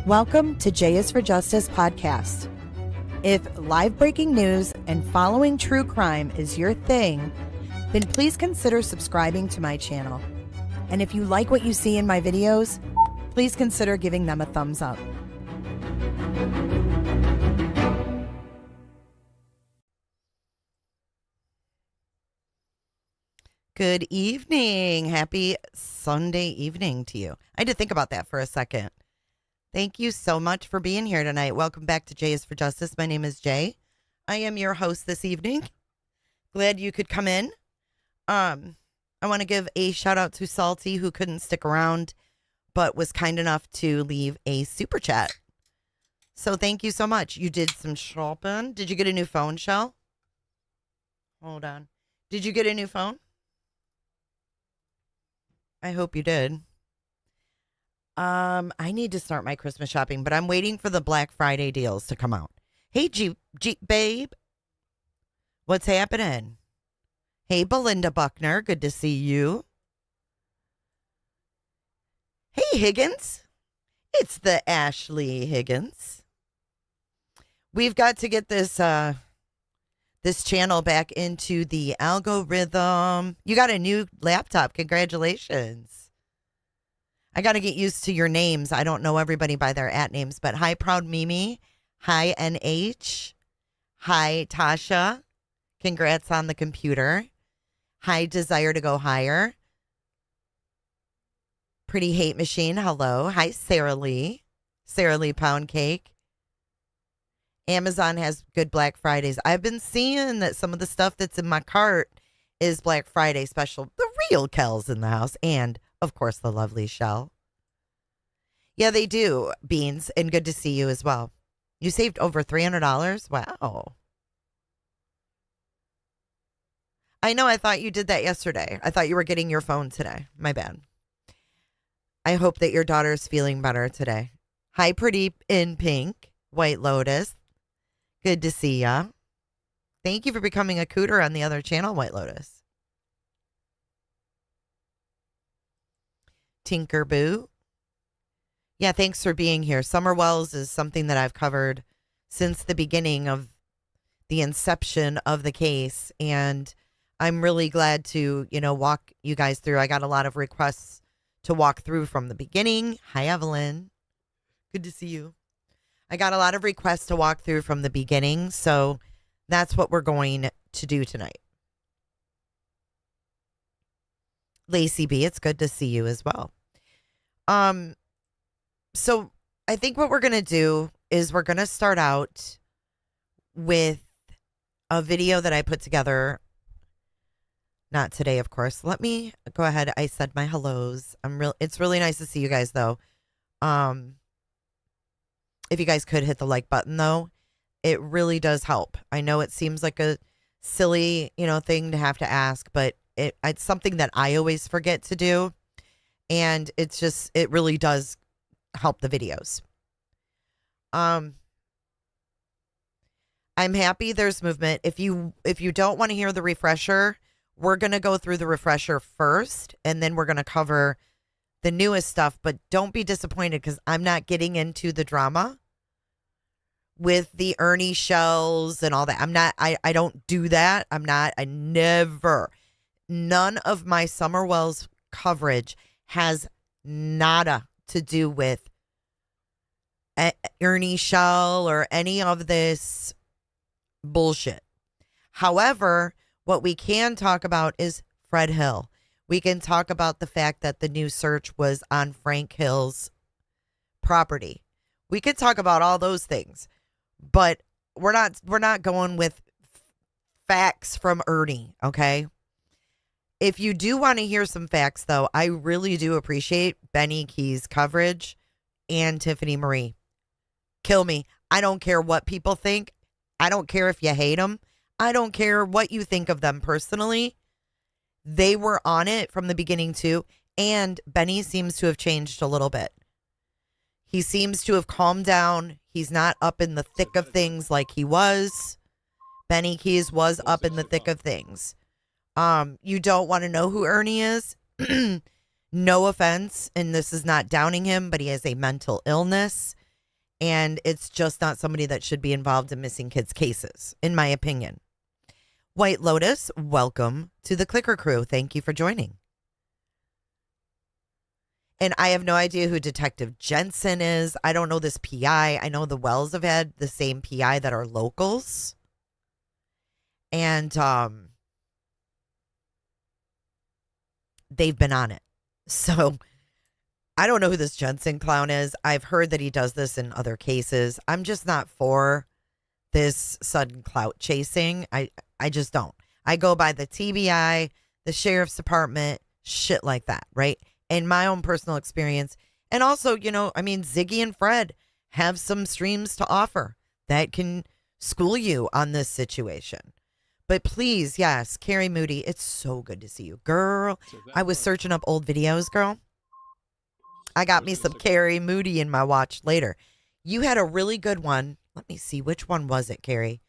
Welcome to J is for Justice podcast. If live breaking news and following true crime is your thing, then please consider subscribing to my channel. And if you like what you see in my videos, please consider giving them a thumbs up. Good evening. Happy Sunday evening to you. I had to think about that for a second. Thank you so much for being here tonight. Welcome back to J is for Justice. My name is Jay. I am your host this evening. Glad you could come in. I want to give a shout out to Salty, who couldn't stick around but was kind enough to leave a super chat. So thank you so much. You did some shopping. Did you get a new phone, Shell? Hold on. Did you get a new phone? I hope you did. I need to start my Christmas shopping, but I'm waiting for the Black Friday deals to come out. Hey, Jeep babe. What's happening? Hey, Belinda Buckner. Good to see you. Hey, Higgins. It's the Ashley Higgins. We've got to get this channel back into the algorithm. You got a new laptop. Congratulations. I got to get used to your names. I don't know everybody by their @names, but hi, Proud Mimi. Hi, NH. Hi, Tasha. Congrats on the computer. Hi, Desire to Go Higher. Pretty Hate Machine. Hello. Hi, Sarah Lee. Sarah Lee Pound Cake. Amazon has good Black Fridays. I've been seeing that some of the stuff that's in my cart is Black Friday special. The real Kel's in the house. And, of course, the lovely Shell. Yeah, they do, Beans. And good to see you as well. You saved over $300? Wow. I know, I thought you did that yesterday. I thought you were getting your phone today. My bad. I hope that your daughter's feeling better today. Hi, Pretty in Pink. White Lotus. Good to see ya. Thank you for becoming a cooter on the other channel, White Lotus. Tinkerboo. Yeah, thanks for being here. Summer Wells is something that I've covered since the beginning of the inception of the case. And I'm really glad to, walk you guys through. I got a lot of requests to walk through from the beginning. Hi, Evelyn. Good to see you. I got a lot of requests to walk through from the beginning. So that's what we're going to do tonight. Lacey B, it's good to see you as well. So I think what we're going to do is we're going to start out with a video that I put together. Not today, of course. Let me go ahead. I said my hellos. It's really nice to see you guys, though. If you guys could hit the like button, though, it really does help. I know it seems like a silly, thing to have to ask, but it's something that I always forget to do. And it really does help the videos. I'm happy there's movement. If you don't want to hear the refresher, we're going to go through the refresher first, and then we're going to cover the newest stuff. But don't be disappointed, because I'm not getting into the drama with the Ernie shells and all that. I don't do that. None of my Summer Wells coverage has nada to do with Ernie Shell or any of this bullshit. However, what we can talk about is Fred Hill. We can talk about the fact that the new search was on Frank Hill's property. We could talk about all those things, but we're not going with facts from Ernie, okay? If you do want to hear some facts, though, I really do appreciate Benny Key's coverage and Tiffany Marie. Kill me. I don't care what people think. I don't care if you hate them. I don't care what you think of them personally. They were on it from the beginning, too. And Benny seems to have changed a little bit. He seems to have calmed down. He's not up in the thick of things like he was. Benny Keys was up in the thick of things. You don't want to know who Ernie is? No offense, and this is not downing him, but he has a mental illness. And it's just not somebody that should be involved in missing kids cases, in my opinion. White Lotus, welcome to the Clicker Crew. Thank you for joining. And I have no idea who Detective Jensen is. I don't know this PI. I know the Wells have had the same PI that are locals. And they've been on it. So I don't know who this Jensen clown is. I've heard that he does this in other cases. I'm just not for this sudden clout chasing. I just don't. I go by the TBI, the sheriff's department, shit like that, right? In my own personal experience. And also, Ziggy and Fred have some streams to offer that can school you on this situation. But please, yes, Carrie Moody, it's so good to see you. Girl, I was searching up old videos, girl. I got me some Carrie Moody in my watch later. You had a really good one. Let me see. Which one was it, Carrie?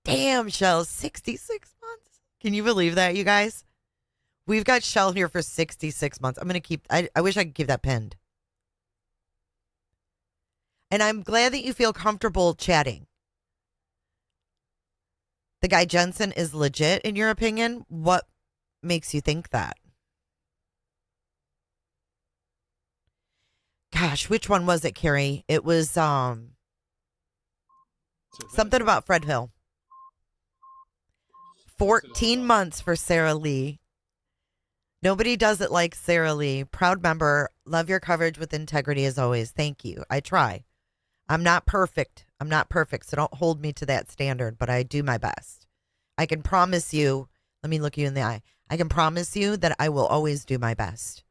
Damn, Shell, 66 months. Can you believe that, you guys? We've got Shell here for 66 months. I'm going to keep, I wish I could keep that pinned. And I'm glad that you feel comfortable chatting. The guy Jensen is legit, in your opinion? What makes you think that? Gosh, which one was it, Carrie? It was something about Fred Hill. 14 months for Sarah Lee. Nobody does it like Sarah Lee. Proud member. Love your coverage with integrity as always. Thank you. I try. I'm not perfect. So don't hold me to that standard, but I do my best. I can promise you, let me look you in the eye. I can promise you that I will always do my best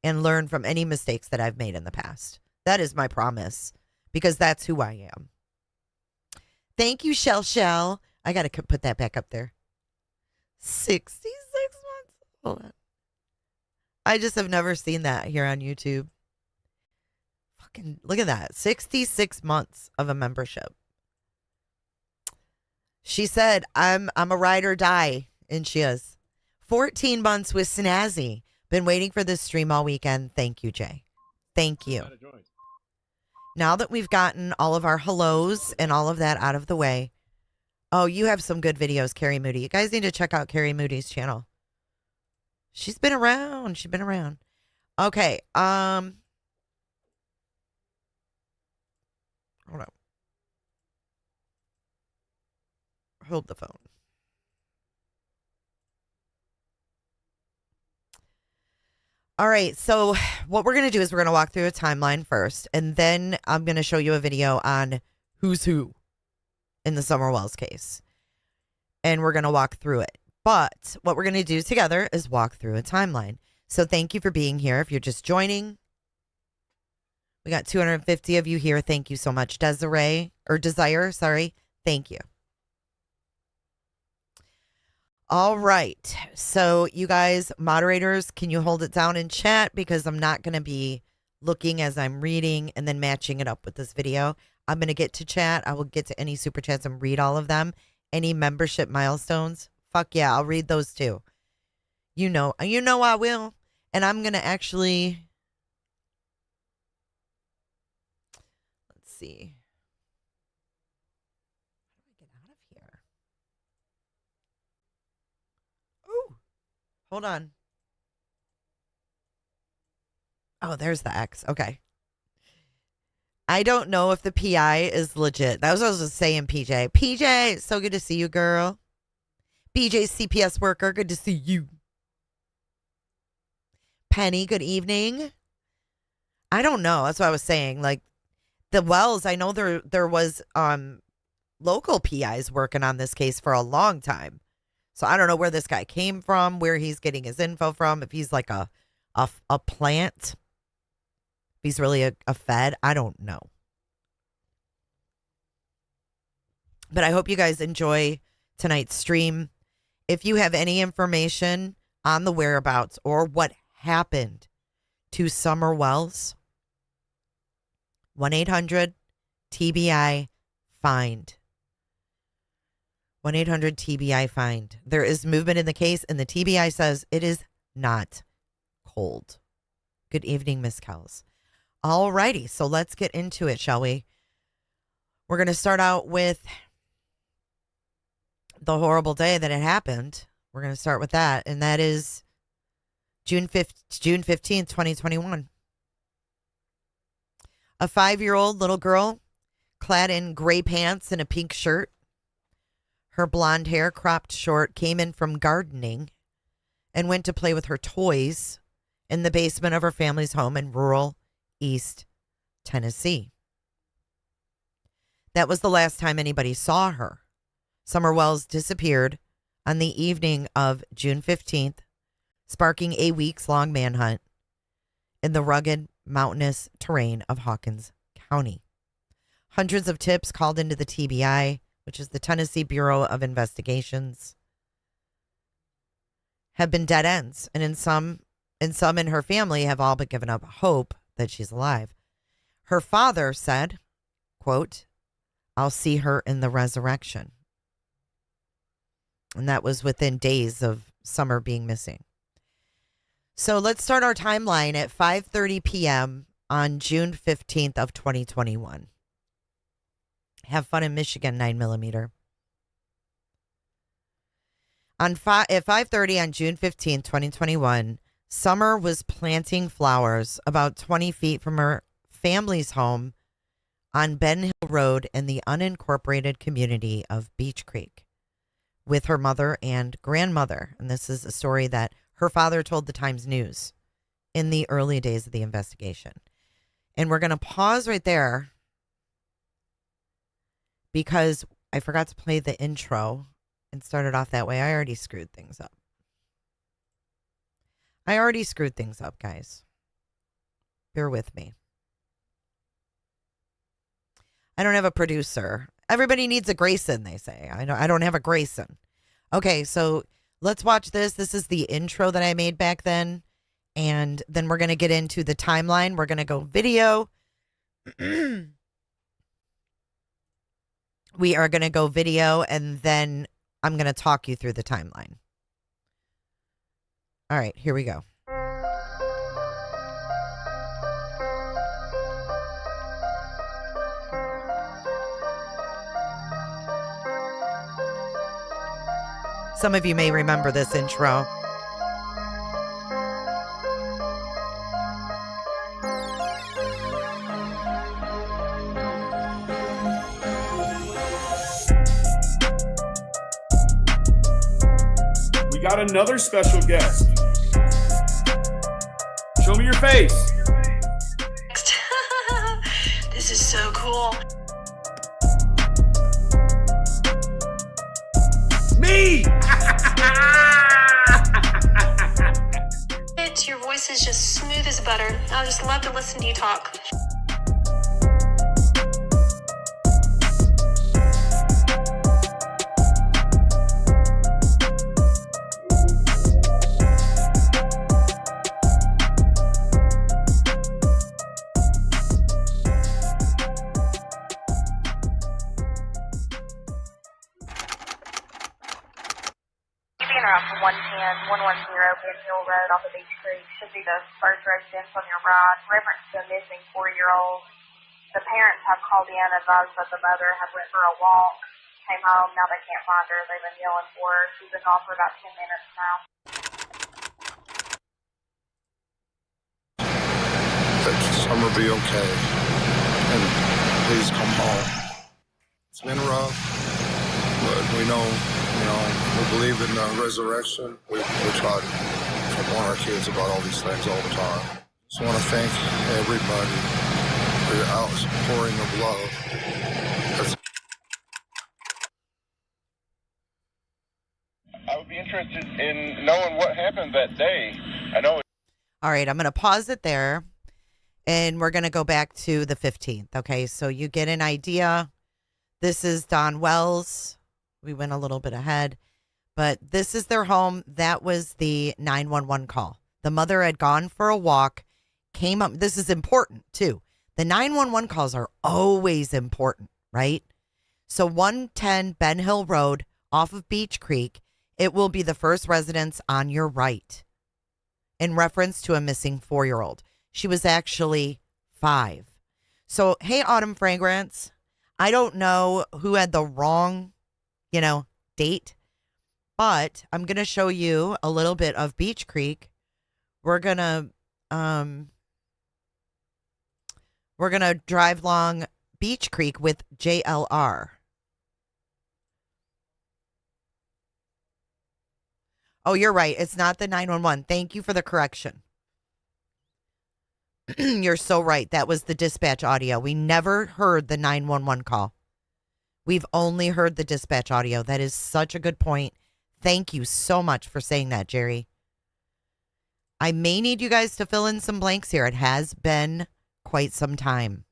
and learn from any mistakes that I've made in the past. That is my promise, because that's who I am. Thank you, Shell. I got to put that back up there. 66 months. Hold on. I just have never seen that here on YouTube. Fucking look at that. 66 months of a membership. She said, I'm a ride or die. And she is. 14 months with Snazzy. Been waiting for this stream all weekend. Thank you, Jay. Thank you. Now that we've gotten all of our hellos and all of that out of the way. Oh, you have some good videos, Carrie Moody. You guys need to check out Carrie Moody's channel. She's been around. Okay. Hold on. Hold the phone. All right. So what we're going to do is we're going to walk through a timeline first, and then I'm going to show you a video on who's who in the Summer Wells case. And we're going to walk through it. But what we're going to do together is walk through a timeline. So thank you for being here. If you're just joining, we got 250 of you here. Thank you so much. Desire. Thank you. All right. So you guys, moderators, can you hold it down in chat? Because I'm not going to be looking as I'm reading and then matching it up with this video. I'm going to get to chat. I will get to any super chats and read all of them. Any membership milestones. Fuck yeah, I'll read those too. You know I will. And I'm going to actually, let's see. How do I get out of here? Oh, hold on. Oh, there's the X. Okay. I don't know if the PI is legit. That was what I was just saying, PJ. PJ, so good to see you, girl. BJ, CPS worker, good to see you. Penny, good evening. I don't know. That's what I was saying. Like the Wells, I know there was local PIs working on this case for a long time. So I don't know where this guy came from, where he's getting his info from, if he's like a plant. If he's really a fed, I don't know. But I hope you guys enjoy tonight's stream. If you have any information on the whereabouts or what happened to Summer Wells, 1-800-TBI-FIND. 1-800-TBI-FIND. There is movement in the case, and the TBI says it is not cold. Good evening, Miss Kells. Alrighty, so let's get into it, shall we? We're going to start out with the horrible day that it happened. We're going to start with that, and that is June 15th, 2021. A 5-year-old little girl clad in gray pants and a pink shirt, her blonde hair cropped short, came in from gardening and went to play with her toys in the basement of her family's home in rural East Tennessee. That was the last time anybody saw her. Summer Wells disappeared on the evening of June 15th, sparking a weeks-long manhunt in the rugged, mountainous terrain of Hawkins County. Hundreds of tips called into the TBI, which is the Tennessee Bureau of Investigations, have been dead ends, and some in her family have all but given up hope that she's alive. Her father said, quote, "I'll see her in the resurrection." And that was within days of Summer being missing. So let's start our timeline at 5:30 p.m. on June 15th of 2021. Have fun in Michigan, 9mm. At 5:30 on June 15th, 2021, Summer was planting flowers about 20 feet from her family's home on Ben Hill Road in the unincorporated community of Beech Creek with her mother and grandmother. And this is a story that her father told the Times News in the early days of the investigation. And we're going to pause right there because I forgot to play the intro and start it off that way. I already screwed things up. Guys. Bear with me. I don't have a producer. Everybody needs a Grayson, they say. I don't have a Grayson. Okay, so let's watch this. This is the intro that I made back then. And then we're going to get into the timeline. We're going to go video. We are going to go video, and then I'm going to talk you through the timeline. All right, here we go. Some of you may remember this intro. We got another special guest. Show me your face. This is so cool. Me! Your voice is just smooth as butter. I just love to listen to you talk. From 110, 110 Ben Hill Road off of Beech Creek should be the first residence on your right. Reference to a missing 4-year-old. The parents have called in, advised that the mother had went for a walk, came home, now they can't find her. They've been yelling for her. She's been gone for about 10 minutes now. That Summer be okay, and please come home. It's been rough, but we know, we believe in resurrection. We try to warn our kids about all these things all the time. Just want to thank everybody for your outpouring of love. I would be interested in knowing what happened that day. I know. All right, I'm going to pause it there, and we're going to go back to the 15th. Okay, so you get an idea. This is Don Wells. We went a little bit ahead, but this is their home. That was the 911 call. The mother had gone for a walk, came up. This is important too. The 911 calls are always important, right? So 110 Ben Hill Road off of Beech Creek. It will be the first residence on your right in reference to a missing 4-year-old. She was actually 5. So, hey, Autumn Fragrance, I don't know who had the wrong, date, but I'm going to show you a little bit of Beach Creek. We're going to drive along Beach Creek with JLR. Oh, you're right. It's not the 911. Thank you for the correction. You're so right. That was the dispatch audio. We never heard the 911 call. We've only heard the dispatch audio. That is such a good point. Thank you so much for saying that, Jerry. I may need you guys to fill in some blanks here. It has been quite some time.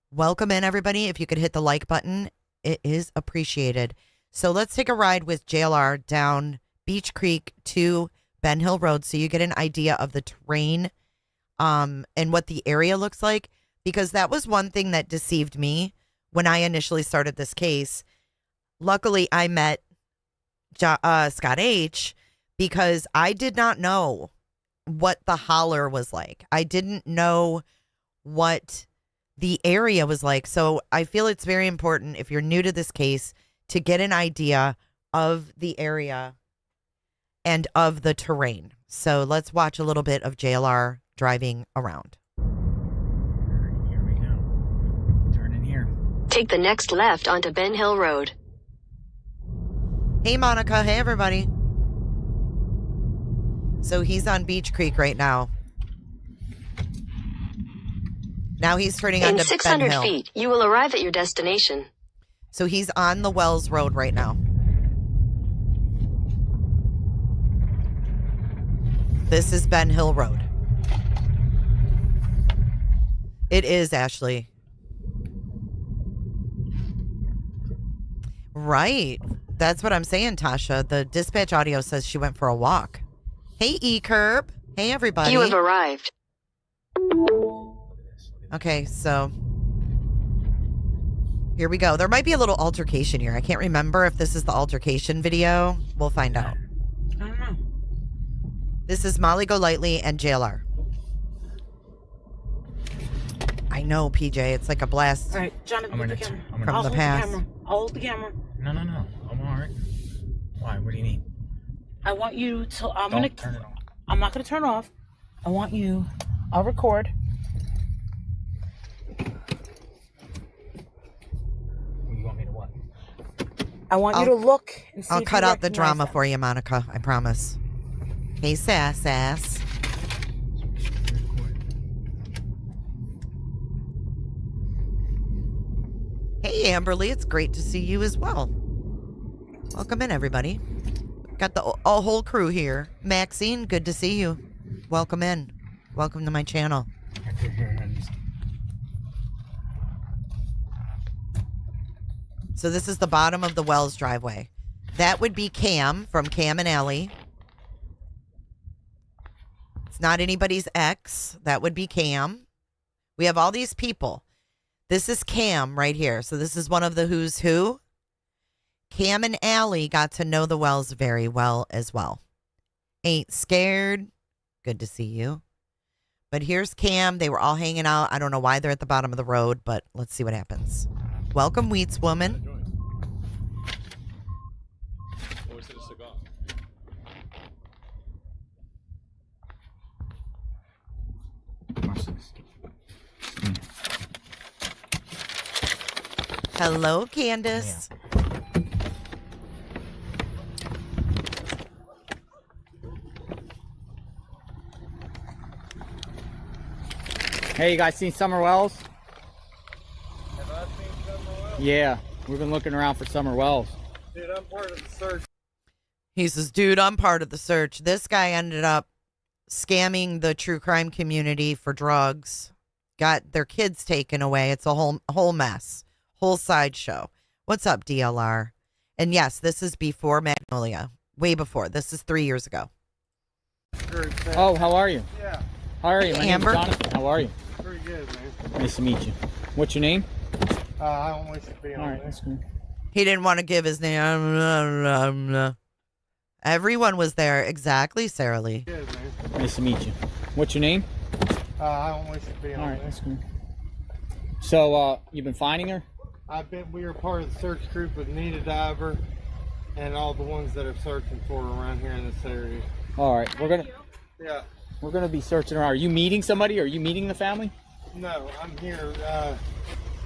Welcome in, everybody. If you could hit the like button, it is appreciated. So let's take a ride with JLR down Beach Creek to Ben Hill Road so you get an idea of the terrain and what the area looks like, because that was one thing that deceived me when I initially started this case. Luckily, I met Scott H. because I did not know what the holler was like. I didn't know what the area was like. So I feel it's very important, if you're new to this case, to get an idea of the area and of the terrain. So let's watch a little bit of JLR driving around. Here we go. Turn in here. Take the next left onto Ben Hill Road. Hey, Monica. Hey, everybody. So he's on Beach Creek right now. Now he's turning In onto Ben 600 Hill. feet, you will arrive at your destination. So he's on the Wells Road right now. This is Ben Hill Road. It is, Ashley. Right. That's what I'm saying, Tasha. The dispatch audio says she went for a walk. Hey, E-Curb. Hey, everybody. You have arrived. Okay, so here we go. There might be a little altercation here. I can't remember if this is the altercation video. We'll find out. I don't know. This is Molly Golightly and JLR. I know, PJ. It's like a blast. All right, Jonathan, hold the camera. From I'll the hold past. The camera. I'll hold the camera. No. I'm all right. Why? What do you need? I want you to. Don't turn it on. I'm not gonna turn off. I want you. I'll record. You want me to what? I want you to look and see. I'll if cut you out the recognize drama them. for you, Monica. I promise. Hey, Sass. Hey, Amberly. It's great to see you as well. Welcome in, everybody. Got the whole crew here. Maxine, good to see you. Welcome in. Welcome to my channel. So this is the bottom of the Wells driveway. That would be Cam from Cam and Allie. It's not anybody's ex. That would be Cam. We have all these people. This is Cam right here. So this is one of the who's who. Cam and Allie got to know the Wells very well as well. Ain't scared. Good to see you. But here's Cam. They were all hanging out. I don't know why they're at the bottom of the road, but let's see what happens. Welcome, Wheats Woman. Watch this. Hello, Candace. Hey, you guys seen Summer Wells? Have I seen Summer Wells? Yeah, we've been looking around for Summer Wells. Dude, I'm part of the search. He says, dude, I'm part of the search. This guy ended up scamming the true crime community for drugs, got their kids taken away. It's a whole mess, whole sideshow. What's up, DLR? And yes, this is before Magnolia, way before. This is 3 years ago. Oh, how are you? Yeah, How are you? Hey, My name's Amber. Jonathan. How are you? pretty good, man. Nice to meet you. What's your name? I don't wish to be on All right, there. that's cool. He didn't want to give his name. Everyone was there. Exactly, Sarah Lee. Good, man. Nice to meet you. What's your name? I don't wish to be All on right, there. that's good. So, you've been finding her? We were part of the search group with Nita Diver and all the ones that are searching for her around here in this area. All right, Yeah. we're gonna be searching around. Are you meeting somebody? Are you meeting the family? No, I'm here.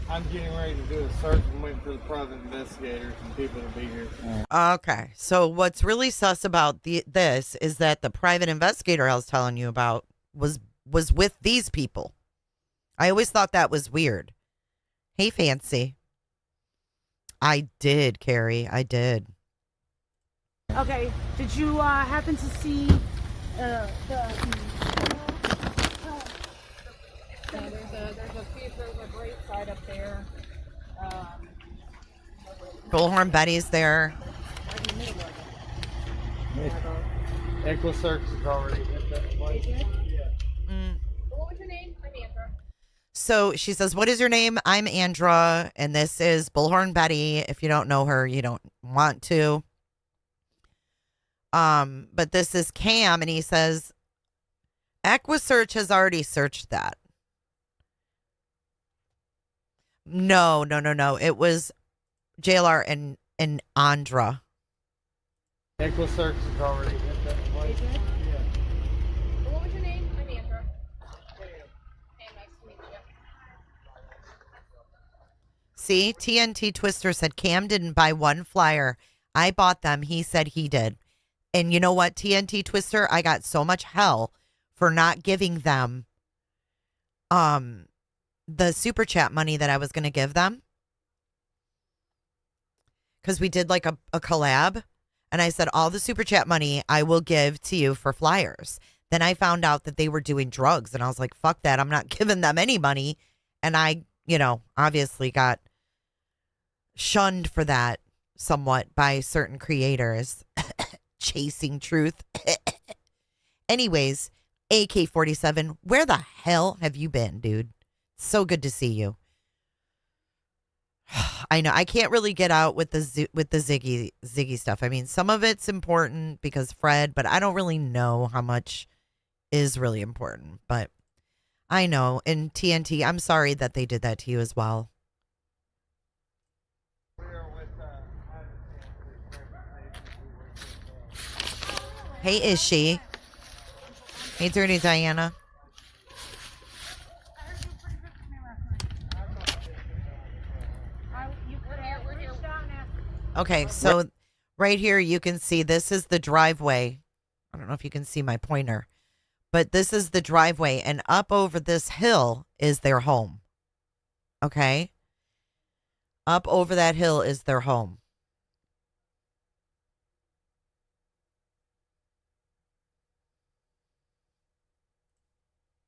I'm getting ready to do a search. I'm waiting for the private investigators and people to be here. Okay. So what's really sus about this is that the private investigator I was telling you about was with these people. I always thought that was weird. Hey, Fancy. I did, Carrie. I did. Okay. Did you happen to see the? There's a great site up there. Bullhorn Betty's there. Equisearch has already hit that place. Yeah. What was your name? I'm Andra. So she says, "What is your name?" I'm Andra, and this is Bullhorn Betty. If you don't know her, you don't want to. But this is Cam, and he says, Equisearch has already searched that. No. It was JLR and Andra. Equisearch has already hit that place. Yeah. What was your name? I'm Andra. Hey, nice to meet you. See, TNT Twister said Cam didn't buy one flyer. I bought them. He said he did. And you know what, TNT Twister? I got so much hell for not giving them the super chat money that I was going to give them. Because we did like a collab. And I said, all the super chat money I will give to you for flyers. Then I found out that they were doing drugs. And I was like, fuck that. I'm not giving them any money. And I, obviously got shunned for that somewhat by certain creators. Chasing truth. Anyways, AK-47, where the hell have you been, dude? So good to see you. I know I can't really get out with the Ziggy stuff. I mean, some of it's important because Fred, but I don't really know how much is really important. But I know, and TNT, I'm sorry that they did that to you as well. Hey, is she? Hey, Dirty Diana. Okay, so right here you can see this is the driveway. I don't know if you can see my pointer, but this is the driveway, and up over this hill is their home. Okay? Up over that hill is their home.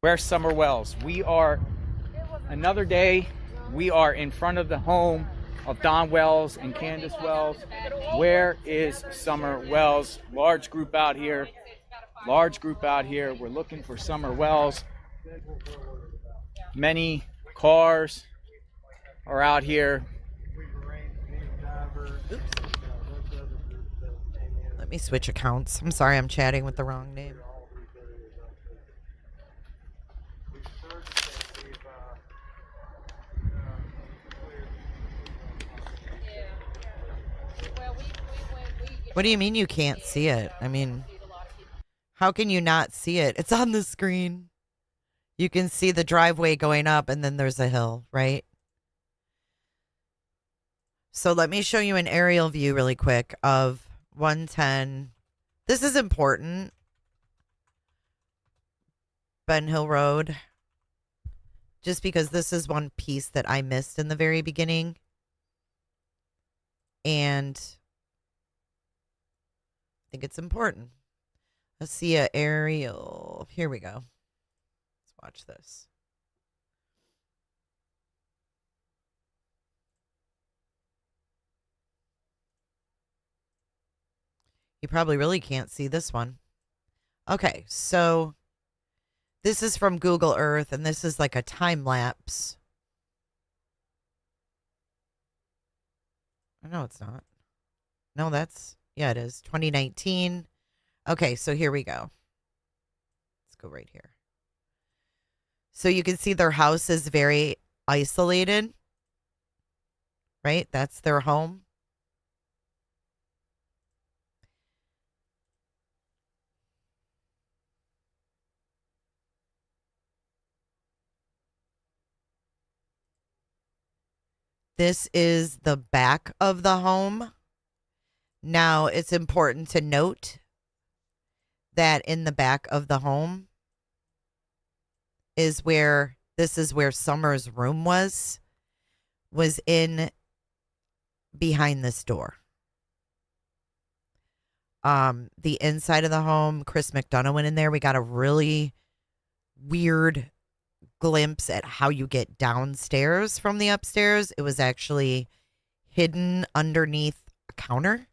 Where's Summer Wells? We are another day. We are in front of the home of Don Wells and Candace Wells. Where is Summer Wells? Large group out here. We're looking for Summer Wells. Many cars are out here. Oops. Let me switch accounts. I'm sorry, I'm chatting with the wrong name. What do you mean you can't see it? I mean, how can you not see it? It's on the screen. You can see the driveway going up and then there's a hill, right? So let me show you an aerial view really quick of 110. This is important. Ben Hill Road. Just because this is one piece that I missed in the very beginning. And I think it's important. Let's see a aerial. Here we go. Let's watch this. You probably really can't see this one. Okay, so this is from Google Earth, and this is like a time lapse. No, it's not. No, yeah, it is. 2019. Okay, so here we go. Let's go right here. So you can see their house is very isolated, right? That's their home. This is the back of the home. Now, it's important to note that in the back of the home is where Summer's room was in behind this door. The inside of the home, Chris McDonough went in there. We got a really weird glimpse at how you get downstairs from the upstairs. It was actually hidden underneath a counter.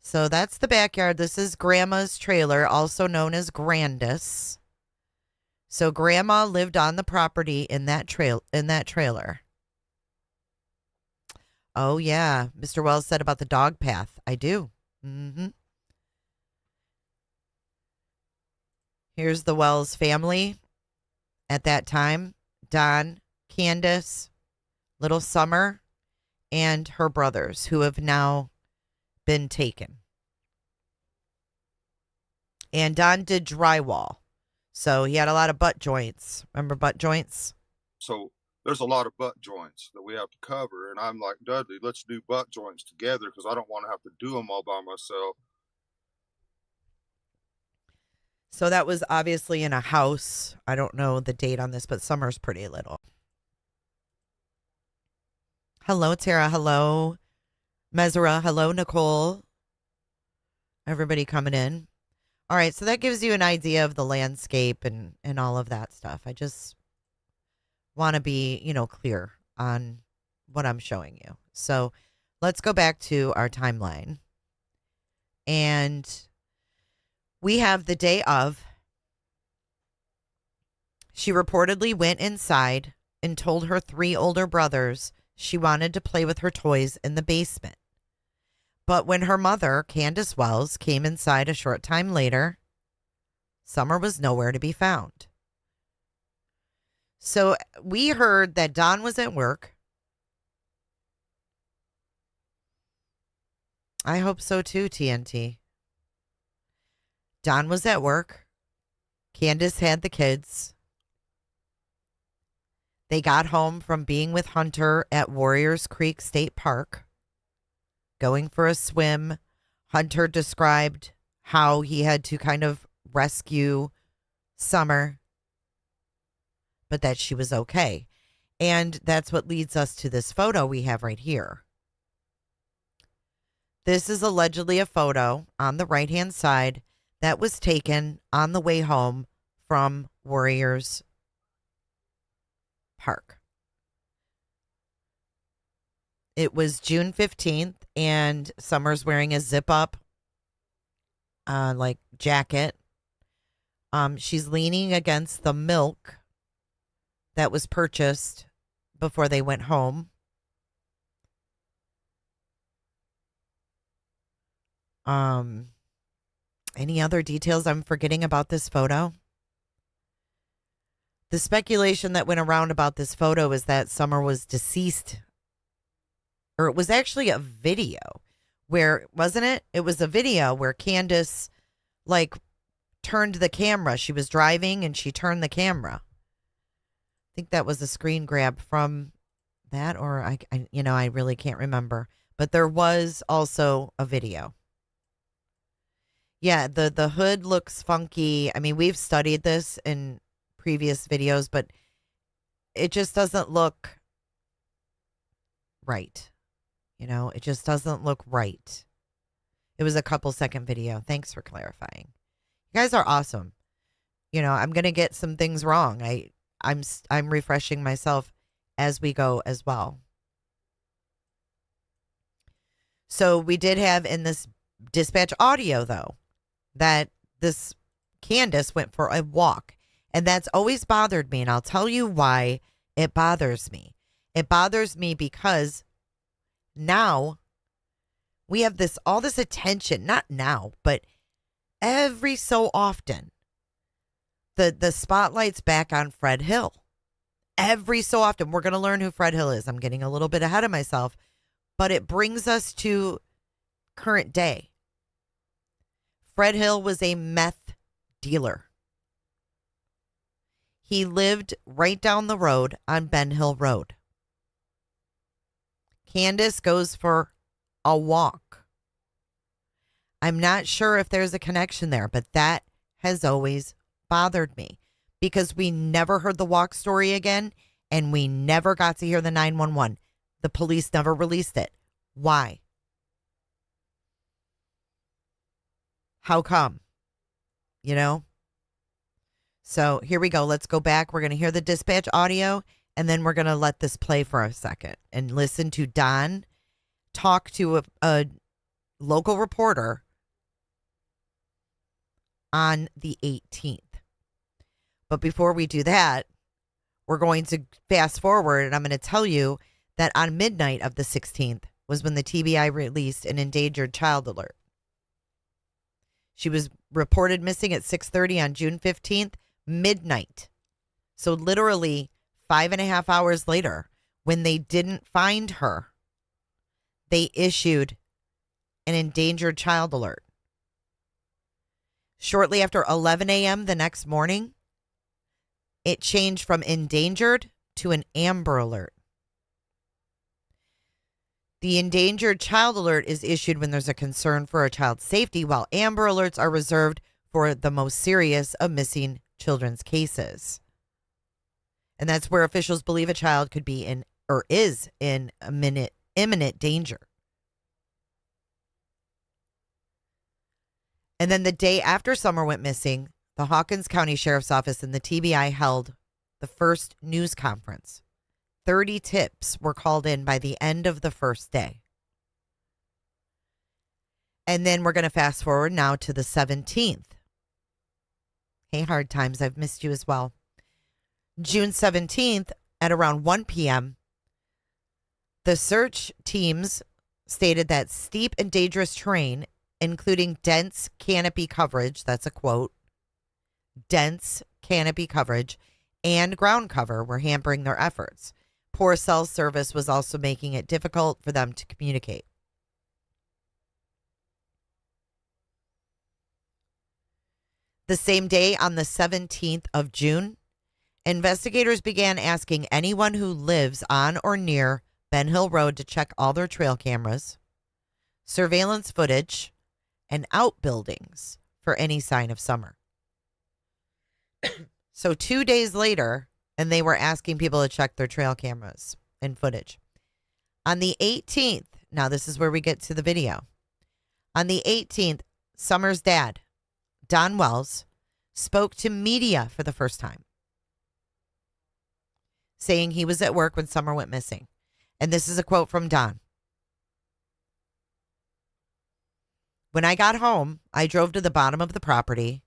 So that's the backyard. This is Grandma's trailer, also known as Grandis. So Grandma lived on the property in that trailer. Oh yeah, Mr. Wells said about the dog path. I do. Here's the Wells family at that time. Don, Candace, little Summer, and her brothers, who have now been taken. And Don did drywall. So he had a lot of butt joints. Remember butt joints? So there's a lot of butt joints that we have to cover. And I'm like, Dudley, let's do butt joints together because I don't want to have to do them all by myself. So that was obviously in a house. I don't know the date on this, but Summer's pretty little. Hello, Tara. Hello, Mesra. Hello, Nicole. Everybody coming in. All right, so that gives you an idea of the landscape and all of that stuff. I just want to be, clear on what I'm showing you. So let's go back to our timeline. And we have the day of. She reportedly went inside and told her 3 older brothers she wanted to play with her toys in the basement. But when her mother, Candace Wells, came inside a short time later, Summer was nowhere to be found. So we heard that Don was at work. I hope so too, TNT. Don was at work. Candace had the kids. They got home from being with Hunter at Warriors Creek State Park, going for a swim. Hunter described how he had to kind of rescue Summer, but that she was okay. And that's what leads us to this photo we have right here. This is allegedly a photo on the right-hand side that was taken on the way home from Warriors Park. It was June 15th, and Summer's wearing a zip-up jacket. She's leaning against the milk that was purchased before they went home. Any other details I'm forgetting about this photo? The speculation that went around about this photo is that Summer was deceased. Or it was actually a video where, wasn't it? It was a video where Candace, turned the camera. She was driving and she turned the camera. I think that was a screen grab from that, or I really can't remember. But there was also a video. Yeah, the hood looks funky. I mean, we've studied this in previous videos, but it just doesn't look right. It just doesn't look right. It was a couple-second video. Thanks for clarifying. You guys are awesome. I'm going to get some things wrong. I'm refreshing myself as we go as well. So we did have in this dispatch audio, though, that this Candace went for a walk. And that's always bothered me. And I'll tell you why it bothers me. It bothers me because now we have all this attention, not now, but every so often, the spotlight's back on Fred Hill. Every so often, we're going to learn who Fred Hill is. I'm getting a little bit ahead of myself, but it brings us to current day. Fred Hill was a meth dealer. He lived right down the road on Ben Hill Road. Candace goes for a walk. I'm not sure if there's a connection there, but that has always bothered me because we never heard the walk story again and we never got to hear the 911. The police never released it. Why? How come? You know? So here we go. Let's go back. We're going to hear the dispatch audio and then we're going to let this play for a second and listen to Don talk to a local reporter on the 18th. But before we do that, we're going to fast forward and I'm going to tell you that on midnight of the 16th was when the TBI released an endangered child alert. She was reported missing at 6:30 on June 15th, midnight. So literally 5.5 hours later, when they didn't find her, they issued an endangered child alert. Shortly after 11 a.m. the next morning, it changed from endangered to an Amber Alert. The endangered child alert is issued when there's a concern for a child's safety, while Amber Alerts are reserved for the most serious of missing children's cases. And that's where officials believe a child could be in or is in imminent danger. And then the day after Summer went missing, the Hawkins County Sheriff's Office and the TBI held the first news conference. 30 tips were called in by the end of the first day. And then we're going to fast forward now to the 17th. Hey, Hard Times, I've missed you as well. June 17th at around 1 p.m., the search teams stated that steep and dangerous terrain, including dense canopy coverage, that's a quote, dense canopy coverage, and ground cover were hampering their efforts. Poor cell service was also making it difficult for them to communicate. The same day, on the 17th of June, investigators began asking anyone who lives on or near Ben Hill Road to check all their trail cameras, surveillance footage, and outbuildings for any sign of Summer. So 2 days later, and they were asking people to check their trail cameras and footage. On the 18th, now this is where we get to the video. On the 18th, Summer's dad, Don Wells, spoke to media for the first time, saying he was at work when Summer went missing. And this is a quote from Don. When I got home, I drove to the bottom of the property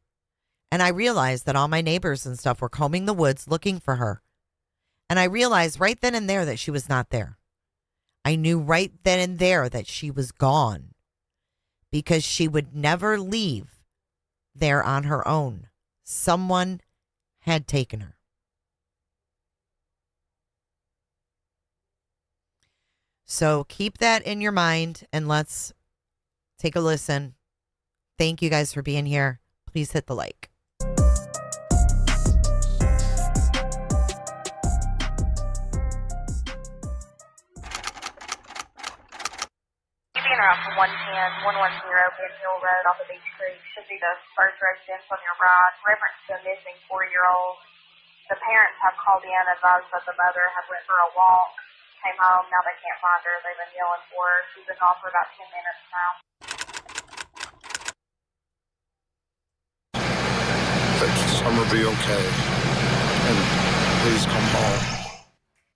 and I realized that all my neighbors and stuff were combing the woods looking for her. And I realized right then and there that she was not there. I knew right then and there that she was gone because she would never leave there on her own. Someone had taken her. So keep that in your mind and let's take a listen. Thank you guys for being here. Please hit the like. Off of 110, 110 Ben Hill Road off of Beach Creek should be the first residence on your right. Reference to a missing 4-year-old. The parents have called in and advised that the mother had went for a walk, came home, now they can't find her. They've been yelling for her. She's been gone for about 10 minutes now. That Summer be okay. And please come home.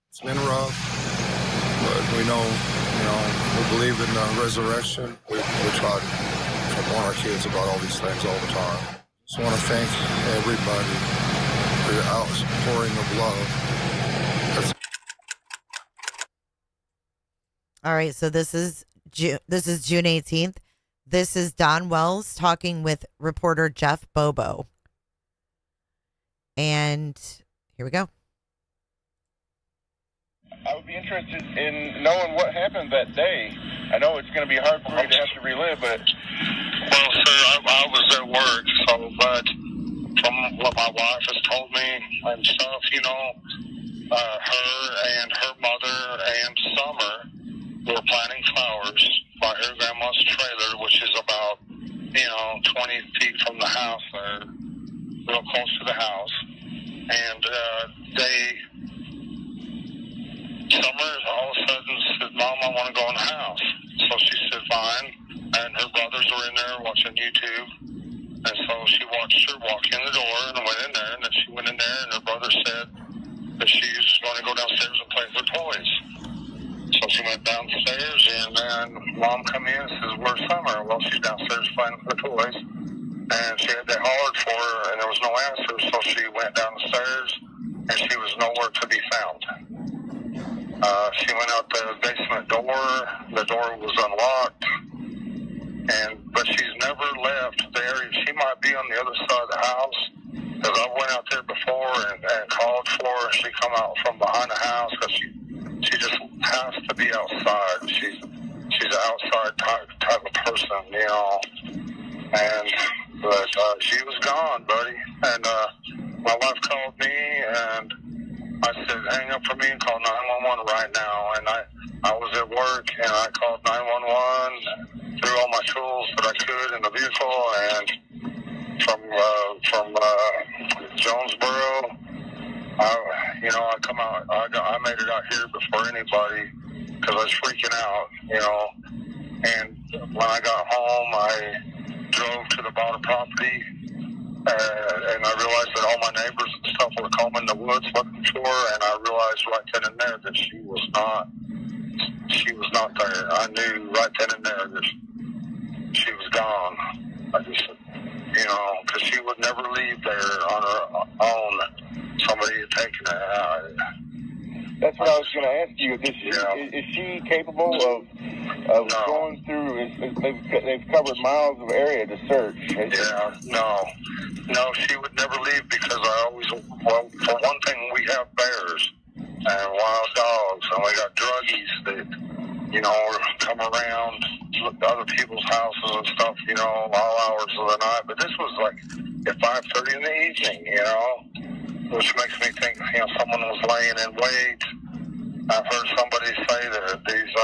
It's been rough, but we know, we believe in resurrection. We try to warn our kids about all these things all the time. Just want to thank everybody for your outpouring of love. All right, so this is June 18th. This is Don Wells talking with reporter Jeff Bobo. And here we go. I would be interested in knowing what happened that day. I know it's going to be hard for me to have to relive, but... Well, sir, I was at work, but from what my wife has told me and stuff, her and her mother and Summer were planting flowers by her grandma's trailer, which is about, 20 feet from the house there, real close to the house. And Summer all of a sudden said, Mom, I want to go in the house. So she said, fine. And her brothers were in there watching YouTube. And so she watched her walk in the door and went in there. And then she went in there and her brother said that she was going to go downstairs and play with her toys. So she went downstairs and then Mom come in and says, where's Summer? Well, she's downstairs playing with her toys. And they hollered for her and there was no answer. So she went downstairs and she was nowhere to be found. She went out the basement door. The door was unlocked, but she's never left the area. She might be on the other side of the house, because I went out there before and called for her. She come out from behind the house because she just has to be outside. She's an outside type of person, But she was gone, buddy. And my wife called me and I said, hang up for me and call 911 right now. And I was at work and I called 911, threw all my tools that I could in the vehicle, and from Jonesboro, I come out. I made it out here before anybody because I was freaking out, And when I got home, I drove to the bottom property. And I realized that all my neighbors and stuff were combing the woods looking for her, and I realized right then and there that she was not there. I knew right then and there that she was gone. I just, because she would never leave there on her own. Somebody had taken her out. That's what I was going to ask you. Is she capable of going through? They've covered miles of area to search. No, she would never leave because for one thing, we have bears and wild dogs, and we got druggies that, come around other people's houses and stuff, all hours of the night. But this was like at 5:30 in the evening, which makes me think, someone was laying in wait. I've heard somebody say that these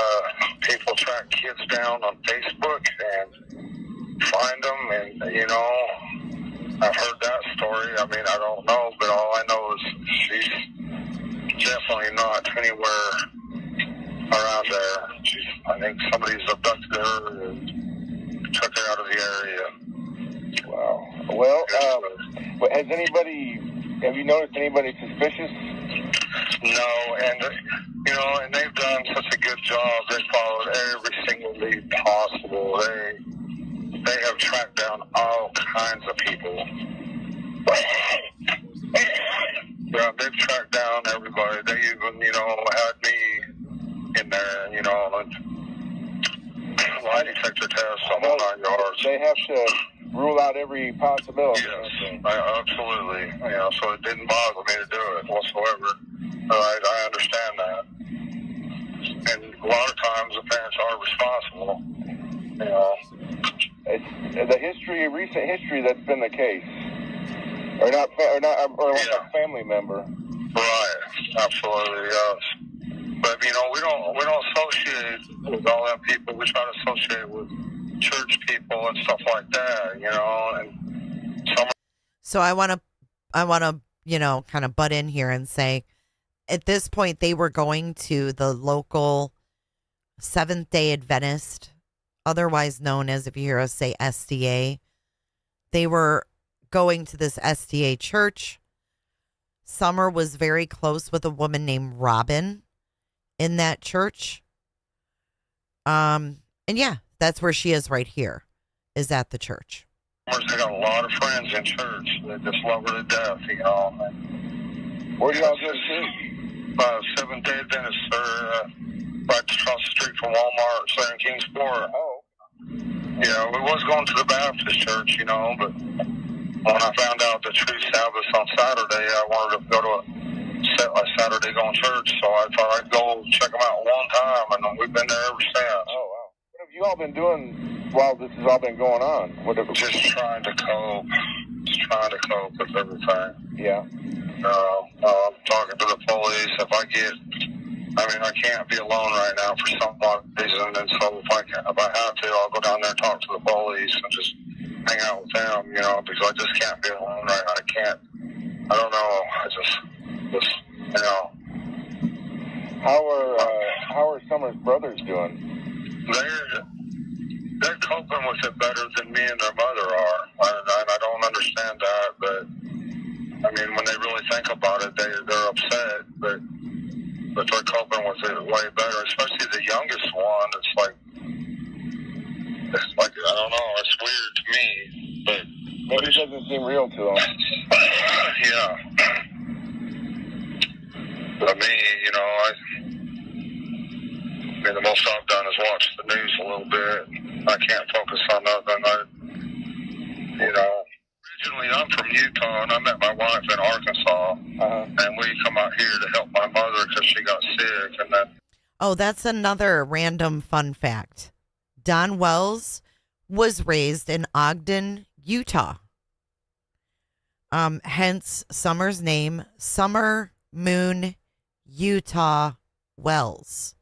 people track kids down on Facebook and find them, and, I've heard that story. I mean, I don't know, but all I know is she's definitely not anywhere around there. I think somebody's abducted her and took her out of the area. Wow. Well, have you noticed anybody suspicious? No, and they've done such a good job. They followed every single lead possible. They have tracked down all kinds of people. Yeah, they've tracked down everybody. They even, had me in there, lie detector test, some on 9 yards. They have to rule out every possibility. Yes, absolutely. So it didn't bother me to do it whatsoever. I understand that. And a lot of times the parents are responsible. It's recent history that's been the case. Or like a family member. Right, absolutely, yes. But we don't associate with all that people. We try to associate with church people and stuff like that, and So I want to kind of butt in here and say, at this point they were going to the local Seventh-day Adventist, otherwise known as, if you hear us say, SDA. They were going to this SDA church. Summer was very close with a woman named Robin in that church. And yeah, that's where she is right here, is at the church. I got a lot of friends in church that just love her to death, Where do y'all go to church? Seventh-day Adventist, right across the street from Walmart, there in Kingsport. Oh. Yeah, we was going to the Baptist church, but when I found out the Tree Sabbath on Saturday. I wanted to go to a Saturday going church, so I thought I'd go check them out one time, and we've been there ever since. Oh, wow. What have you all been doing while this has all been going on? Just trying to cope. Just trying to cope with everything. Yeah. I'm talking to the police. I can't be alone right now for some reason, and so if I have to, I'll go down there and talk to the police and just hang out with them, because I just can't be alone right now. I don't know. How are Summer's brothers doing? They're coping with it better than me and their mother are. I don't understand that, but when they really think about it, they're upset, but they're coping with it way better. Especially the youngest one. It's like I don't know. It's weird to me, but maybe it doesn't seem real to them. Yeah. But me, the most I've done is watch the news a little bit. I can't focus on nothing. Originally I'm from Utah, and I met my wife in Arkansas, and we come out here to help my mother because she got sick, and then. Oh, that's another random fun fact. Don Wells was raised in Ogden, Utah. Hence Summer's name, Summer Moon Utah Wells.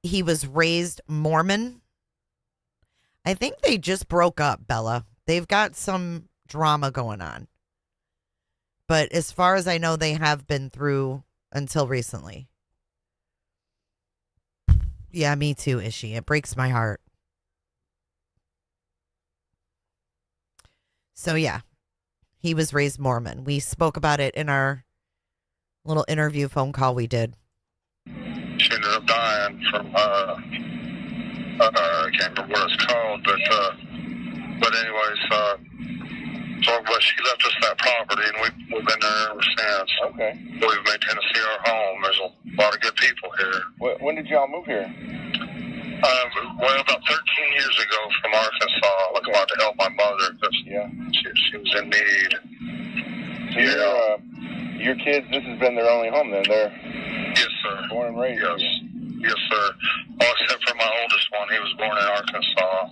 He was raised Mormon. I think they just broke up, Bella. They've got some drama going on. But as far as I know, they have been through until recently. Yeah, me too, Ishi. It breaks my heart. So, yeah, he was raised Mormon. We spoke about it in our little interview phone call we did. She ended up dying from, I can't remember what it's called, but anyways, but she left us that property, and we've been there ever since. Okay. We've made Tennessee our home. There's a lot of good people here. When did y'all move here? About 13 years ago from Arkansas. I wanted to help my mother because she was in need. So your kids, this has been their only home then? They're yes, sir. Born and raised yes. here? Yes, sir. Well, except for my oldest one. He was born in Arkansas.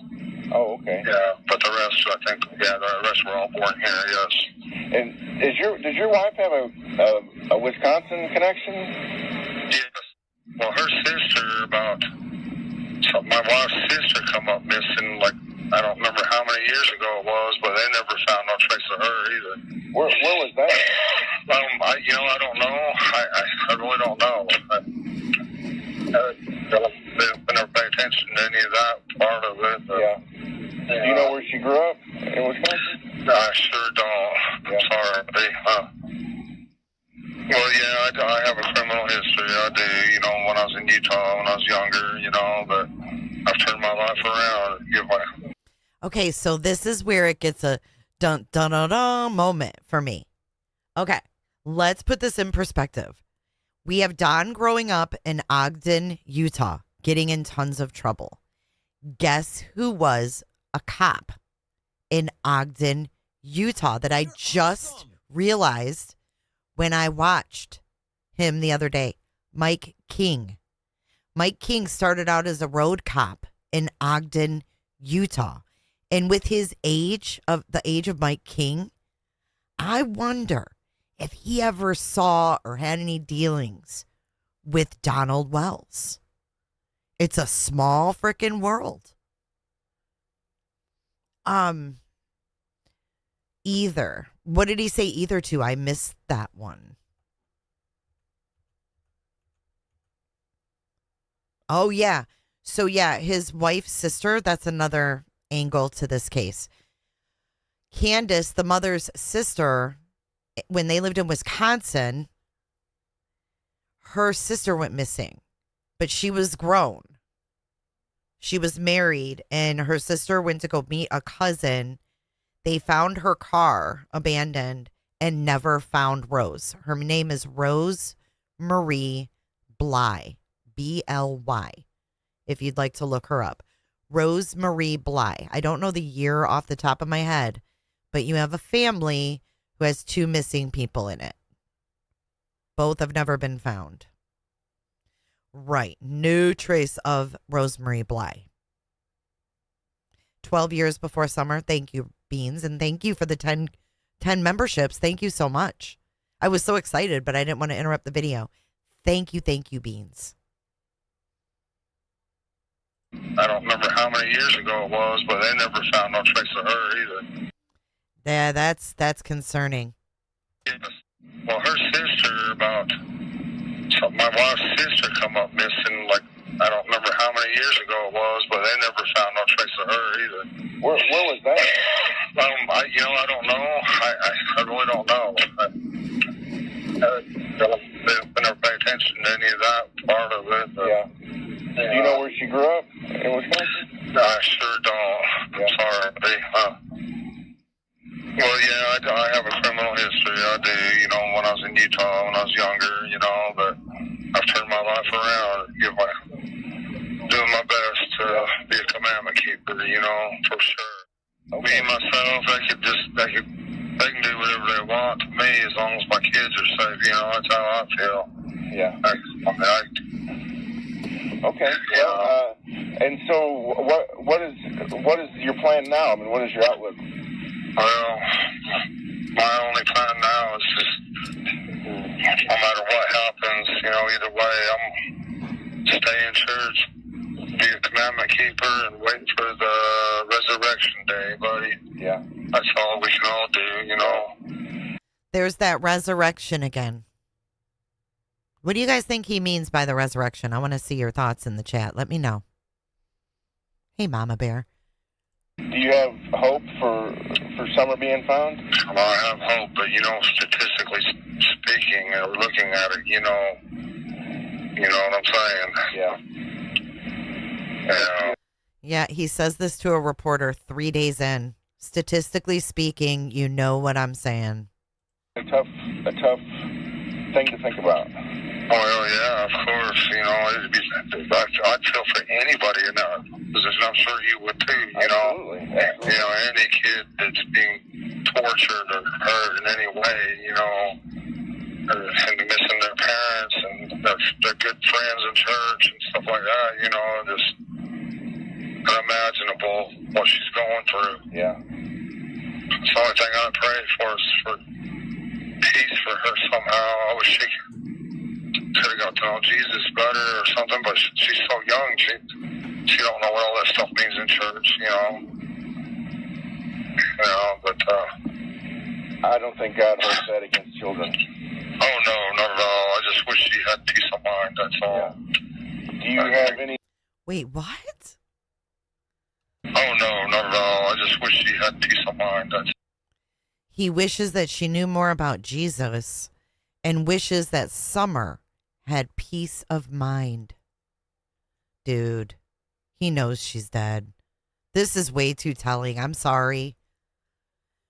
Oh, okay. Yeah, but the rest, I think, the rest were all born here, yes. And does your wife have a Wisconsin connection? Yes. Well, her sister, my wife's sister come up missing, I don't remember how many years ago it was, but they never found no trace of her either. Where was that? I don't know. I really don't know. I never pay attention to any of that part of it. Do you know where she grew up in Wisconsin? I sure don't. I'm sorry. Well, yeah, I have a criminal history. I do, when I was in Utah, when I was younger, but I've turned my life around. Okay, so this is where it gets a dun-dun-dun-dun moment for me. Okay, let's put this in perspective. We have Don growing up in Ogden, Utah, getting in tons of trouble. Guess who was a cop in Ogden, Utah that I just realized when I watched him the other day? Mike King. Mike King started out as a road cop in Ogden, Utah. And with the age of Mike King, I wonder if he ever saw or had any dealings with Donald Wells. It's a small freaking world. Either. What did he say either to? I missed that one. Oh, yeah. So, yeah, his wife's sister, that's another angle to this case. Candace, the mother's sister, when they lived in Wisconsin, her sister went missing, but she was grown. She was married, and her sister went to go meet a cousin. They found her car abandoned and never found Rose. Her name is Rose Marie Bly, B-L-Y, if you'd like to look her up. Rose Marie Bly. I don't know the year off the top of my head, but you have a family who has 2 missing people in it. Both have never been found. Right. No trace of Rosemary Bly. 12 years before summer. Thank you, Beans. And thank you for the 10 memberships. Thank you so much. I was so excited, but I didn't want to interrupt the video. Thank you, Beans. I don't remember how many years ago it was, but they never found no trace of her either. Yeah, that's concerning. Yes. Well, her sister, so my wife's sister come up missing, like, I don't remember how many years ago it was, but they never found no trace of her either. Where was that? I don't know. I really don't know. I never pay attention to any of that part of it. Yeah. Do you know where she grew up in Wisconsin? I sure don't. I'm sorry. Well, yeah, I have a criminal history. I do, when I was in Utah, when I was younger, but I've turned my life around, doing my best to be a commandment keeper, for sure. Okay. Me, myself, they can do whatever they want to me as long as my kids are safe, that's how I feel. Yeah. Okay. Well, and so what is your plan now? I mean, what is your outlook? Well, my only plan now is just, no matter what happens, either way, I'm stay in church, be a commandment keeper, and wait for the resurrection day, buddy. Yeah. That's all we can all do, There's that resurrection again. What do you guys think he means by the resurrection? I want to see your thoughts in the chat. Let me know. Hey, Mama Bear. Do you have hope for Summer being found? Well, I have hope, but statistically speaking, or looking at it, you know what I'm saying? Yeah. Yeah. Yeah, he says this to a reporter 3 days in. Statistically speaking, you know what I'm saying. A tough thing to think about. Well, yeah, of course. I'd feel for anybody in that position. I'm sure you would too. Absolutely. Any kid that's being tortured or hurt in any way, and missing their parents and their good friends in church and stuff like that. Just unimaginable what she's going through. Yeah. It's the only thing I pray for is for peace for her somehow. I wish she could have got to know Jesus better or something, but she's so young. She don't know what all that stuff means in church, but I don't think God holds that against children. Oh no, not at all. I just wish she had peace of mind. That's all. Yeah. Do you have any? Wait, what? Oh no, not at all. I just wish she had peace of mind. He wishes that she knew more about Jesus and wishes that Summer had peace of mind. Dude, he knows she's dead. This is way too telling. I'm sorry.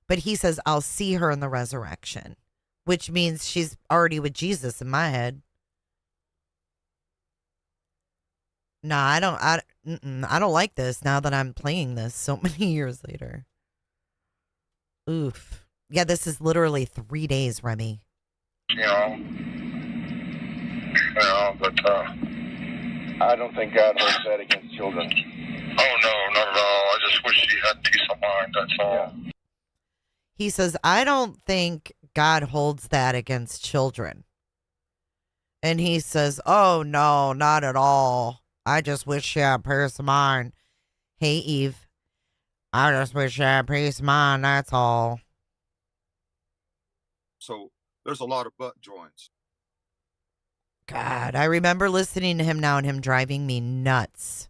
But he says, I'll see her in the resurrection, which means she's already with Jesus in my head. No, I don't like this now that I'm playing this so many years later. Oof. Yeah, this is literally 3 days, Remy. But I don't think God holds that against children. Oh no, not at all. I just wish she had peace of mind. That's all. Yeah. He says, I don't think God holds that against children. And he says, oh no, not at all. I just wish she had peace of mind. Hey, Eve. I just wish she had peace of mind, that's all. So there's a lot of butt joints. God, I remember listening to him now and him driving me nuts.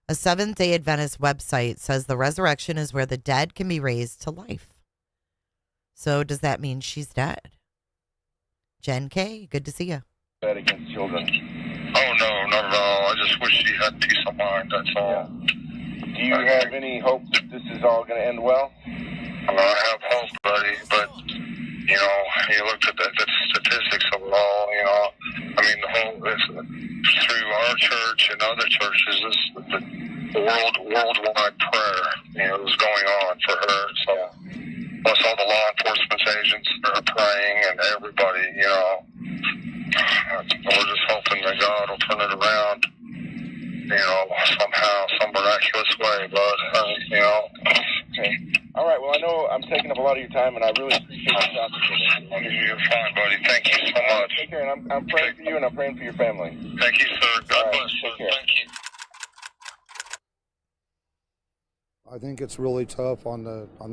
A Seventh-day Adventist website says the resurrection is where the dead can be raised to life. So does that mean she's dead? Jen K, good to see you. That against children. Oh no, not at all. I just wish she had peace of mind. That's all. Yeah. Do you have any hope that this is all going to end well? I have hope, buddy, but you looked at the statistics of it all. The whole through our church and other churches, worldwide prayer, was going on for her. So, plus all the law enforcement agents are praying, and everybody, we're just hoping that God will turn it around, somehow, some miraculous way. But, Okay. All right. Well, I know I'm taking up a lot of your time, and I really appreciate you talking to me. You're fine, buddy. Thank you so much. Take care, and I'm praying for you, and I'm praying for your family. Thank you, sir. God bless, sir. Take care. Thank you. I think it's really tough on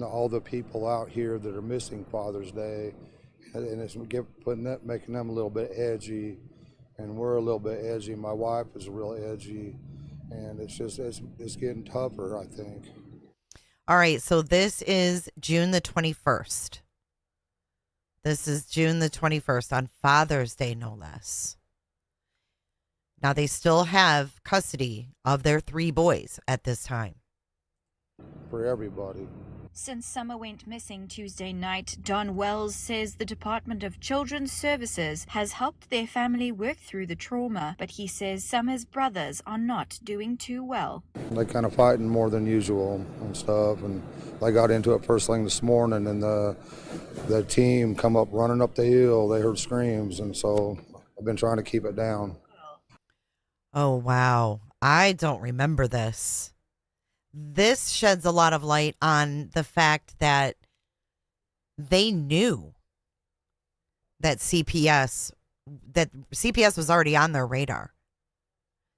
all the people out here that are missing Father's Day, and it's making them a little bit edgy, and we're a little bit edgy. My wife is real edgy, and it's getting tougher, I think. All right, so this is June the 21st. This is June the 21st on Father's Day, no less. Now, they still have custody of their 3 boys at this time. For everybody. Since Summer went missing Tuesday night, Don Wells says the Department of Children's Services has helped their family work through the trauma, but he says Summer's brothers are not doing too well. They kind of fighting more than usual and stuff, and they got into it first thing this morning, and the team come up running up the hill. They heard screams, and so I've been trying to keep it down. Oh, wow. I don't remember this. This sheds a lot of light on the fact that they knew that CPS was already on their radar.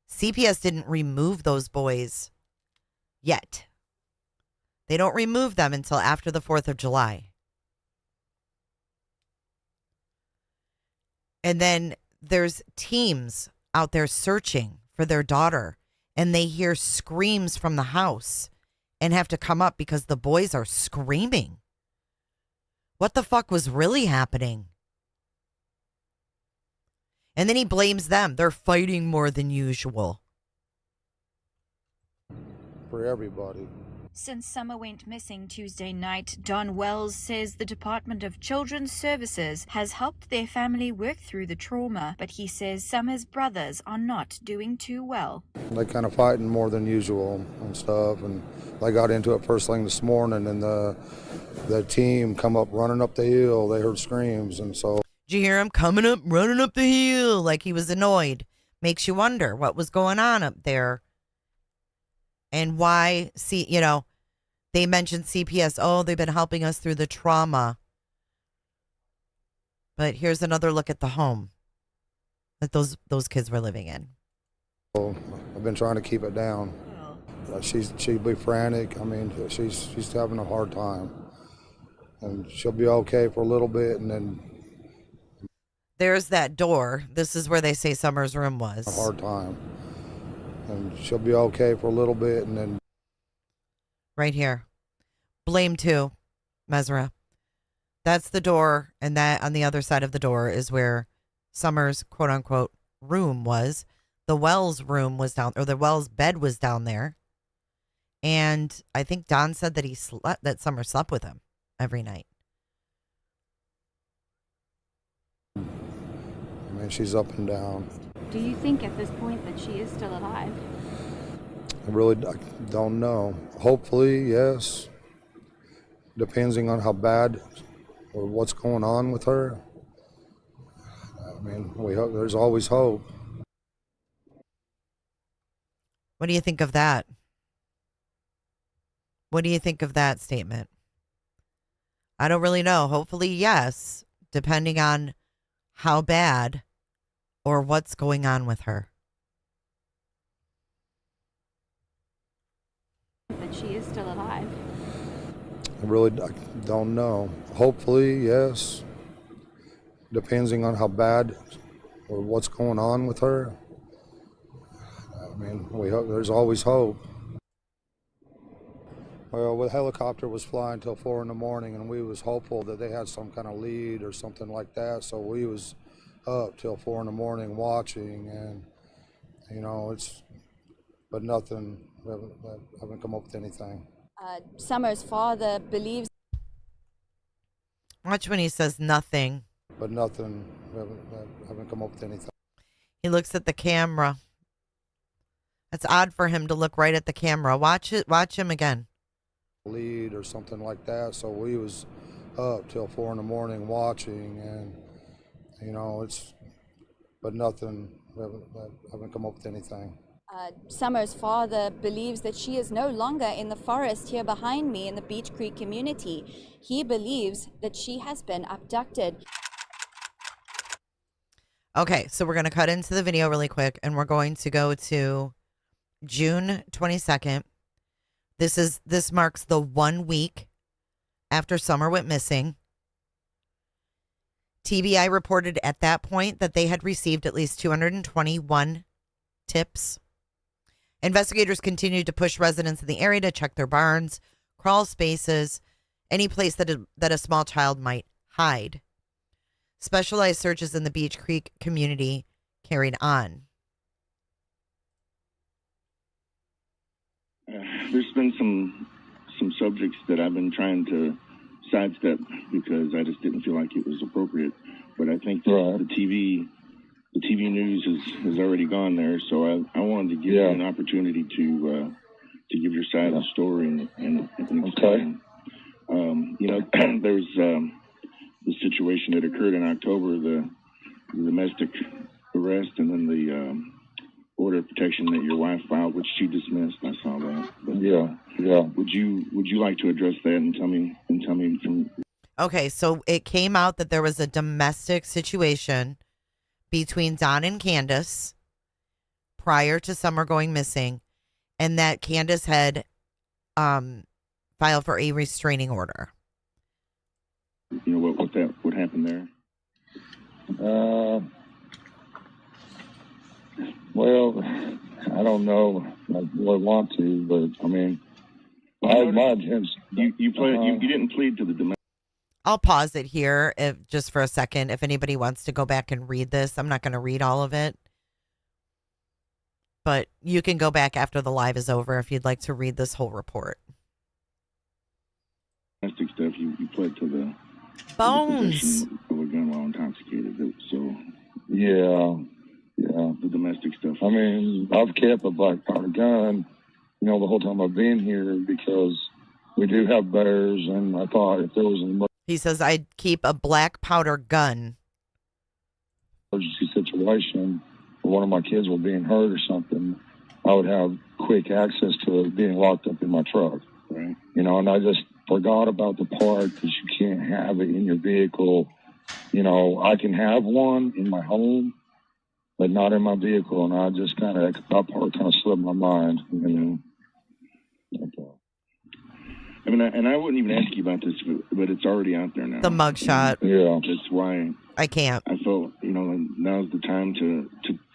CPS didn't remove those boys yet. They don't remove them until after the 4th of July. And then there's teams out there searching for their daughter, and they hear screams from the house and have to come up because the boys are screaming. What the fuck was really happening? And then he blames them. They're fighting more than usual. For everybody. Since Summer went missing Tuesday night, Don Wells says the Department of Children's Services has helped their family work through the trauma, but he says Summer's brothers are not doing too well. They kind of fighting more than usual and stuff, and they got into it first thing this morning, and the team come up running up the hill. They heard screams, and so. Did you hear him coming up, running up the hill like he was annoyed? Makes you wonder what was going on up there. And why, they mentioned CPS. Oh, they've been helping us through the trauma. But here's another look at the home that those kids were living in. I've been trying to keep it down. She'd be frantic. I mean, she's having a hard time. And she'll be okay for a little bit, and then. There's that door. This is where they say Summer's room was. A hard time. And she'll be okay for a little bit, and then. Right here. Blame 2, Mesra. That's the door, and that on the other side of the door is where Summer's quote-unquote room was. The Wells room was down, or the Wells bed was down there. And I think Don said that that Summer slept with him every night. I mean, she's up and down. Do you think at this point that she is still alive? I don't know. Hopefully, yes. Depending on how bad or what's going on with her. I mean, we hope, there's always hope. What do you think of that? What do you think of that statement? I don't really know. Hopefully, yes, depending on how bad or what's going on with her. That she is still alive. I don't know. Hopefully, yes. Depending on how bad or what's going on with her. I mean, we hope, there's always hope. Well, the helicopter was flying till 4 a.m, and we was hopeful that they had some kind of lead or something like that. So we was up till 4 a.m. watching, and but nothing. We haven't come up with anything. Summer's father believes. Watch when he says nothing. But nothing. We haven't come up with anything. He looks at the camera. That's odd for him to look right at the camera. Watch him again. Lead or something like that. So we was up till 4 a.m. watching, and but nothing. We haven't come up with anything. Summer's father believes that she is no longer in the forest here behind me in the Beach Creek community. He believes that she has been abducted. Okay, so we're going to cut into the video really quick, and we're going to go to June 22nd. This marks the 1 week after Summer went missing. TBI reported at that point that they had received at least 221 tips. Investigators continued to push residents in the area to check their barns, crawl spaces, any place that a small child might hide. Specialized searches in the Beach Creek community carried on. There's been some subjects that I've been trying to sidestep because I just didn't feel like it was appropriate. But I think the TV news has already gone there, so I wanted to give you an opportunity to give your side of the story and explain. There's the situation that occurred in October, the domestic arrest, and then the order of protection that your wife filed, which she dismissed. I saw that. But, Would you like to address that and tell me from? Okay, so it came out that there was a domestic situation between Don and Candace prior to Summer going missing, and that Candace had filed for a restraining order. You know what happened there? Well, I don't know. I really want to, but I mean, I imagine you didn't plead to the domestic. I'll pause it here just for a second. If anybody wants to go back and read this, I'm not going to read all of it. But you can go back after the live is over if you'd like to read this whole report. Domestic stuff, you pled to the Bones of a gun while intoxicated. So the domestic stuff. I mean, I've kept a black powder gun, the whole time I've been here because we do have bears, and I thought if there was an He says, I'd keep a black powder gun. Emergency situation where one of my kids were being hurt or something, I would have quick access to it being locked up in my truck. Right. And I just forgot about the part that you can't have it in your vehicle. I can have one in my home, but not in my vehicle. And I just that part kind of slipped my mind, I mean, and I wouldn't even ask you about this, but it's already out there now. The mugshot. Yeah. That's why I can't. I felt, now's the time to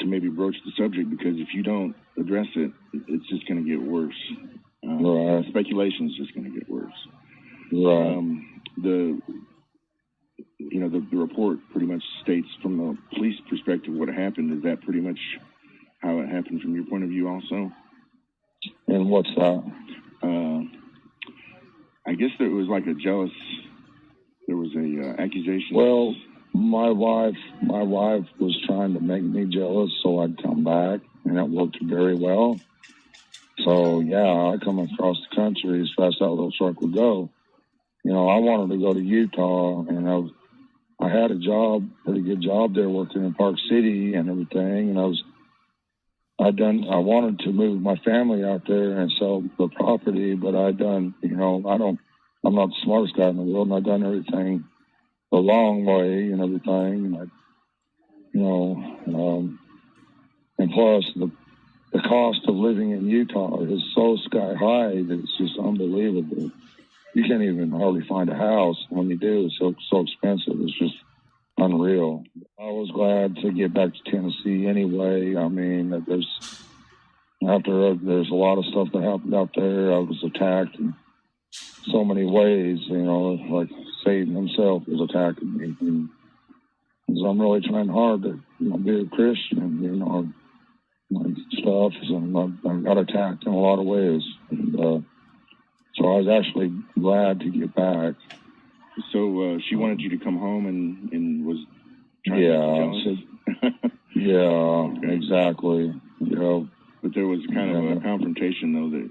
maybe broach the subject, because if you don't address it, it's just going to get worse. Right. Speculation is just going to get worse. Right. The report pretty much states from the police perspective what happened. Is that pretty much how it happened from your point of view also? And what's that? I guess there was like there was a accusation. Well, my wife was trying to make me jealous so I'd come back, and it worked very well. So I come across the country as fast as that little truck would go. I wanted to go to Utah, and I had a pretty good job there working in Park City and everything, and I wanted to move my family out there and sell the property, but I'm not the smartest guy in the world, and I've done everything the long way and everything. And plus the cost of living in Utah is so sky high that it's just unbelievable. You can't even hardly find a house. When you do, it's so expensive. It's just unreal. I was glad to get back to Tennessee anyway. I mean, there's a lot of stuff that happened out there. I was attacked in so many ways, like Satan himself was attacking me. And so I'm really trying hard to be a Christian, and stuff. So I got attacked in a lot of ways. And, so I was actually glad to get back. So she wanted you to come home and was trying to yeah, exactly. But But there was kind of a confrontation, though, that,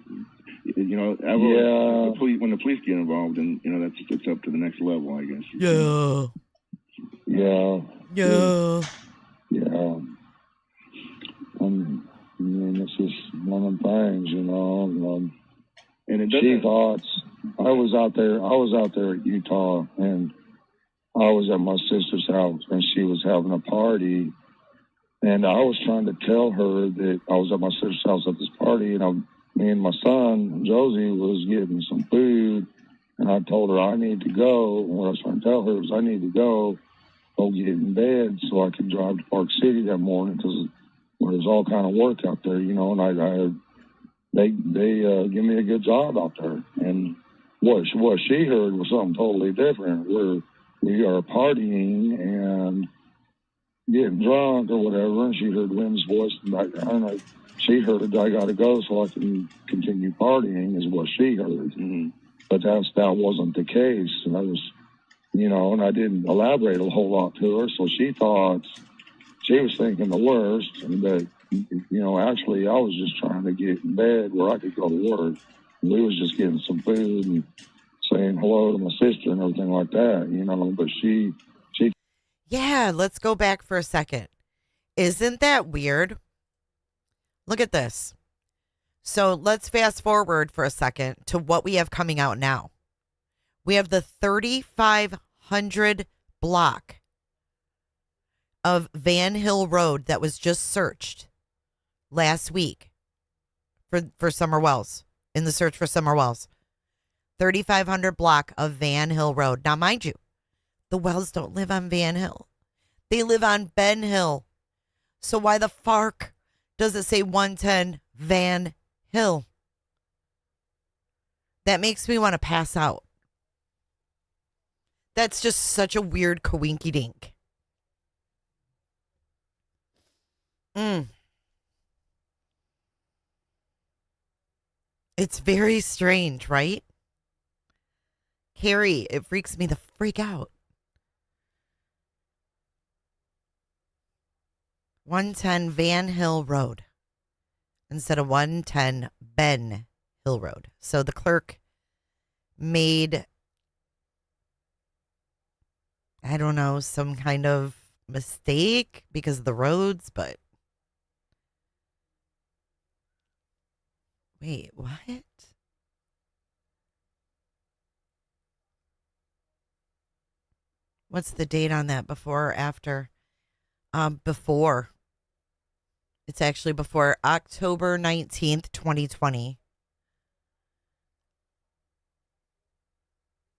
you know, when the police get involved, and, you know, it's up to the next level, I guess. Yeah. Yeah. Yeah. Yeah. I mean, it's just one of them things, you know. And it she thought I was out there at Utah, and I was at my sister's house, and she was having a party, and I was trying to tell her that I was at my sister's house at this party, and me and my son Josie was getting some food, and I told her I need to go. And what I was trying to tell her was I need to go get in bed so I could drive to Park City that morning, because there was all kind of work out there, you know, and they give me a good job out there. And what she heard was something totally different, where we are partying and getting drunk or whatever, and she heard Lynn's voice in the background. She heard I got to go so I can continue partying, is what she heard. Mm-hmm. But that wasn't the case, and I was, you know, and I didn't elaborate a whole lot to her, so she thought, she was thinking the worst, and that, you know, actually I was just trying to get in bed where I could go to work. We was just getting some food and saying hello to my sister and everything like that, you know, but she. Yeah, let's go back for a second. Isn't that weird? Look at this. So let's fast forward for a second to what we have coming out now. We have the 3,500 block of Van Hill Road that was just searched last week for Summer Wells, in the search for Summer Wells. 3,500 block of Van Hill Road. Now, mind you, the Wells don't live on Van Hill. They live on Ben Hill. So why the fark does it say 110 Van Hill? That makes me want to pass out. That's just such a weird coinky dink. It's very strange, right? Carrie, it freaks me the freak out. 110 Van Hill Road instead of 110 Ben Hill Road. So the clerk made, I don't know, some kind of mistake because of the roads, but wait, what? What's the date on that? Before or after? Before. It's actually before October 19th, 2020.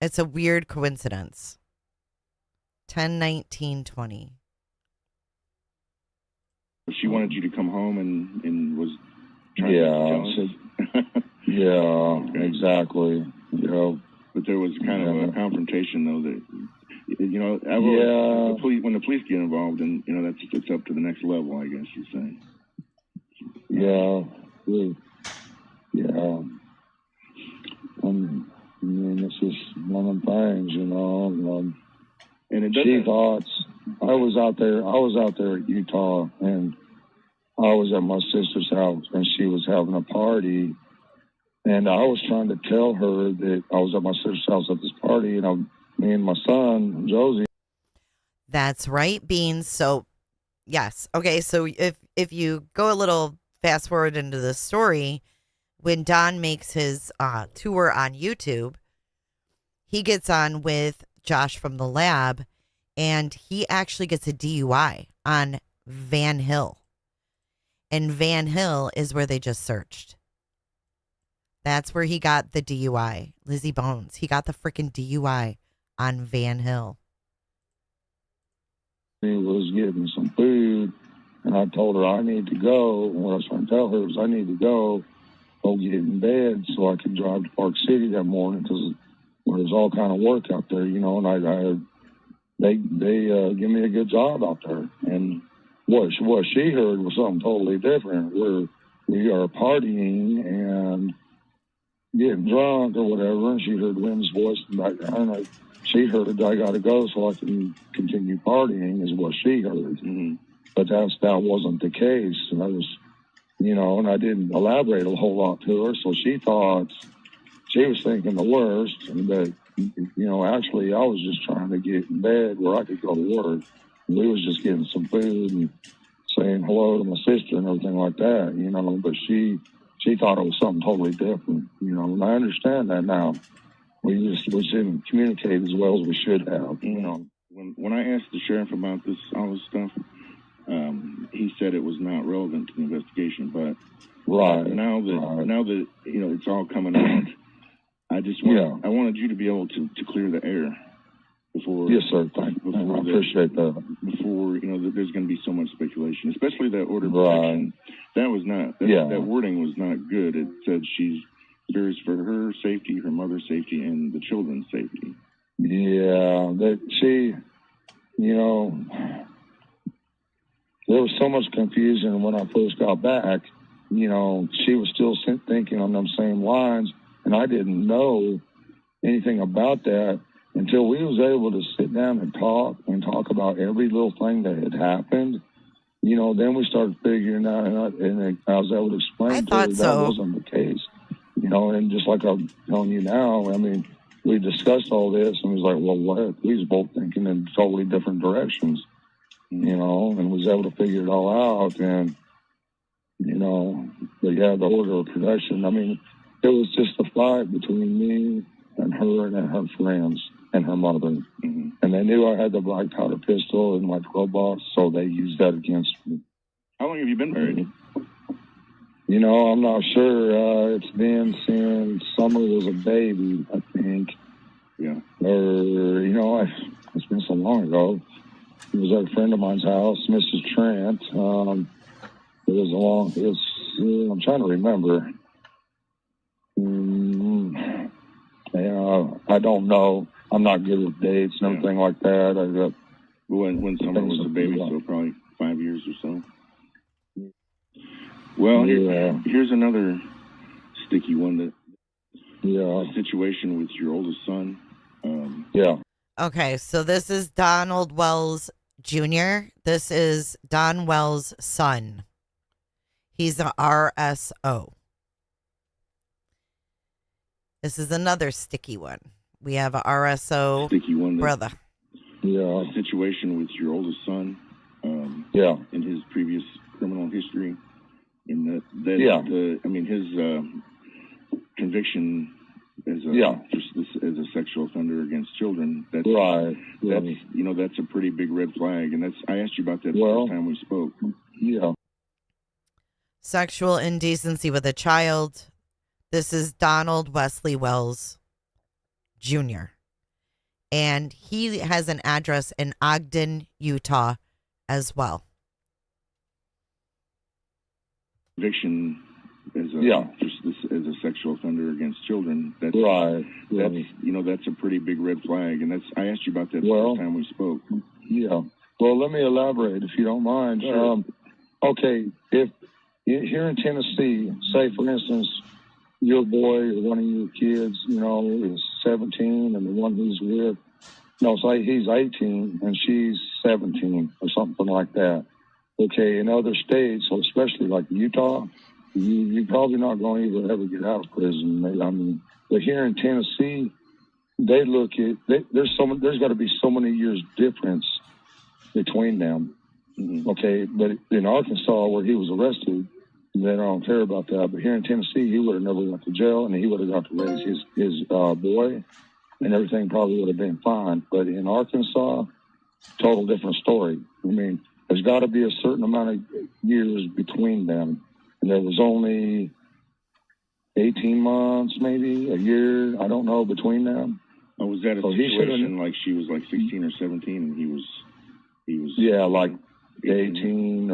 It's a weird coincidence. 10/19/20. She wanted you to come home and was trying to yeah, exactly. You know, but there was kind of a confrontation, though, that, you know, when the police get involved, and, you know, it's up to the next level, I guess you're saying. Yeah. I mean, it's just one of them things, you know. And she thought I was out there at Utah, and I was at my sister's house, and she was having a party, and I was trying to tell her that I was at my sister's house at this party, and me and my son Josie. That's right, Beans. So, yes, okay. So if you go a little fast forward into the story, when Don makes his tour on YouTube, he gets on with Josh from the lab, and he actually gets a DUI on Van Hill. And Van Hill is where they just searched. That's where he got the DUI. Lizzie Bones. He got the freaking DUI on Van Hill. He was getting some food, and I told her I need to go. And what I was trying to tell her was I need to go get in bed so I could drive to Park City that morning, because there was all kind of work out there, you know, and they give me a good job out there. And what she heard was something totally different, where we are partying and getting drunk or whatever, and she heard Lynn's voice in the background. She heard I got to go so I can continue partying, is what she heard. Mm-hmm. But that wasn't the case, and I was, and I didn't elaborate a whole lot to her. So she thought she was thinking the worst, but, actually I was just trying to get in bed where I could go to work. We was just getting some food and saying hello to my sister and everything like that, but she thought it was something totally different, and I understand that now. We didn't communicate as well as we should have, When I asked the sheriff about all this stuff, he said it was not relevant to the investigation. But now that it's all coming out, I wanted you to be able to clear the air before. Yes, sir. Thank you. I appreciate that. Before there's going to be so much speculation, especially that order of protection. That was not. That wording was not good. It said she fears for her safety, her mother's safety, and the children's safety. Yeah, there was so much confusion when I first got back. She was still thinking on them same lines, and I didn't know anything about that until we was able to sit down and talk about every little thing that had happened. Then we started figuring out, and I was able to explain to her that wasn't the case. And just like I'm telling you now, I mean, we discussed all this, and it was like, well, what? We was both thinking in totally different directions, and was able to figure it all out. And, but yeah, the order of protection, I mean, it was just a fight between me and her friends and her mother. Mm-hmm. And they knew I had the black powder pistol and my 12 box, so they used that against me. How long have you been married? I'm not sure. It's been since Summer was a baby, I think. Yeah. Or, it's been so long ago. It was at a friend of mine's house, Mrs. Trent. I'm trying to remember. I don't know. I'm not good with dates and everything like that. When Summer was a baby, so probably 5 years or so. Well, here's another sticky one. The situation with your oldest son. Okay, so this is Donald Wells Jr. This is Don Wells' son. He's an RSO. This is another sticky one. We have a RSO sticky one brother. The situation with your oldest son. In his previous criminal history. In his conviction as a sexual offender against children. That's a pretty big red flag, and I asked you about that the first time we spoke. Yeah. Sexual indecency with a child. This is Donald Wesley Wells Jr. And he has an address in Ogden, Utah as well. Conviction as a sexual offender against children. That's a pretty big red flag, and I asked you about that the first time we spoke. Yeah. Well, let me elaborate if you don't mind. Sure. Okay, if here in Tennessee, say for instance, your boy or one of your kids, is 17, and the one he's with, say he's 18 and she's 17 or something like that. Okay, in other states, especially like Utah, you're probably not going to even ever get out of prison. But here in Tennessee, they look at there's got to be so many years difference between them. Mm-hmm. Okay, but in Arkansas, where he was arrested, they don't care about that. But here in Tennessee, he would have never went to jail, and he would have got to raise his boy, and everything probably would have been fine. But in Arkansas, total different story. There's got to be a certain amount of years between them. And there was only 18 months, maybe, a year, I don't know, between them. Oh, was that a situation like she was like 16 or 17 and he was... Yeah, like 18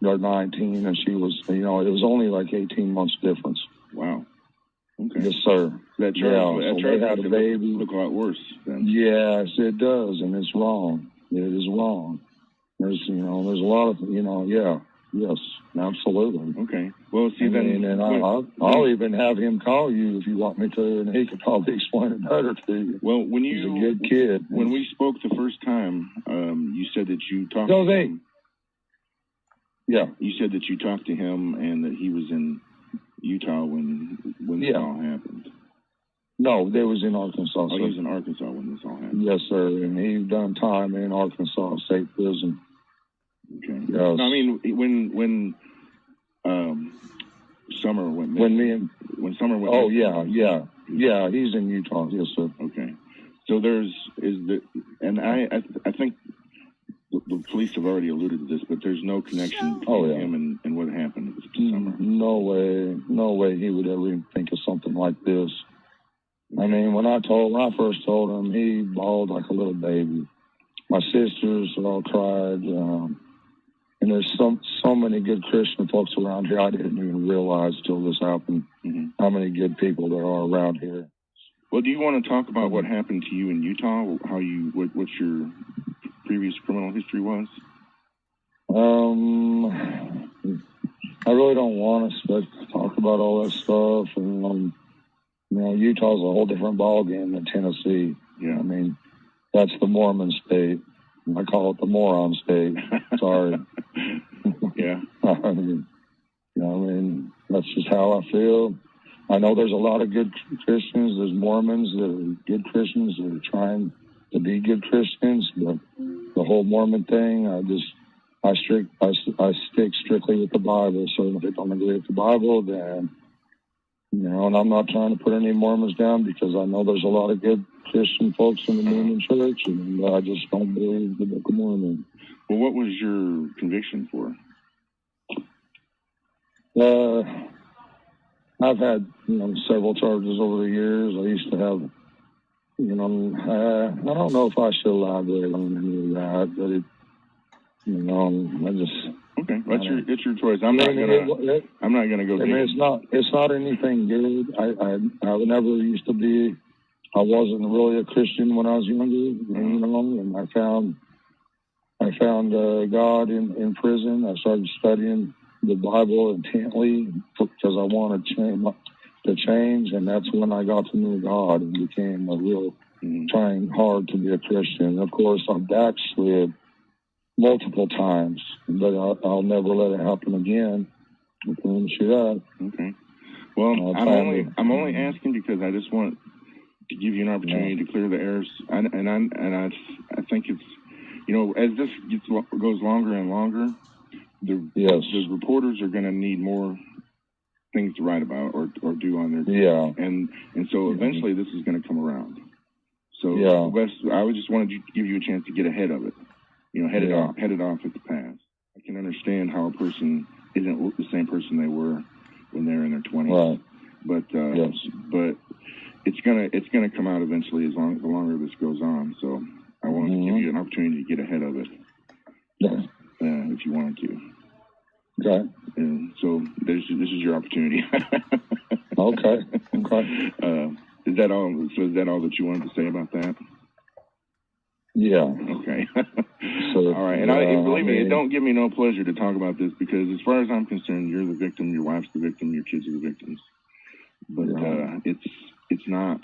or 19, and she was, it was only like 18 months difference. Wow. Okay. Yes, sir. That charge had a baby. Look a lot worse then. Yes, it does, and it's wrong. It is wrong. There's a lot of, yes, absolutely. Okay. Well, see, I'll even have him call you if you want me to, and he could probably explain it better to you. Well, he's a good kid. When we spoke the first time, you said that you talked to him. Yeah. You said that you talked to him and that he was in Utah when this all happened. No, they was in Arkansas. Oh, he was in Arkansas when this all happened. Yes, sir. And he done time in Arkansas State Prison. Okay. Yes. No, I mean, when Summer went missing. When Summer went missing. Oh, yeah. He's in Utah. Yes, sir. Okay. So I think the police have already alluded to this, but there's no connection between him and what happened to Summer. No way he would ever even think of something like this. I mean, when I first told him, he bawled like a little baby. My sisters all cried. And there's so many good Christian folks around here. I didn't even realize till this happened how many good people there are around here. Well, do you want to talk about what happened to you in Utah? What your previous criminal history was? I really don't want to talk about all that stuff. And Utah's a whole different ballgame than Tennessee. Yeah, I mean, that's the Mormon state. I call it the moron state. Sorry. Yeah. I mean, that's just how I feel. I know there's a lot of good Christians. There's Mormons that are good Christians that are trying to be good Christians. But the whole Mormon thing, I stick strictly with the Bible. So if they don't agree with the Bible, then, and I'm not trying to put any Mormons down because I know there's a lot of good Christian folks in the Mormon church, and I just don't believe the Book of Mormon. Well, what was your conviction for? I've had, several charges over the years. I used to have, I don't know if I should elaborate on any of that, but I just. Okay, it's your choice. I'm not gonna go. I mean, it's not anything good. I never used to be. I wasn't really a Christian when I was younger, and I found God in prison. I started studying the Bible intently because I wanted to change, and that's when I got to know God and became a real trying hard to be a Christian. Of course, I backslid multiple times, but I'll never let it happen again. I promise you that. Okay. Well, I'm only asking because I just want to give you an opportunity to clear the airs, and I think it's as this goes longer and longer, the reporters are going to need more things to write about or do on their and so eventually this is going to come around. So I just wanted to give you a chance to get ahead of it. Head it off at the pass. I can understand how a person isn't the same person they were when they're in their 20s. Right. But it's gonna come out eventually the longer this goes on. So I wanted to give you an opportunity to get ahead of it. Yeah. If you wanted to. Okay. And so this is your opportunity. Okay. Is that all? So is that all that you wanted to say about that? Yeah. Okay. So, all right. And believe me, it don't give me no pleasure to talk about this because as far as I'm concerned, you're the victim, your wife's the victim, your kids are the victims. But it's not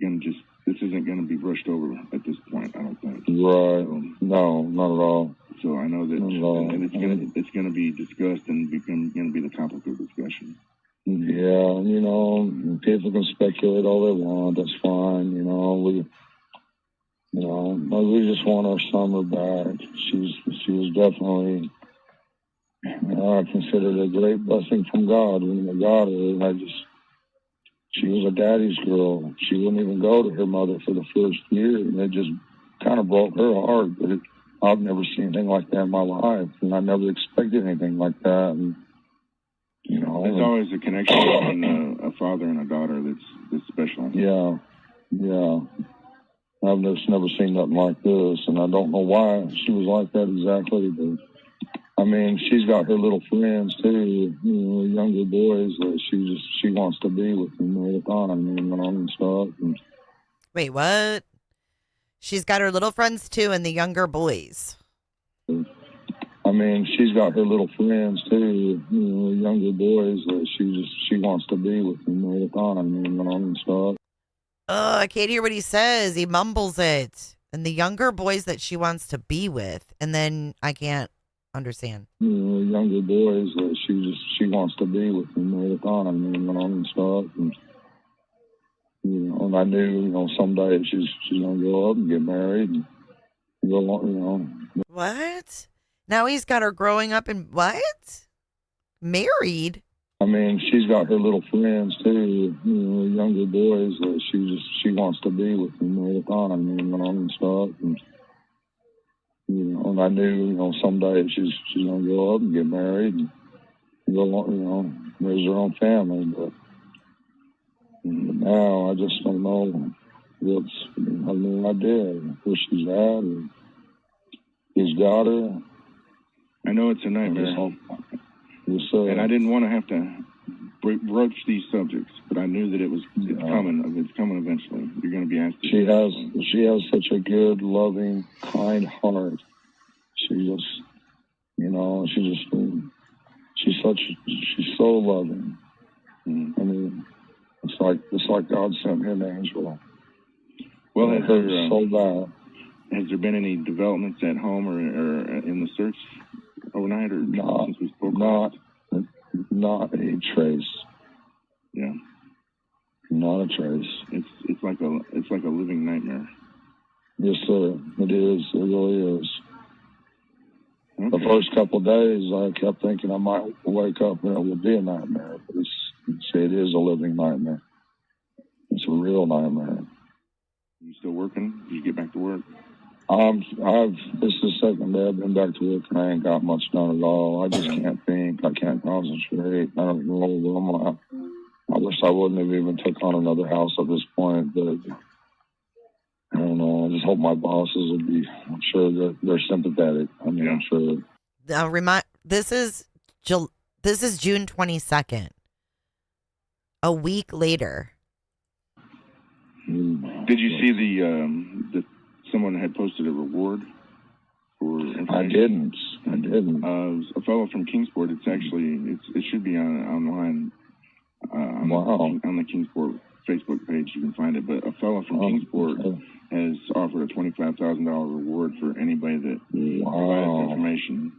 going to this isn't going to be brushed over at this point, I don't think. Right. So, no, not at all. So I know that and it's going to be discussed and going to be the topic of discussion. Yeah, people can speculate all they want. That's fine. We just want our Summer back. She was definitely, I consider it a great blessing from God. When I got her, she was a daddy's girl. She wouldn't even go to her mother for the first year, and it just kind of broke her heart. But I've never seen anything like that in my life, and I never expected anything like that. And, there's always a connection between a father and a daughter that's special. Yeah. I've just never seen nothing like this, and I don't know why she was like that exactly, but I mean, she's got her little friends too, younger boys that she wants to be with them all the time, and stuff. And wait, what? She's got her little friends too, and the younger boys. I mean, she's got her little friends too, younger boys that she wants to be with them all the time, and stuff. I can't hear what he says. He mumbles it. And the younger boys that she wants to be with. And then I can't understand. Younger boys that she wants to be with them all the time, and stuff. And I knew, someday she's gonna grow up and get married and go on, What? Now he's got her growing up and what? Married? I mean, she's got her little friends too, younger boys that she wants to be with them all the time, and stuff. And I knew, someday she's gonna grow up and get married and go on, raise her own family. But now I just don't know I have no idea where she's at or who's got her. I know it's a nightmare. Yes, sir. And I didn't want to have to broach these subjects, but I knew that it's coming. It's coming eventually. You're going to be asked. She has such a good, loving, kind heart. She's so loving. I mean, it's like God sent me an angel. Well, it hurts so bad. Has there been any developments at home or in the search overnight, or since we spoke? Not a trace. Yeah. Not a trace. It's like a living nightmare. Yes, sir. It is. It really is. Okay. The first couple of days, I kept thinking I might wake up and it would be a nightmare. But it is a living nightmare. It's a real nightmare. You still working? Did you get back to work? This is the second day I've been back to work and I ain't got much done at all. I just can't think. I can't concentrate. I don't know. I wish I wouldn't have even took on another house at this point, but I don't know. I just hope my bosses will be. I'm sure they're sympathetic. I mean, I'm sure. This is June 22nd. A week later. Did you see the someone had posted a reward for information? I didn't. A fellow from Kingsport. It should be online. On the Kingsport Facebook page, you can find it. But a fellow from Kingsport has offered a $25,000 reward for anybody that provides information.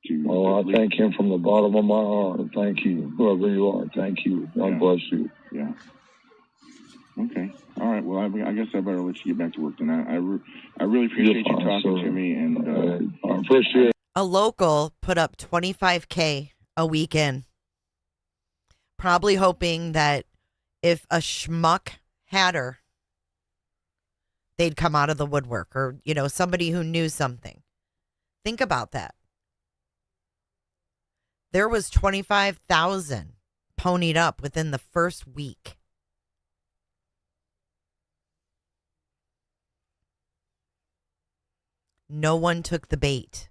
I thank him from the bottom of my heart. Thank you, whoever you are. Thank you. God bless you. Yeah. Okay. All right. Well, I guess I better let you get back to work then. I really appreciate you talking to me, and I appreciate it. A local put up $25K a weekend, probably hoping that if a schmuck had her, they'd come out of the woodwork, or somebody who knew something. Think about that. There was 25,000 ponied up within the first week. No one took the bait.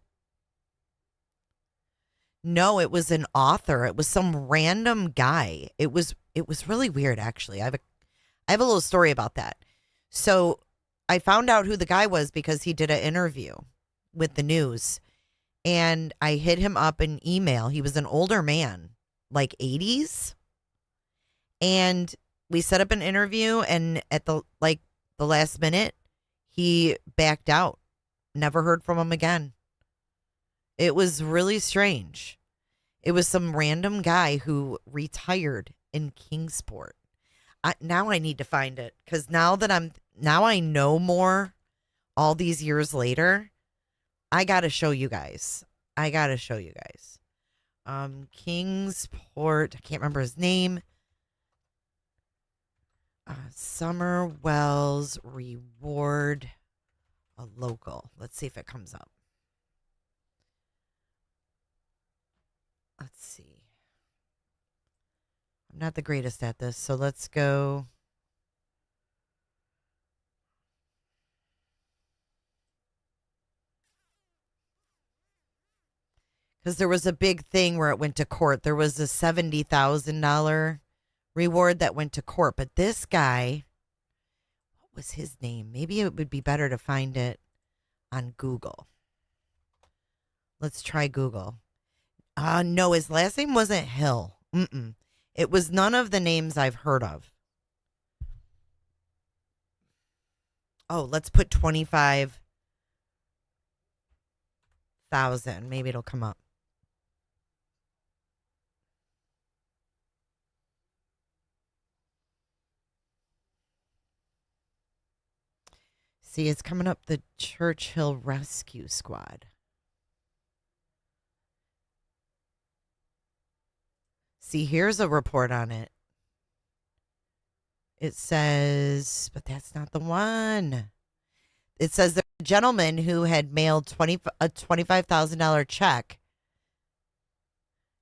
No, it was an author. It was some random guy. It was really weird, actually. I have a little story about that. So I found out who the guy was because he did an interview with the news, and I hit him up in email. He was an older man, like 80s, and we set up an interview. And at the last minute, he backed out. Never heard from him again. It was really strange. It was some random guy who retired in Kingsport. Now I need to find it, because now I know more all these years later. I got to show you guys. Kingsport. I can't remember his name. Summer Wells reward a local. Let's see if it comes up. Let's see. I'm not the greatest at this, so let's go. Because there was a big thing where it went to court. There was a $70,000 reward that went to court. But this guy, what was his name? Maybe it would be better to find it on Google. Let's try Google. No, his last name wasn't Hill. It was none of the names I've heard of. Oh, let's put 25,000 $25,000. Maybe it'll come up. See, it's coming up, the Churchill Rescue Squad. See, here's a report on it. It says, but that's not the one. It says there's a gentleman who had mailed a $25,000 check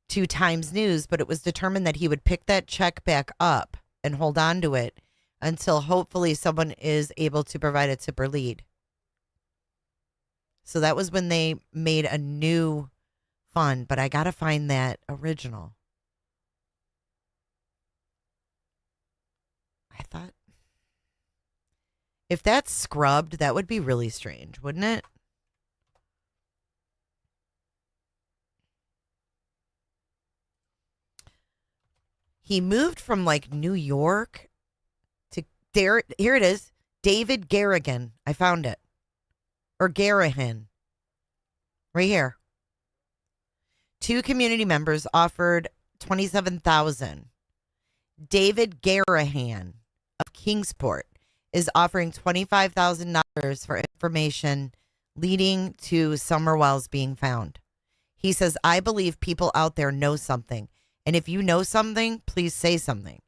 to Times News, but it was determined that he would pick that check back up and hold on to it until hopefully someone is able to provide a tip or lead. So that was when they made a new fund, but I got to find that original. I thought if that's scrubbed, that would be really strange, wouldn't it? He moved from like New York to there. Here it is. David Garrigan. I found it. Or Garrahan. Right here. 2 community members offered $27,000. David Garrahan of Kingsport is offering $25,000 for information leading to Summer Wells being found. He says, I believe people out there know something. And if you know something, please say something.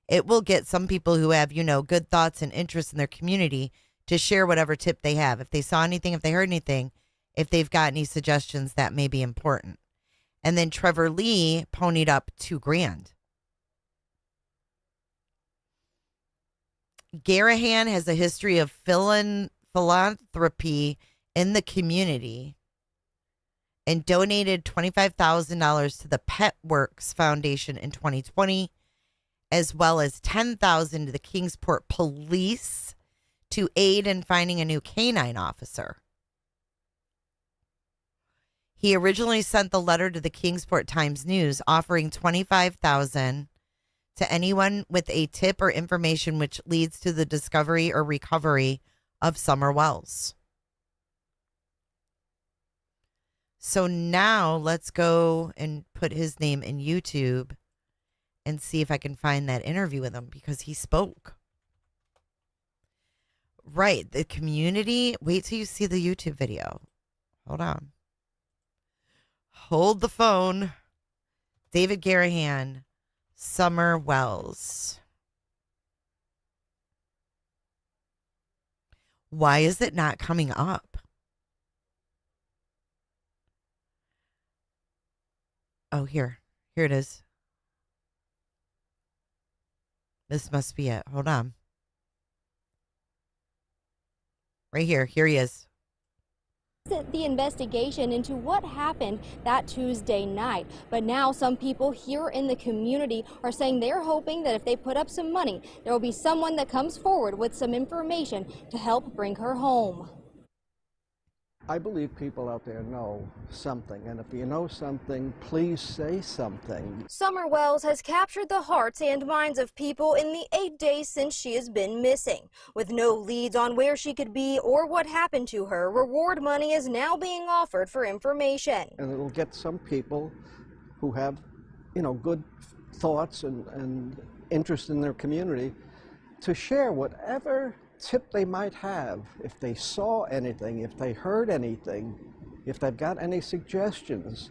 It will get some people who have, good thoughts and interests in their community to share whatever tip they have. If they saw anything, if they heard anything, if they've got any suggestions, that may be important. And then Trevor Lee ponied up $2,000. Garrahan has a history of philanthropy in the community and donated $25,000 to the Pet Works Foundation in 2020, as well as $10,000 to the Kingsport Police to aid in finding a new canine officer. He originally sent the letter to the Kingsport Times News offering $25,000 to anyone with a tip or information which leads to the discovery or recovery of Summer Wells. So now let's go and put his name in YouTube and see if I can find that interview with him because he spoke. Right, the community. Wait till you see the YouTube video. Hold on. Hold the phone. David Garrahan. Summer Wells. Why is it not coming up? Oh, here. Here it is. This must be it. Hold on. Right here. Here he is. The investigation into what happened that Tuesday night. But now some people here in the community are saying they're hoping that if they put up some money, there will be someone that comes forward with some information to help bring her home. I believe people out there know something, and if you know something, please say something. Summer Wells has captured the hearts and minds of people in the 8 days since she has been missing. With no leads on where she could be or what happened to her, reward money is now being offered for information. And it'll get some people who have, good thoughts and interest in their community to share whatever tip they might have, if they saw anything, if they heard anything, if they've got any suggestions.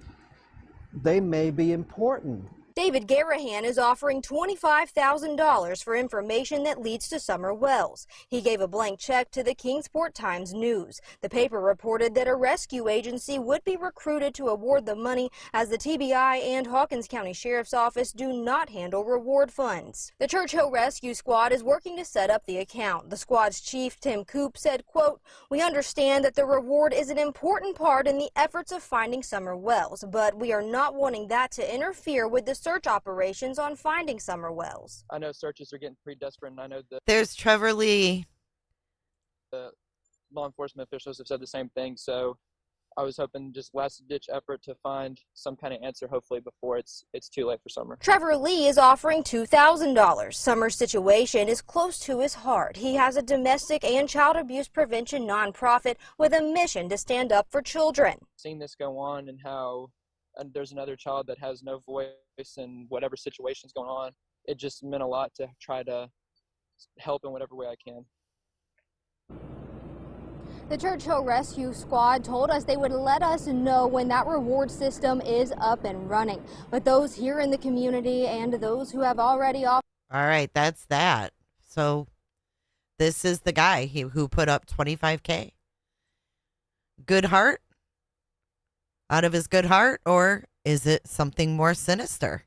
They may be important. David Garrahan is offering $25,000 for information that leads to Summer Wells. He gave a blank check to the Kingsport Times News. The paper reported that a rescue agency would be recruited to award the money, as the TBI and Hawkins County Sheriff's Office do not handle reward funds. The Churchill Rescue Squad is working to set up the account. The squad's chief, Tim Coop, said, quote, "We understand that the reward is an important part in the efforts of finding Summer Wells, but we are not wanting that to interfere with the search operations on finding Summer Wells." I know searches are getting pretty desperate, and I know that There's Trevor Lee. the law enforcement officials have said the same thing. So I was hoping just last-ditch effort to find some kind of answer, hopefully before it's too late for Summer. Trevor Lee is offering $2,000. Summer's situation is close to his heart. He has a domestic and child abuse prevention nonprofit with a mission to stand up for children. Seeing this go on and how there's another child that has no voice in whatever situation's going on, it just meant a lot to try to help in whatever way I can. The Churchill Rescue Squad told us they would let us know when that reward system is up and running. But those here in the community and those who have already offered. All right, that's that. So this is the guy who put up $25K. Good heart? Out of his good heart? Or is it something more sinister?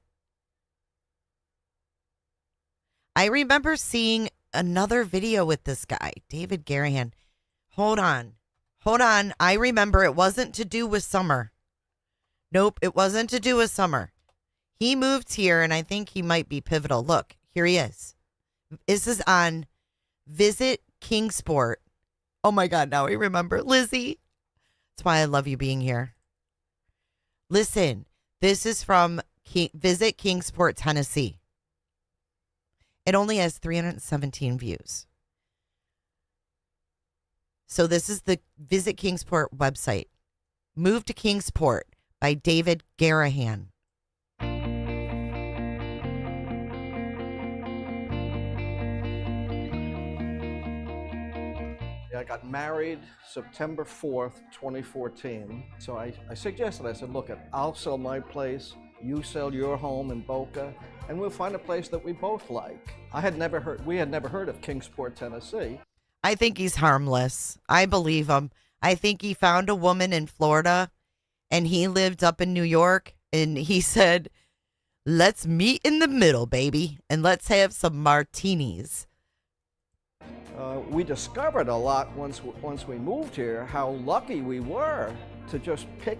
I remember seeing another video with this guy, David Garahan. Hold on. I remember it wasn't to do with Summer. Nope, it wasn't to do with Summer. He moved here, and I think he might be pivotal. Look, here he is. This is on Visit Kingsport. Oh, my God, now I remember. Lizzie. That's why I love you being here. Listen, this is from Visit Kingsport, Tennessee. It only has 317 views. So this is the Visit Kingsport website. Move to Kingsport by David Garahan. I got married September 4th, 2014. So I suggested, I said, look, I'll sell my place, you sell your home in Boca, and we'll find a place that we both like. We had never heard of Kingsport, Tennessee. I think he's harmless. I believe him. I think he found a woman in Florida and he lived up in New York and he said, let's meet in the middle, baby, and let's have some martinis. We discovered a lot once we moved here, how lucky we were to just pick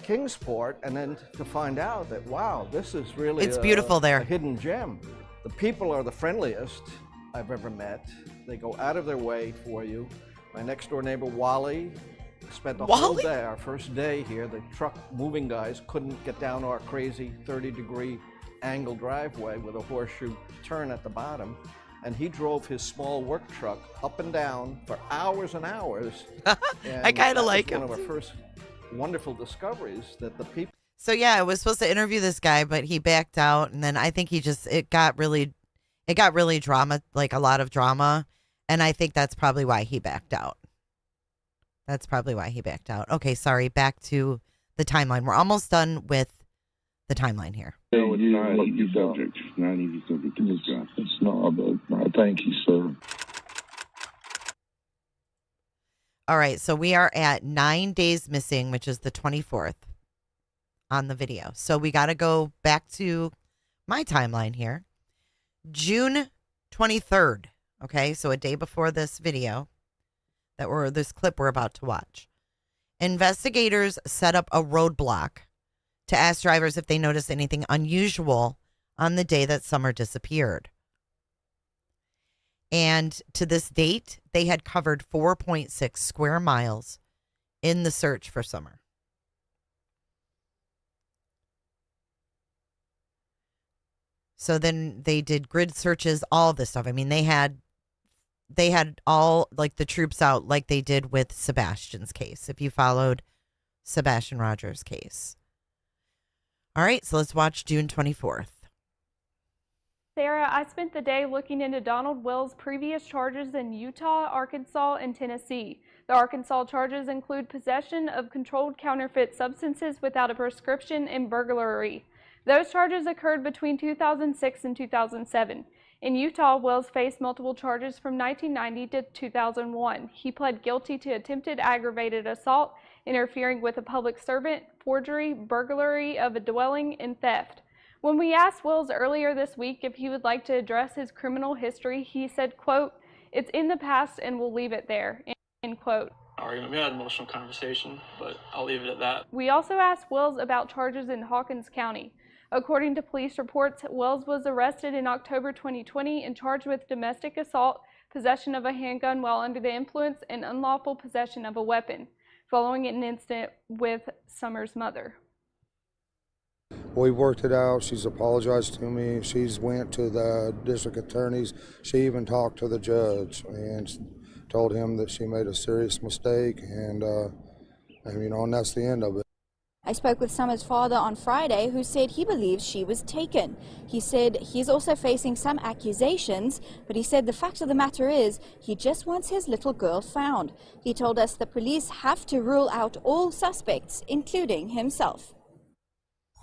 Kingsport and then to find out that, wow, this is really it's beautiful there. A hidden gem. The people are the friendliest I've ever met. They go out of their way for you. My next door neighbor, Wally, spent the whole day, our first day here, the truck moving guys couldn't get down our crazy 30-degree angle driveway with a horseshoe turn at the bottom. And he drove his small work truck up and down for hours and hours. And I kind of like him. One of our first wonderful discoveries that the people. So yeah, I was supposed to interview this guy, but he backed out, and then I think it got really drama, like a lot of drama, and I think that's probably why he backed out. Okay, sorry, back to the timeline. We're almost done with the timeline here. No, it's not an easy subject. It's not an easy subject to discuss. It's not, but I thank you, sir. All right, so we are at 9 days missing, which is the 24th on the video. So we got to go back to my timeline here. June 23rd. Okay, so a day before this video this clip we're about to watch. Investigators set up a roadblock to ask drivers if they noticed anything unusual on the day that Summer disappeared. And to this date, they had covered 4.6 square miles in the search for Summer. So then they did grid searches, all this stuff. I mean, they had all like the troops out like they did with Sebastian's case, if you followed Sebastian Rogers' case. All right, so let's watch June 24th. Sarah, I spent the day looking into Donald Wells' previous charges in Utah, Arkansas, and Tennessee. The Arkansas charges include possession of controlled counterfeit substances without a prescription and burglary. Those charges occurred between 2006 and 2007. In Utah, Wells faced multiple charges from 1990 to 2001. He pled guilty to attempted aggravated assault, interfering with a public servant, forgery, burglary of a dwelling, and theft. When we asked Wells earlier this week if he would like to address his criminal history, he said, quote, "It's in the past and we'll leave it there," end quote. We had an emotional conversation, but I'll leave it at that. We also asked Wells about charges in Hawkins County. According to police reports, Wells was arrested in October 2020 and charged with domestic assault, possession of a handgun while under the influence, and unlawful possession of a weapon. following an incident with Summer's mother. We worked it out. She's apologized to me. She's went to the district attorneys. She even talked to the judge and told him that she made a serious mistake, and and that's the end of it. I spoke with Summer's father on Friday, who said he believes she was taken. He said he's also facing some accusations, but he said the fact of the matter is he just wants his little girl found. He told us the police have to rule out all suspects, including himself.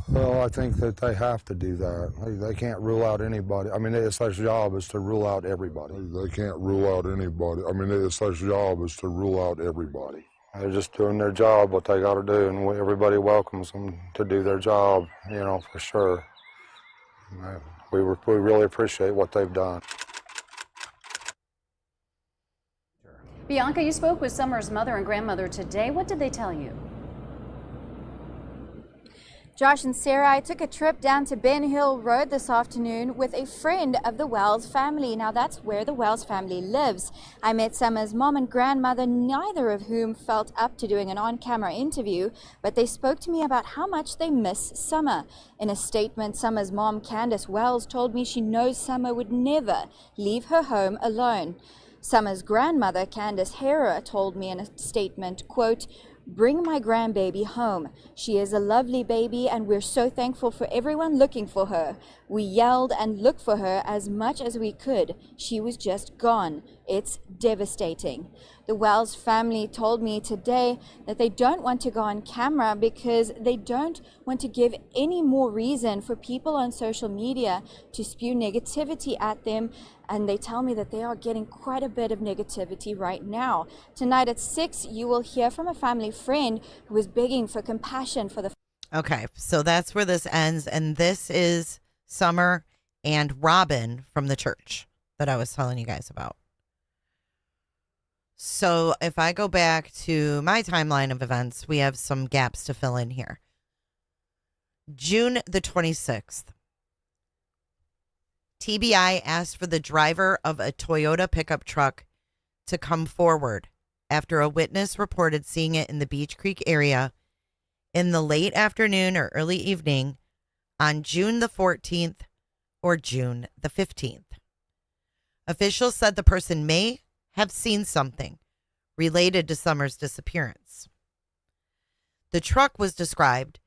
Well, I think that they have to do that. They can't rule out anybody. I mean, it's their job is to rule out everybody. They can't rule out anybody. I mean, it's their job is to rule out everybody. They're just doing their job, what they got to do, and everybody welcomes them to do their job, for sure. We really appreciate what they've done. Bianca, you spoke with Summer's mother and grandmother today. What did they tell you? Josh and Sarah, I took a trip down to Ben Hill Road this afternoon with a friend of the Wells family. Now, that's where the Wells family lives. I met Summer's mom and grandmother, neither of whom felt up to doing an on-camera interview, but they spoke to me about how much they miss Summer. In a statement, Summer's mom, Candace Wells, told me she knows Summer would never leave her home alone. Summer's grandmother, Candace Hera, told me in a statement, quote, "Bring my grandbaby home. She is a lovely baby and we're so thankful for everyone looking for her. We yelled and looked for her as much as we could. She was just gone. It's devastating." The Wells family told me today that they don't want to go on camera because they don't want to give any more reason for people on social media to spew negativity at them. And they tell me that they are getting quite a bit of negativity right now. Tonight at 6, you will hear from a family friend who is begging for compassion for the... Okay, so that's where this ends. And this is Summer and Robin from the church that I was telling you guys about. So if I go back to my timeline of events, we have some gaps to fill in here. June the 26th. TBI asked for the driver of a Toyota pickup truck to come forward after a witness reported seeing it in the Beach Creek area in the late afternoon or early evening on June the 14th or June the 15th. Officials said the person may have seen something related to Summer's disappearance. The truck was described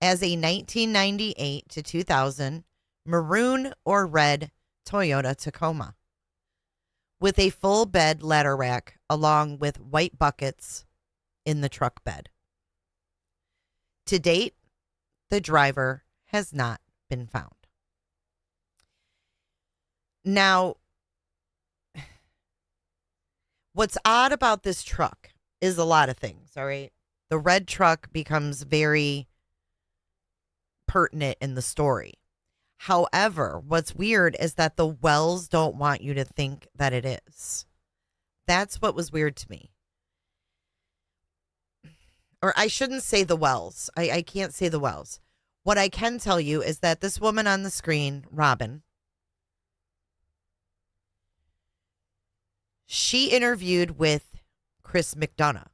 as a 1998 to 2000 maroon or red Toyota Tacoma with a full bed ladder rack along with white buckets in the truck bed. To date, the driver has not been found. Now, what's odd about this truck is a lot of things, all right? The red truck becomes very pertinent in the story. However, what's weird is that the Wells don't want you to think that it is. That's what was weird to me. Or I shouldn't say the Wells. I can't say the Wells. What I can tell you is that this woman on the screen, Robin, she interviewed with Chris McDonough.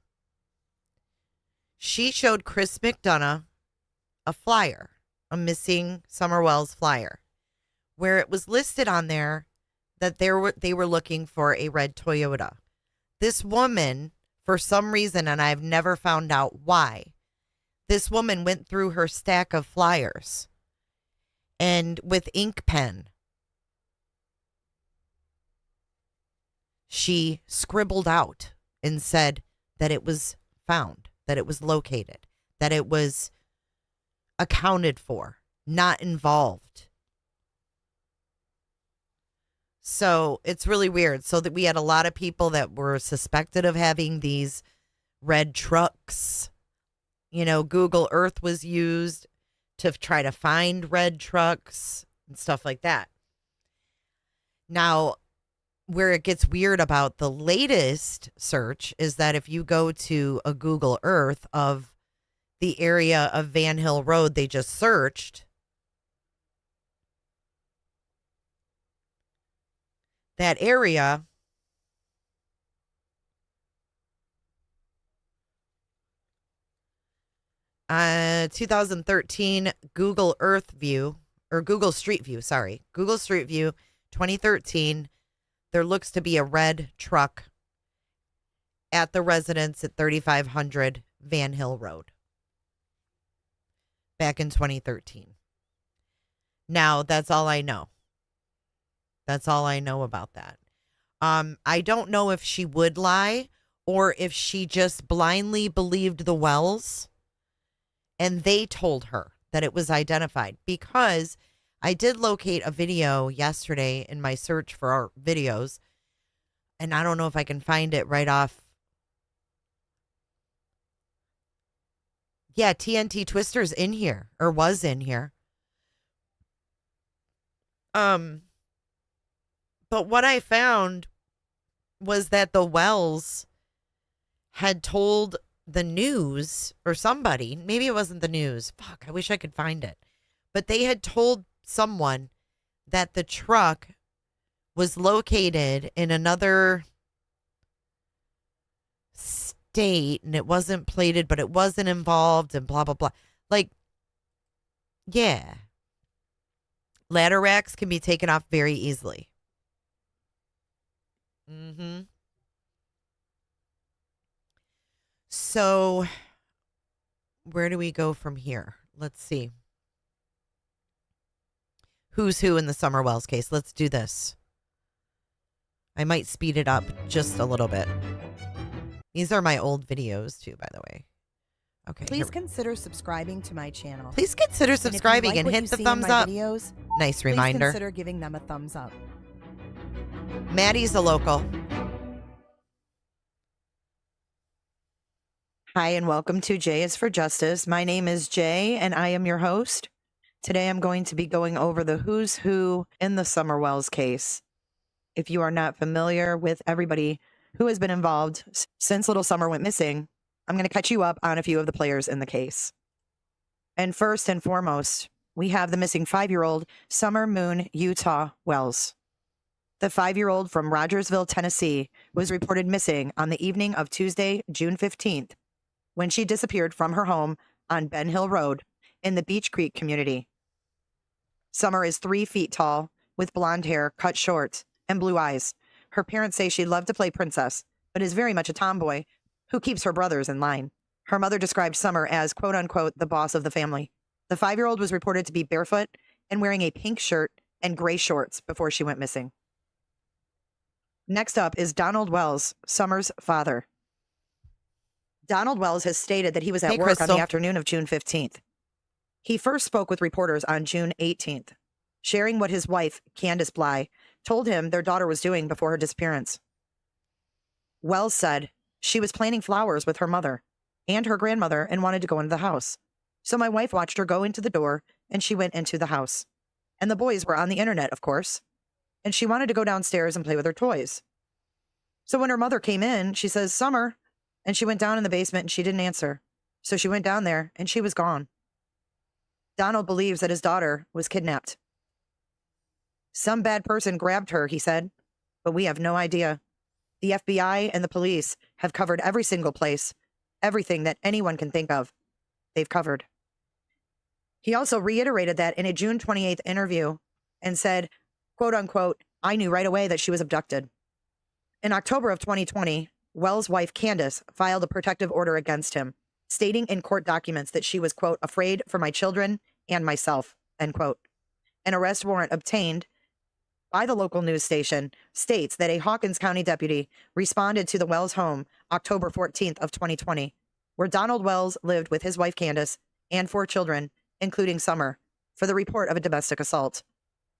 She showed Chris McDonough a flyer, a missing Summer Wells flyer, where it was listed on there that they were looking for a red Toyota. This woman, for some reason, and I've never found out why, this woman went through her stack of flyers and with ink pen, she scribbled out and said that it was found, that it was located, that it was accounted for, not involved. So it's really weird. So that we had a lot of people that were suspected of having these red trucks. You know, Google Earth was used to try to find red trucks and stuff like that. Now, where it gets weird about the latest search is that if you go to a Google Earth of the area of Van Hill Road they just searched, that area 2013 Google Street View, 2013, there looks to be a red truck at the residence at 3500 Van Hill Road back in 2013. Now, that's all I know. That's all I know about that. I don't know if she would lie or if she just blindly believed the Wells and they told her that it was identified, because I did locate a video yesterday in my search for our videos, and I don't know if I can find it right off. Yeah, TNT Twister's in here, or was in here. But what I found was that the Wells had told the news, or somebody, maybe it wasn't the news. Fuck, I wish I could find it. But they had told someone that the truck was located in another state and it wasn't plated, but it wasn't involved and blah, blah, blah. Like, yeah. Ladder racks can be taken off very easily. Mm-hmm. So, where do we go from here? Let's see. Who's who in the Summer Wells case? Let's do this. I might speed it up just a little bit. These are my old videos, too, by the way. Okay. Please consider subscribing to my channel. Please consider subscribing and hit the thumbs up. Videos, nice reminder. Please consider giving them a thumbs up. Maddie's a local. Hi, and welcome to Jay is for Justice. My name is Jay, and I am your host. Today, I'm going to be going over the who's who in the Summer Wells case. If you are not familiar with everybody who has been involved since Little Summer went missing, I'm going to catch you up on a few of the players in the case. And first and foremost, we have the missing 5-year-old Summer Moon Utah Wells. The 5-year-old from Rogersville, Tennessee, was reported missing on the evening of Tuesday, June 15th, when she disappeared from her home on Ben Hill Road in the Beach Creek community. Summer is 3 feet tall, with blonde hair cut short and blue eyes. Her parents say she loved to play princess, but is very much a tomboy who keeps her brothers in line. Her mother described Summer as, quote unquote, the boss of the family. The 5-year-old was reported to be barefoot and wearing a pink shirt and gray shorts before she went missing. Next up is Donald Wells, Summer's father. Donald Wells has stated that he was at work on the afternoon of June 15th. He first spoke with reporters on June 18th, sharing what his wife, Candace Bly, told him their daughter was doing before her disappearance. Wells said she was planting flowers with her mother and her grandmother and wanted to go into the house. So my wife watched her go into the door and she went into the house. And the boys were on the internet, of course. And she wanted to go downstairs and play with her toys. So when her mother came in, she says, Summer. And she went down in the basement and she didn't answer. So she went down there and she was gone. Donald believes that his daughter was kidnapped. Some bad person grabbed her, he said, but we have no idea. The FBI and the police have covered every single place, everything that anyone can think of. They've covered. He also reiterated that in a June 28th interview and said, quote unquote, I knew right away that she was abducted. In October of 2020, Wells' wife Candace filed a protective order against him, stating in court documents that she was, quote, afraid for my children and myself, end quote. An arrest warrant obtained by the local news station states that a Hawkins County deputy responded to the Wells home October 14th of 2020, where Donald Wells lived with his wife Candace and 4 children, including Summer, for the report of a domestic assault.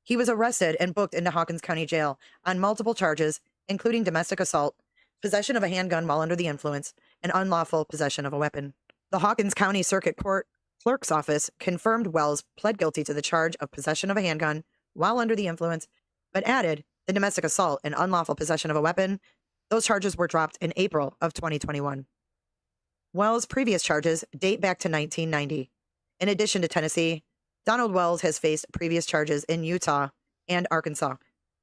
He was arrested and booked into Hawkins County Jail on multiple charges, including domestic assault, possession of a handgun while under the influence, and unlawful possession of a weapon. The Hawkins County Circuit Court Clerk's Office confirmed Wells pled guilty to the charge of possession of a handgun while under the influence, but added the domestic assault and unlawful possession of a weapon. Those charges were dropped in April of 2021. Wells' previous charges date back to 1990. In addition to Tennessee, Donald Wells has faced previous charges in Utah and Arkansas.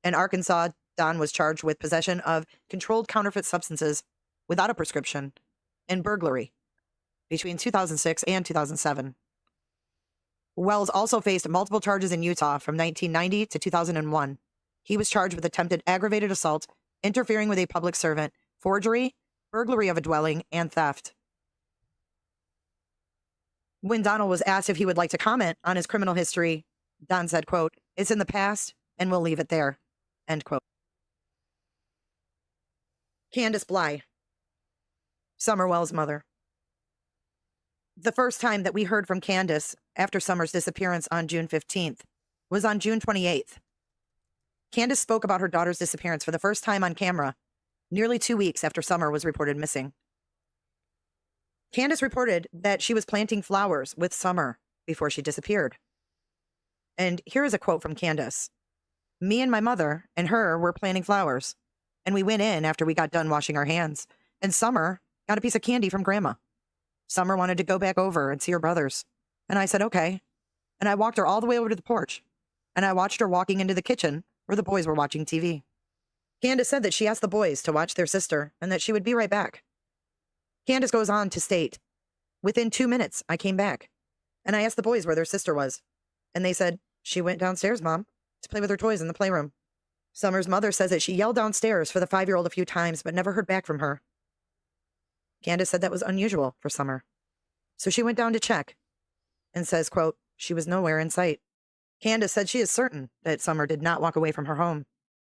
In Arkansas, Don was charged with possession of controlled counterfeit substances without a prescription and burglary. between 2006 and 2007. Wells also faced multiple charges in Utah from 1990 to 2001. He was charged with attempted aggravated assault, interfering with a public servant, forgery, burglary of a dwelling, and theft. When Donald was asked if he would like to comment on his criminal history, Don said, quote, "It's in the past, and we'll leave it there," end quote. Candace Bly, Summer Wells' mother. The first time that we heard from Candace after Summer's disappearance on June 15th was on June 28th. Candace spoke about her daughter's disappearance for the first time on camera, nearly 2 weeks after Summer was reported missing. Candace reported that she was planting flowers with Summer before she disappeared. And here is a quote from Candace. "Me and my mother and her were planting flowers, and we went in after we got done washing our hands, and Summer got a piece of candy from Grandma. Summer wanted to go back over and see her brothers, and I said, okay. And I walked her all the way over to the porch, and I watched her walking into the kitchen where the boys were watching TV. Candace said that she asked the boys to watch their sister and that she would be right back. Candace goes on to state, within 2 minutes, I came back, and I asked the boys where their sister was, and they said, she went downstairs, Mom, to play with her toys in the playroom. Summer's mother says that she yelled downstairs for the 5-year-old a few times, but never heard back from her. Candace said that was unusual for Summer. So she went down to check and says, quote, she was nowhere in sight. Candace said she is certain that Summer did not walk away from her home,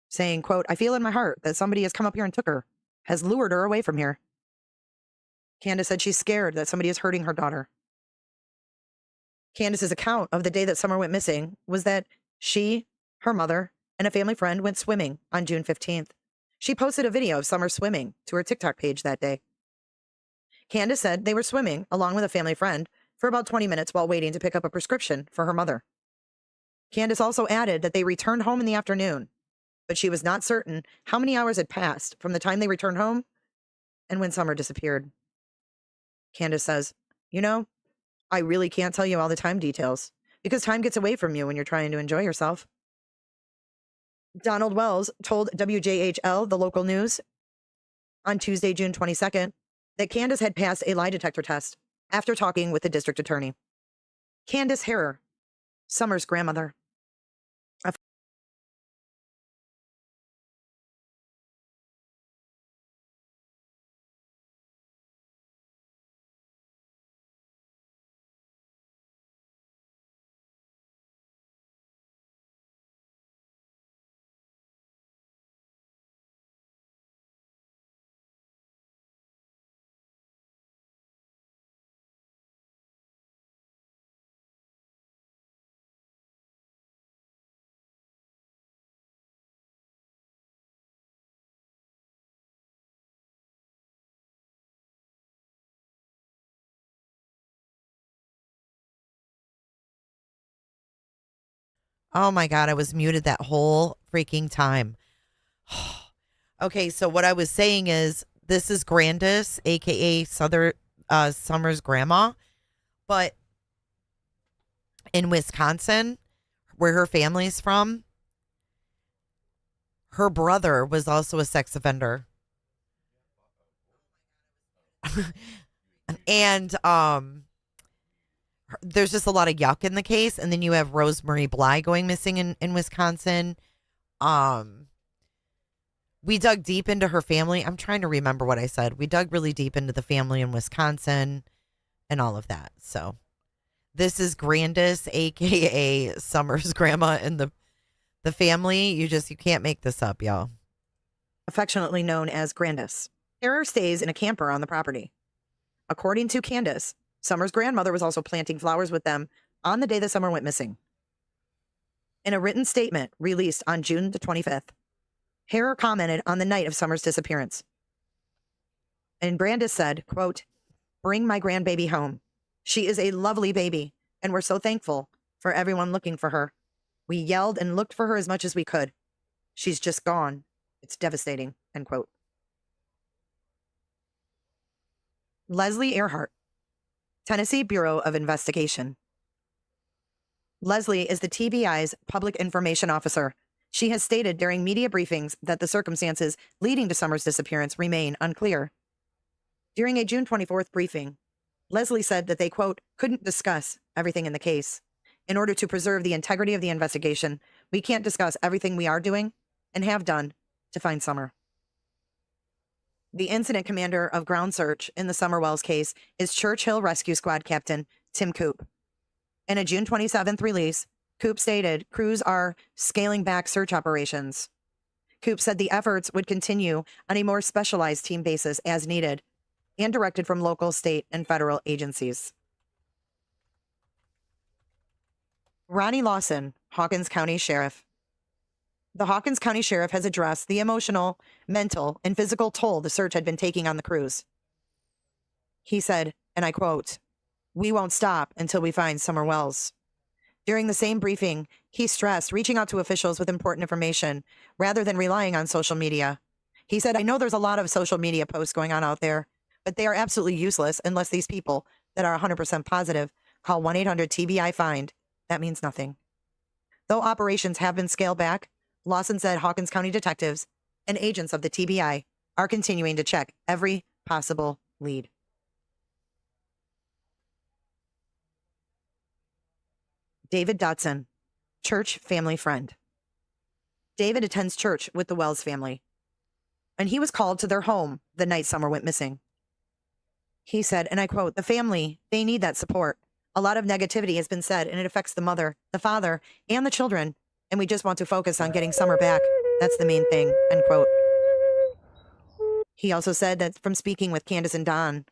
saying, quote, I feel in my heart that somebody has come up here and took her, has lured her away from here. Candace said she's scared that somebody is hurting her daughter. Candace's account of the day that Summer went missing was that she, her mother, and a family friend went swimming on June 15th. She posted a video of Summer swimming to her TikTok page that day. Candace said they were swimming along with a family friend for about 20 minutes while waiting to pick up a prescription for her mother. Candace also added that they returned home in the afternoon, but she was not certain how many hours had passed from the time they returned home and when Summer disappeared. Candace says, you know, I really can't tell you all the time details because time gets away from you when you're trying to enjoy yourself. Donald Wells told WJHL, the local news, on Tuesday, June 22nd, that Candace had passed a lie detector test after talking with the district attorney. Candace Harrer, Summer's grandmother. Oh my God, I was muted that whole freaking time. Okay, so what I was saying is this is Grandis, aka Summer's grandma, but in Wisconsin, where her family's from, her brother was also a sex offender. And there's just a lot of yuck in the case. And then you have Rosemary Bly going missing in Wisconsin. We dug deep into her family. I'm trying to remember what I said. We dug really deep into the family in Wisconsin and all of that. So this is Grandis, aka Summer's grandma, and the family. You can't make this up, y'all. Affectionately known as Grandis. Harrer stays in a camper on the property. According to Candace, Summer's grandmother was also planting flowers with them on the day that Summer went missing. In a written statement released on June the 25th, Harrer commented on the night of Summer's disappearance. And Grandis said, quote, bring my grandbaby home. She is a lovely baby, and we're so thankful for everyone looking for her. We yelled and looked for her as much as we could. She's just gone. It's devastating, end quote. Leslie Earhart, Tennessee Bureau of Investigation. Leslie is the TBI's public information officer. She has stated during media briefings that the circumstances leading to Summer's disappearance remain unclear. During a June 24th briefing, Leslie said that they, quote, couldn't discuss everything in the case. In order to preserve the integrity of the investigation, we can't discuss everything we are doing and have done to find Summer. The incident commander of ground search in the Summer Wells case is Church Hill Rescue Squad Captain Tim Coop. In a June 27th release, Coop stated crews are scaling back search operations. Coop said the efforts would continue on a more specialized team basis as needed and directed from local, state, and federal agencies. Ronnie Lawson, Hawkins County Sheriff. The Hawkins County Sheriff has addressed the emotional, mental, and physical toll the search had been taking on the crews. He said, and I quote, "We won't stop until we find Summer Wells." During the same briefing, he stressed reaching out to officials with important information rather than relying on social media. He said, "I know there's a lot of social media posts going on out there, but they are absolutely useless unless these people that are 100% positive call 1-800-TBI-FIND. That means nothing." Though operations have been scaled back, Lawson said Hawkins County detectives and agents of the TBI are continuing to check every possible lead. David Dotson, church family friend. David attends church with the Wells family, and he was called to their home the night Summer went missing. He said, and I quote, "The family, they need that support. A lot of negativity has been said, and it affects the mother, the father, and the children, and we just want to focus on getting Summer back. That's the main thing," end quote. He also said that from speaking with Candace and Don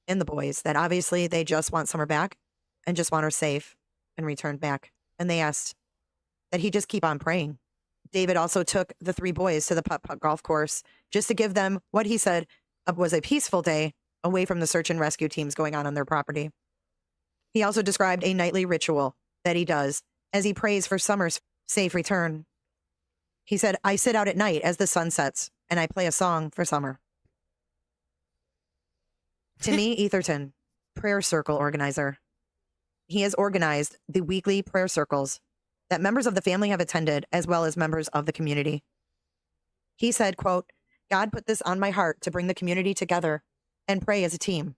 and the boys, that obviously they just want Summer back and just want her safe and returned back. And they asked that he just keep on praying. David also took the three boys to the putt-putt golf course just to give them what he said was a peaceful day away from the search and rescue teams going on their property. He also described a nightly ritual that he does as he prays for Summer's safe return. He said, "I sit out at night as the sun sets and I play a song for Summer." To me, Etherton, prayer circle organizer. He has organized the weekly prayer circles that members of the family have attended, as well as members of the community. He said, quote, "God put this on my heart to bring the community together and pray as a team.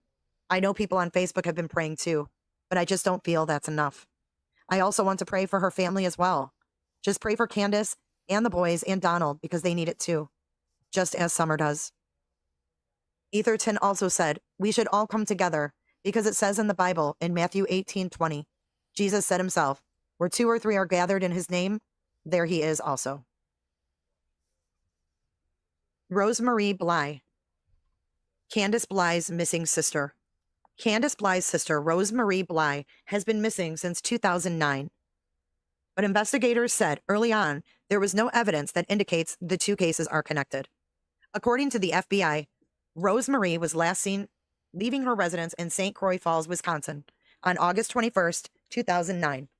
I know people on Facebook have been praying too, but I just don't feel that's enough. I also want to pray for her family as well. Just pray for Candace and the boys and Donald because they need it too, just as Summer does." Etherton also said, "We should all come together because it says in the Bible in Matthew 18:20, Jesus said himself, 'Where 2 or 3 are gathered in his name, there he is also.'" Rosemarie Bly, Candace Bly's missing sister. Candace Bly's sister, Rosemarie Bly, has been missing since 2009. But investigators said early on there was no evidence that indicates the two cases are connected. According to the FBI, Rosemarie was last seen leaving her residence in St. Croix Falls, Wisconsin, on August 21st, 2009.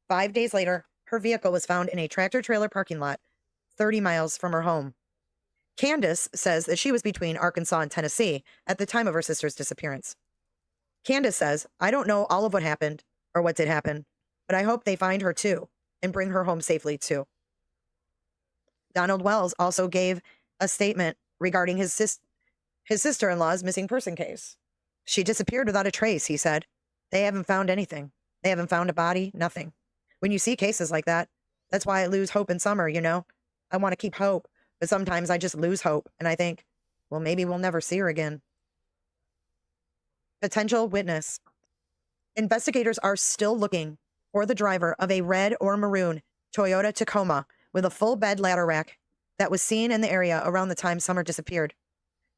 5 days later, her vehicle was found in a tractor-trailer parking lot 30 miles from her home. Candace says that she was between Arkansas and Tennessee at the time of her sister's disappearance. Candace says, "I don't know all of what happened or what did happen, but I hope they find her too and bring her home safely too." Donald Wells also gave a statement regarding his sister-in-law's missing person case. "She disappeared without a trace," he said. "They haven't found anything. They haven't found a body, nothing. When you see cases like that, that's why I lose hope in Summer, you know? I want to keep hope, but sometimes I just lose hope and I think, well, maybe we'll never see her again." Potential witness. Investigators are still looking for the driver of a red or maroon Toyota Tacoma with a full bed ladder rack that was seen in the area around the time Summer disappeared.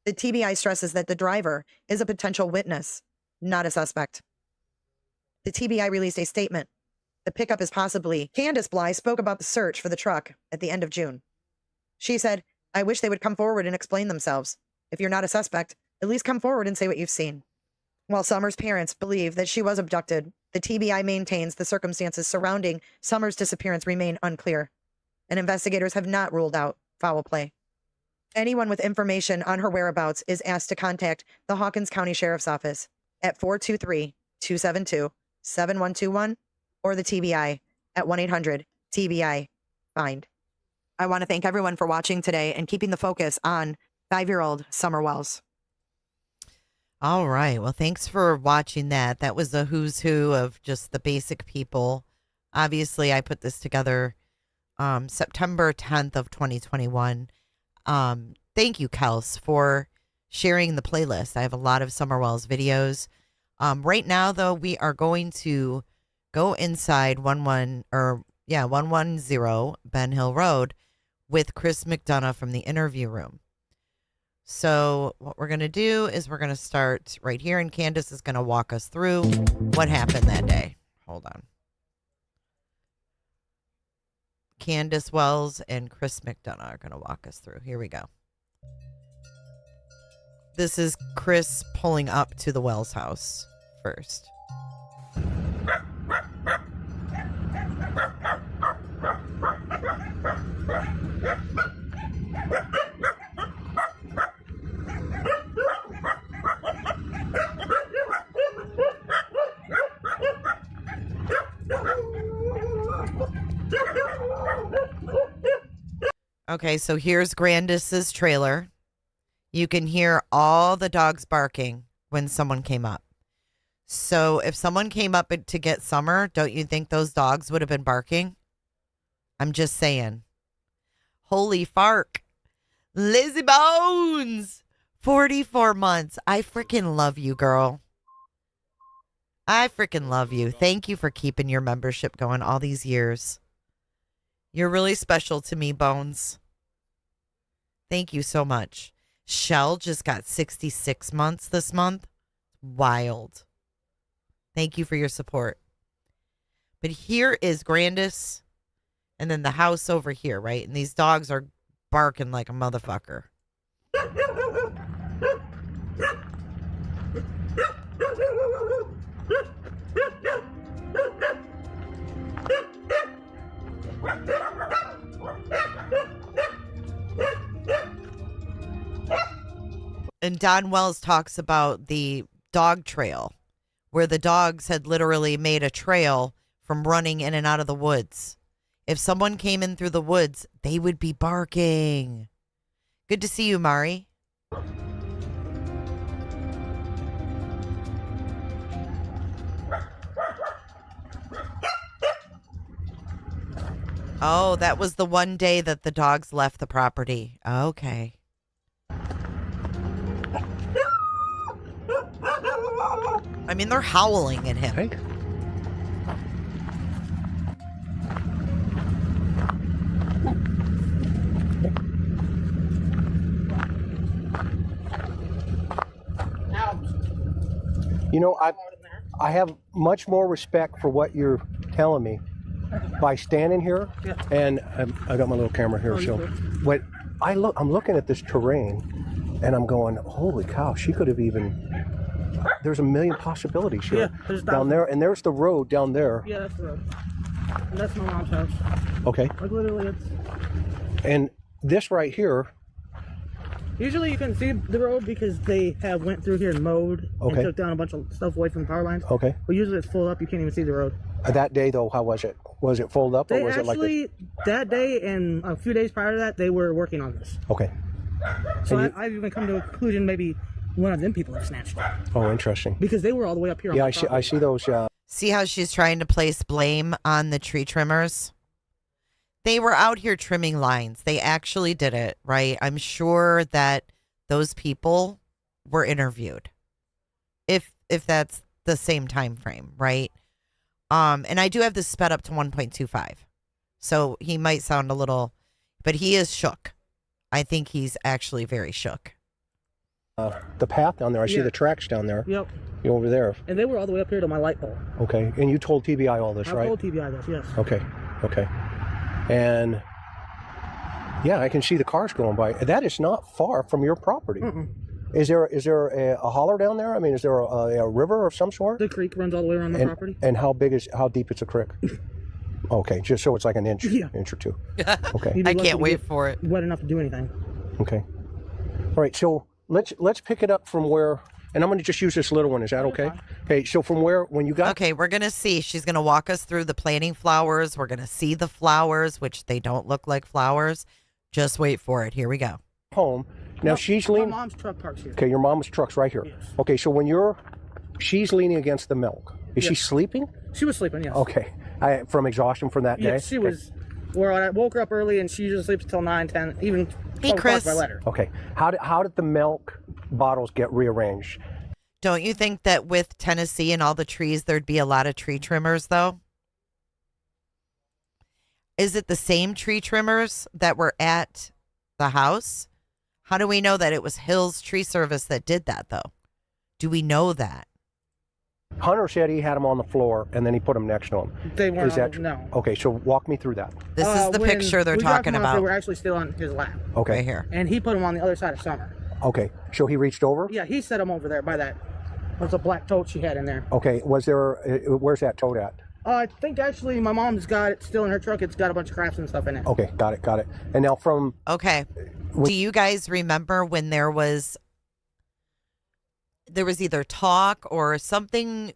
The TBI stresses that the driver is a potential witness, not a suspect. The TBI released a statement. The pickup is possibly. Candace Bly spoke about the search for the truck at the end of June. She said, "I wish they would come forward and explain themselves. If you're not a suspect, at least come forward and say what you've seen." While Summer's parents believe that she was abducted, the TBI maintains the circumstances surrounding Summer's disappearance remain unclear, and investigators have not ruled out foul play. Anyone with information on her whereabouts is asked to contact the Hawkins County Sheriff's Office at 423-272-7121 or the TBI at 1-800-TBI-FIND. I want to thank everyone for watching today and keeping the focus on 5-year-old Summer Wells. All right. Well, thanks for watching that. That was a who's who of just the basic people. Obviously, I put this together September 10th of 2021. Thank you, Kels, for sharing the playlist. I have a lot of Summer Wells videos. Right now, though, we are going to go inside 110 Ben Hill Road with Chris McDonough from the interview room. So what we're going to do is we're going to start right here, and Candace is going to walk us through what happened that day. Hold on. Candace Wells and Chris McDonough are going to walk us through. Here we go. This is Chris pulling up to the Wells house first. Okay, so here's Grandis's trailer. You can hear all the dogs barking when someone came up. So if someone came up to get Summer, don't you think those dogs would have been barking? I'm just saying. Holy fark. Lizzie Bones, 44 months. I freaking love you, girl. I freaking love you. Thank you for keeping your membership going all these years. You're really special to me, Bones. Thank you so much. Shell just got 66 months this month. Wild. Thank you for your support. But here is Grandis, and then the house over here, right? And these dogs are barking like a motherfucker. And Don Wells talks about the dog trail, where the dogs had literally made a trail from running in and out of the woods. If someone came in through the woods, they would be barking. Good to see you, Mari. Oh, that was the one day that the dogs left the property. Okay. I mean, they're howling at him. Hey. You know, I have much more respect for what you're telling me by standing here, and I got my little camera here, so what I'm looking at this terrain, and I'm going, holy cow, she could have even. There's a million possibilities here. Yeah, down there, and there's the road down there. Yeah, that's the road. And that's my mom's house. Okay. Like literally, it's. And this right here. Usually you can see the road because they have went through here and mowed and took down a bunch of stuff away from the power lines. Okay. But usually it's full up. You can't even see the road. That day though, how was it? Was it folded up, or was it like this? That day and a few days prior to that, they were working on this. Okay. So I've even come to a conclusion maybe one of them people have snatched it. Oh, interesting. Because they were all the way up here. Yeah, on I see those. See how she's trying to place blame on the tree trimmers? They were out here trimming lines. They actually did it, right? I'm sure that those people were interviewed. If that's the same time frame, right? And I do have this sped up to 1.25. So he might sound a little, but he is shook. I think he's actually very shook. The path down there, I see the tracks down there. Yep. You're over there. And they were all the way up here to my light pole. Okay. And you told TBI all this, right? I told TBI this, yes. Okay. Okay. And yeah, I can see the cars going by. That is not far from your property. Mm-mm. Is there a holler down there? I mean, is there a river of some sort? The creek runs all the way around the property. And how deep is the creek? Okay, just so it's like an inch, inch or two. Okay. I can't wait for it. Wet enough to do anything. Okay. All right, so let's pick it up from where, and I'm going to just use this little one. Is that okay? Okay, so from where, when you got... Okay, we're going to see. She's going to walk us through the planting flowers. We're going to see the flowers, which they don't look like flowers. Just wait for it. Here we go. Home, Now she's leaning. My mom's truck parks here. Okay, your mom's truck's right here. Yes. Okay, so when she's leaning against the milk. Is she sleeping? She was sleeping, yes. Okay. From exhaustion from that day? Yes, she was. Where I woke her up early, and she usually sleeps until 9, 10, even 12 o'clock by letter. Okay. How did the milk bottles get rearranged? Don't you think that with Tennessee and all the trees, there'd be a lot of tree trimmers, though? Is it the same tree trimmers that were at the house? How do we know that it was Hill's Tree Service that did that, though? Do we know that? Hunter said he had them on the floor, and then he put them next to him. They weren't. Is that no. Okay, so walk me through that. This is the picture they're talking They about. were actually still on his lap. Okay. Right here. And he put them on the other side of Summer. Okay, so he reached over? Yeah, he set them over there by that. There's a black tote she had in there. Okay, where's that tote at? I think actually my mom's got it still in her truck. It's got a bunch of crafts and stuff in it. Okay, got it. And now Okay. Do you guys remember when there was either talk or something,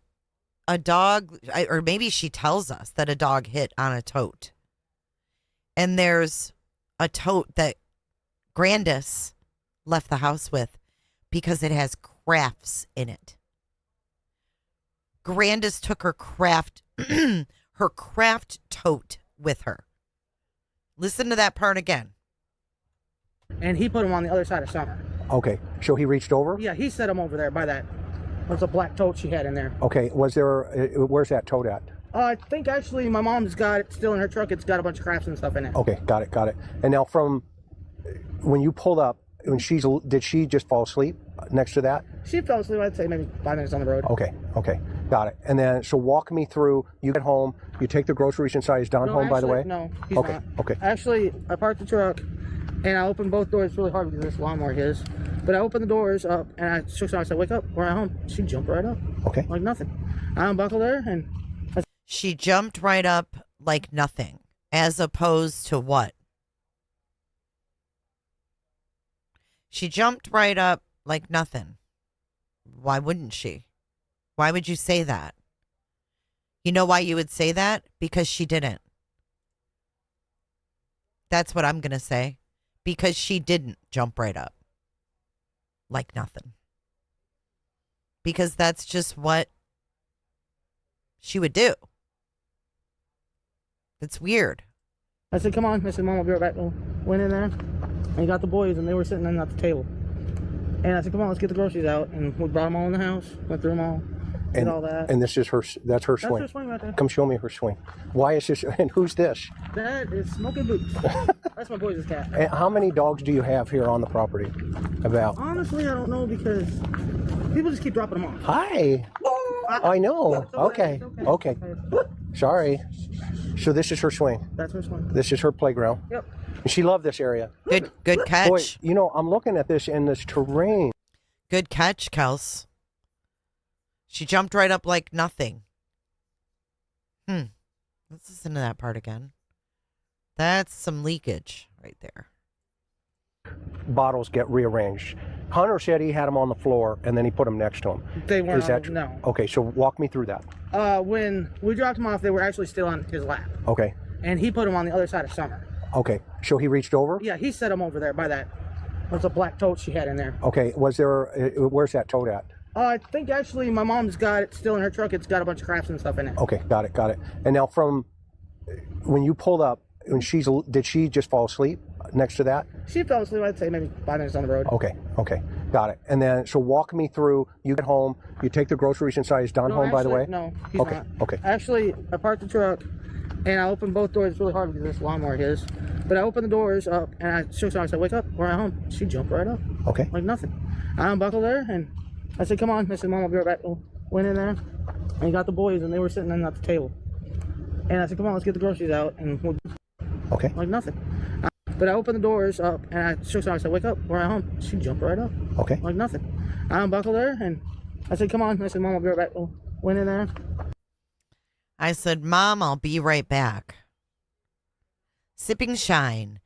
a dog, or maybe she tells us that a dog hit on a tote. And there's a tote that Grandis left the house with because it has crafts in it. Grandis took her craft tote with her. Listen to that part again. And he put them on the other side of Summer. Okay, so he reached over? Yeah, he set them over there by that. There's a black tote she had in there. Okay, where's that tote at? I think actually my mom's got it still in her truck. It's got a bunch of crafts and stuff in it. Okay, got it. And now when you pulled up, did she just fall asleep next to that? She fell asleep, I'd say maybe 5 minutes on the road. Okay, got it. And then, so walk me through, you get home, you take the groceries inside. Is Don home, by the way? No, he's okay, not. Okay. Actually, I parked the truck, and I opened both doors really hard because this lawnmower his. But I opened the doors up, and I shook her. I said, "Wake up, we're at home." She jumped right up. Okay. Like nothing. I unbuckled her, and she jumped right up like nothing, as opposed to what? She jumped right up like nothing. Why wouldn't she? Why would you say that? You know why you would say that? Because she didn't. That's what I'm going to say. Because she didn't jump right up like nothing. Because that's just what she would do. It's weird. I said, "Come on." I said, "Mom, I'll be right back." Went in there, and he got the boys, and they were sitting at the table. And I said, "Come on, let's get the groceries out." And we brought them all in the house, went through them all, did all that. And this is that's her swing. That's her swing right there. Come show me her swing. Why is this, and who's this? That is Smoking Boots. That's my boys' cat. And how many dogs do you have here on the property? About? Honestly, I don't know because people just keep dropping them off. Hi. I know. Okay. Sorry. So this is her swing. That's her swing. This is her playground. Yep. And she loved this area. Good catch. Boy, I'm looking at this in this terrain. Good catch, Kels. She jumped right up like nothing. Let's listen to that part again. That's some leakage right there. Bottles get rearranged. Hunter said he had them on the floor, and then he put them next to him. They weren't. Is that true? No. Okay, so walk me through that. When we dropped them off, they were actually still on his lap. Okay. And he put them on the other side of Summer. Okay, so he reached over? Yeah, he set them over there by that. There's a black tote she had in there. Okay, where's that tote at? I think actually my mom's got it still in her truck. It's got a bunch of crafts and stuff in it. Okay, got it. And now when you pulled up, did she just fall asleep next to that? She fell asleep, I'd say maybe 5 minutes on the road. Okay, got it. And then, so walk me through, you get home, you take the groceries inside. Is Don home, by the way? No, he's not. Okay. Actually, I parked the truck, and I opened both doors really hard because this lawnmower his. But I opened the doors up, and I shook her. I said, "Wake up, we're at home." She jumped right up. Okay. Like nothing. I unbuckled her, and I said, "Come on." I said, "Mom, I'll be right back." Went in there, and he got the boys, and they were sitting at the table. And I said, "Come on, let's get the groceries out." And okay. Like nothing. But I opened the doors up, and I shook her. I said, "Wake up, we're at home." She jumped right up. Okay. Like nothing. I unbuckled her, and I said, "Come on." I said, "Mom, I'll be right back." Went in there. I said, "Mom, I'll be right back." Sipping Shine.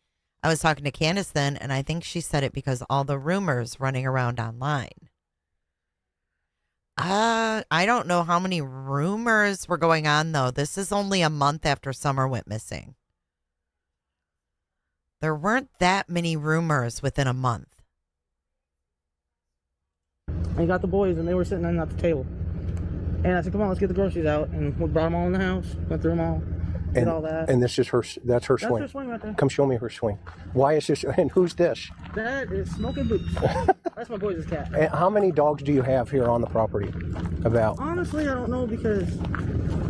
I was talking to Candace then, and I think she said it because all the rumors running around online. I don't know how many rumors were going on, though. This is only a month after Summer went missing. There weren't that many rumors within a month. And he got the boys, and they were sitting at the table. And I said, come on, let's get the groceries out. And we brought them all in the house, went through them all, did all that. And this is her, that's her swing. That's her swing right there. Come show me her swing. Why is this, and who's this? That is Smoking Boots. That's my boys' cat. And how many dogs do you have here on the property? About? Honestly, I don't know because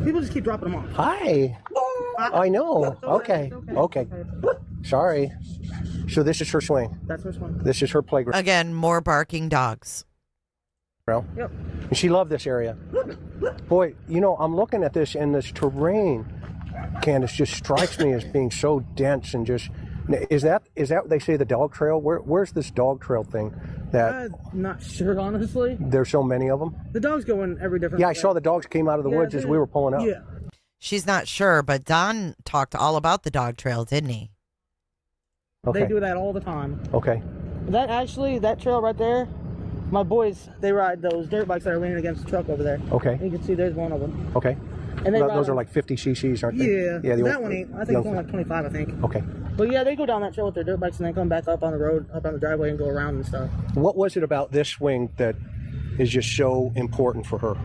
people just keep dropping them off. Hi. I know. Okay. Okay. Sorry. So this is her swing. That's her swing. This is her playground. Again, more barking dogs. Well, yep. And she loved this area. Boy, you know, I'm looking at this, and this terrain, Candace, just strikes me as being so dense and just. Is that what they say, the dog trail? Where's this dog trail thing? That I'm not sure, honestly. There's so many of them. The dogs go in every different. Yeah, I saw the dogs came out of the woods as we were pulling up. Yeah. She's not sure, but Don talked all about the dog trail, didn't he? Okay. They do that all the time. Okay. That trail right there, my boys, they ride those dirt bikes that are leaning against the truck over there. Okay. You can see there's one of them. Okay. And they those are like 50 cc's, aren't they? Yeah. Yeah. That one ain't. I think it's only like 25, I think. Okay. But yeah, they go down that trail with their dirt bikes and then come back up on the road, up on the driveway and go around and stuff. What was it about this swing that is just so important for her?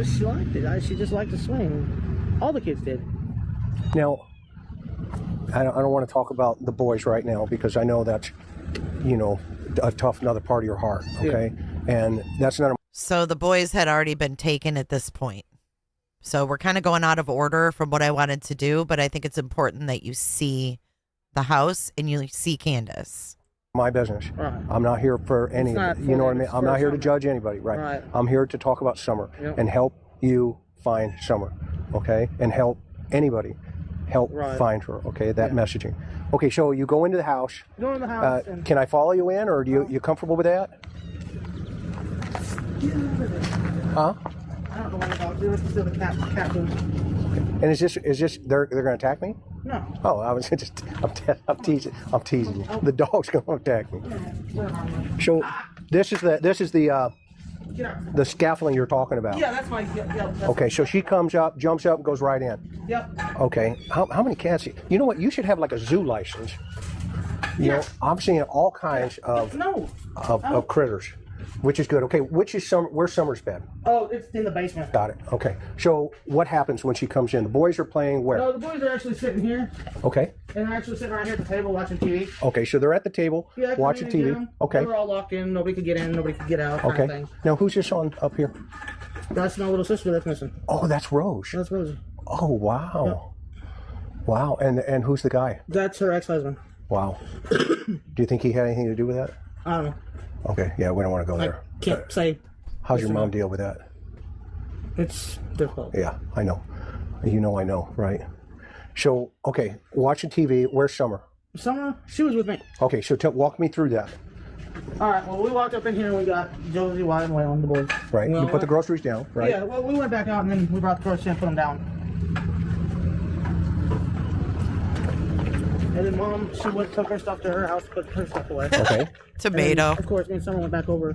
She liked it. She just liked to swing. All the kids did. Now, I don't want to talk about the boys right now because I know that's, you know, a tough another part of your heart. Okay. Yeah. And that's not. So the boys had already been taken at this point. So we're kind of going out of order from what I wanted to do, but I think it's important that you see the house and you see Candace. My business. Right. I'm not here for any of it. You know what I mean? I'm not here to judge anybody, right? I'm here to talk about Summer and help you find Summer, okay? And help anybody find her, okay? That messaging. Okay, so you go into the house. Go in the house. Can I follow you in, or you comfortable with that? Huh? I don't know what about doing. It's still the cat food. And is this they're going to attack me? No. Oh, I was just I'm teasing you. The dog's going to attack me. So this is the scaffolding you're talking about. Yeah, that's my. That's okay, so she comes up, jumps up, and goes right in. Yep. Okay. How many cats? You know what? You should have like a zoo license. You know, I'm seeing all kinds of critters. Which is good. Okay, where's Summer's bed? Oh, it's in the basement. Got it. Okay. So what happens when she comes in? The boys are playing where? No, the boys are actually sitting here. Okay. And they're actually sitting right here at the table watching TV. Okay, so they're at the table watching TV. Okay. They were all locked in. Nobody could get in. Nobody could get out. Okay. Kind of thing. Now who's this on up here? That's my little sister that's missing. Oh, that's Rose. That's Rosie. Oh, wow. Yep. Wow. And who's the guy? That's her ex-husband. Wow. Do you think he had anything to do with that? I don't know. Okay, yeah, we don't want to go there. Can't say. How's your mom deal with that? It's difficult. Yeah, I know. You know I know, right? So, okay, watching TV, where's Summer? Summer, she was with me. Okay, so walk me through that. All right, well, we walked up in here and we got Josie, Wyatt, and Waylon, the boys. Right, you put the groceries down, right? Yeah, well, we went back out and then we brought the groceries and put them down. And then Mom, she took her stuff to her house, put her stuff away. Okay. Tomato. Then, of course, me and Summer went back over,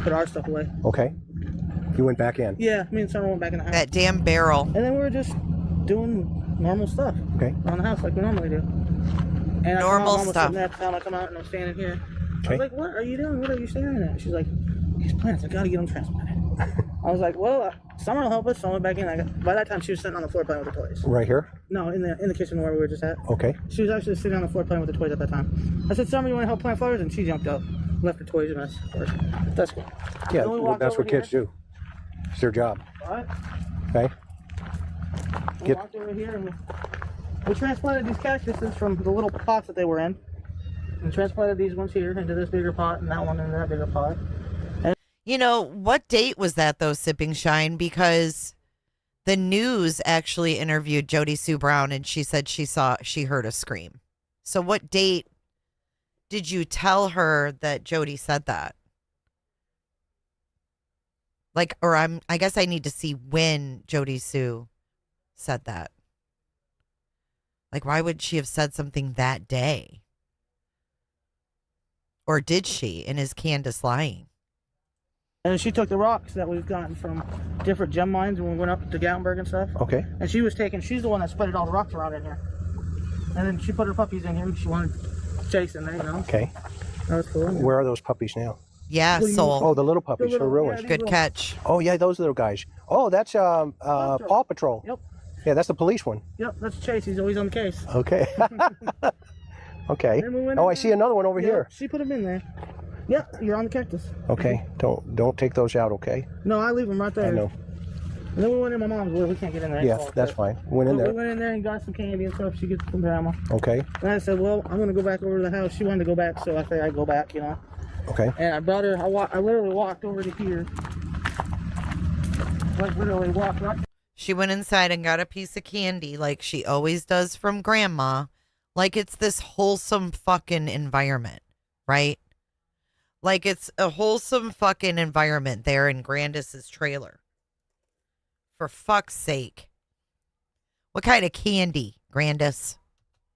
put our stuff away. Okay. You went back in? Yeah, me and Summer went back in the house. That damn barrel. And then we were just doing normal stuff. Okay. Around the house like we normally do. And normal stuff. I come out and I'm standing here. Okay. I was like, what are you doing? What are you staring at? She's like, these plants, I gotta get them transplanted. I was like, well, Summer will help us. So I went back in. By that time, she was sitting on the floor playing with the toys. Right here? No, in the kitchen where we were just at. Okay. She was actually sitting on the floor playing with the toys at that time. I said, Summer, you want to help plant flowers? And she jumped up, left her toys in us. That's cool. Yeah, well, that's what kids do. It's their job. All right. Okay. We walked over here and we transplanted these cactuses from the little pots that they were in. And transplanted these ones here into this bigger pot and that one into that bigger pot. You know, what date was that, though, Sipping Shine? Because the news actually interviewed Jody Sue Brown, and she said she heard a scream. So what date did you tell her that Jody said that? Like, or I guess I need to see when Jody Sue said that. Like, why would she have said something that day? Or did she? And is Candace lying? And she took the rocks that we've gotten from different gem mines when we went up to Gatlinburg and stuff. Okay. And she's the one that spreaded all the rocks around in here. And then she put her puppies in here. She wanted Chase in there, you know. Okay. That was cool. Where are those puppies now? Yeah, Soul. Oh, the little puppies, her real ones. Good catch. Oh yeah, those little guys. Oh, that's Paw Patrol. Yep. Yeah, that's the police one. Yep, that's Chase. He's always on the case. Okay. Okay. Oh, I see another one over here. She put him in there. Yep, you're on the cactus. Okay. Don't take those out. Okay. No, I leave them right there. I know. And then we went in my mom's where we can't get in there. Yeah, that's fine. Went in We there. went in there and got some candy and stuff she gets from grandma. Okay. And I said, well, I'm going to go back over to the house. She wanted to go back, so I said I'd go back, you know. Okay. And I brought her, I literally walked over to here. Like, literally walked right. She went inside and got a piece of candy like she always does from grandma. Like it's this wholesome fucking environment, right? Like it's a wholesome fucking environment there in Grandis's trailer. For fuck's sake. What kind of candy, Grandis?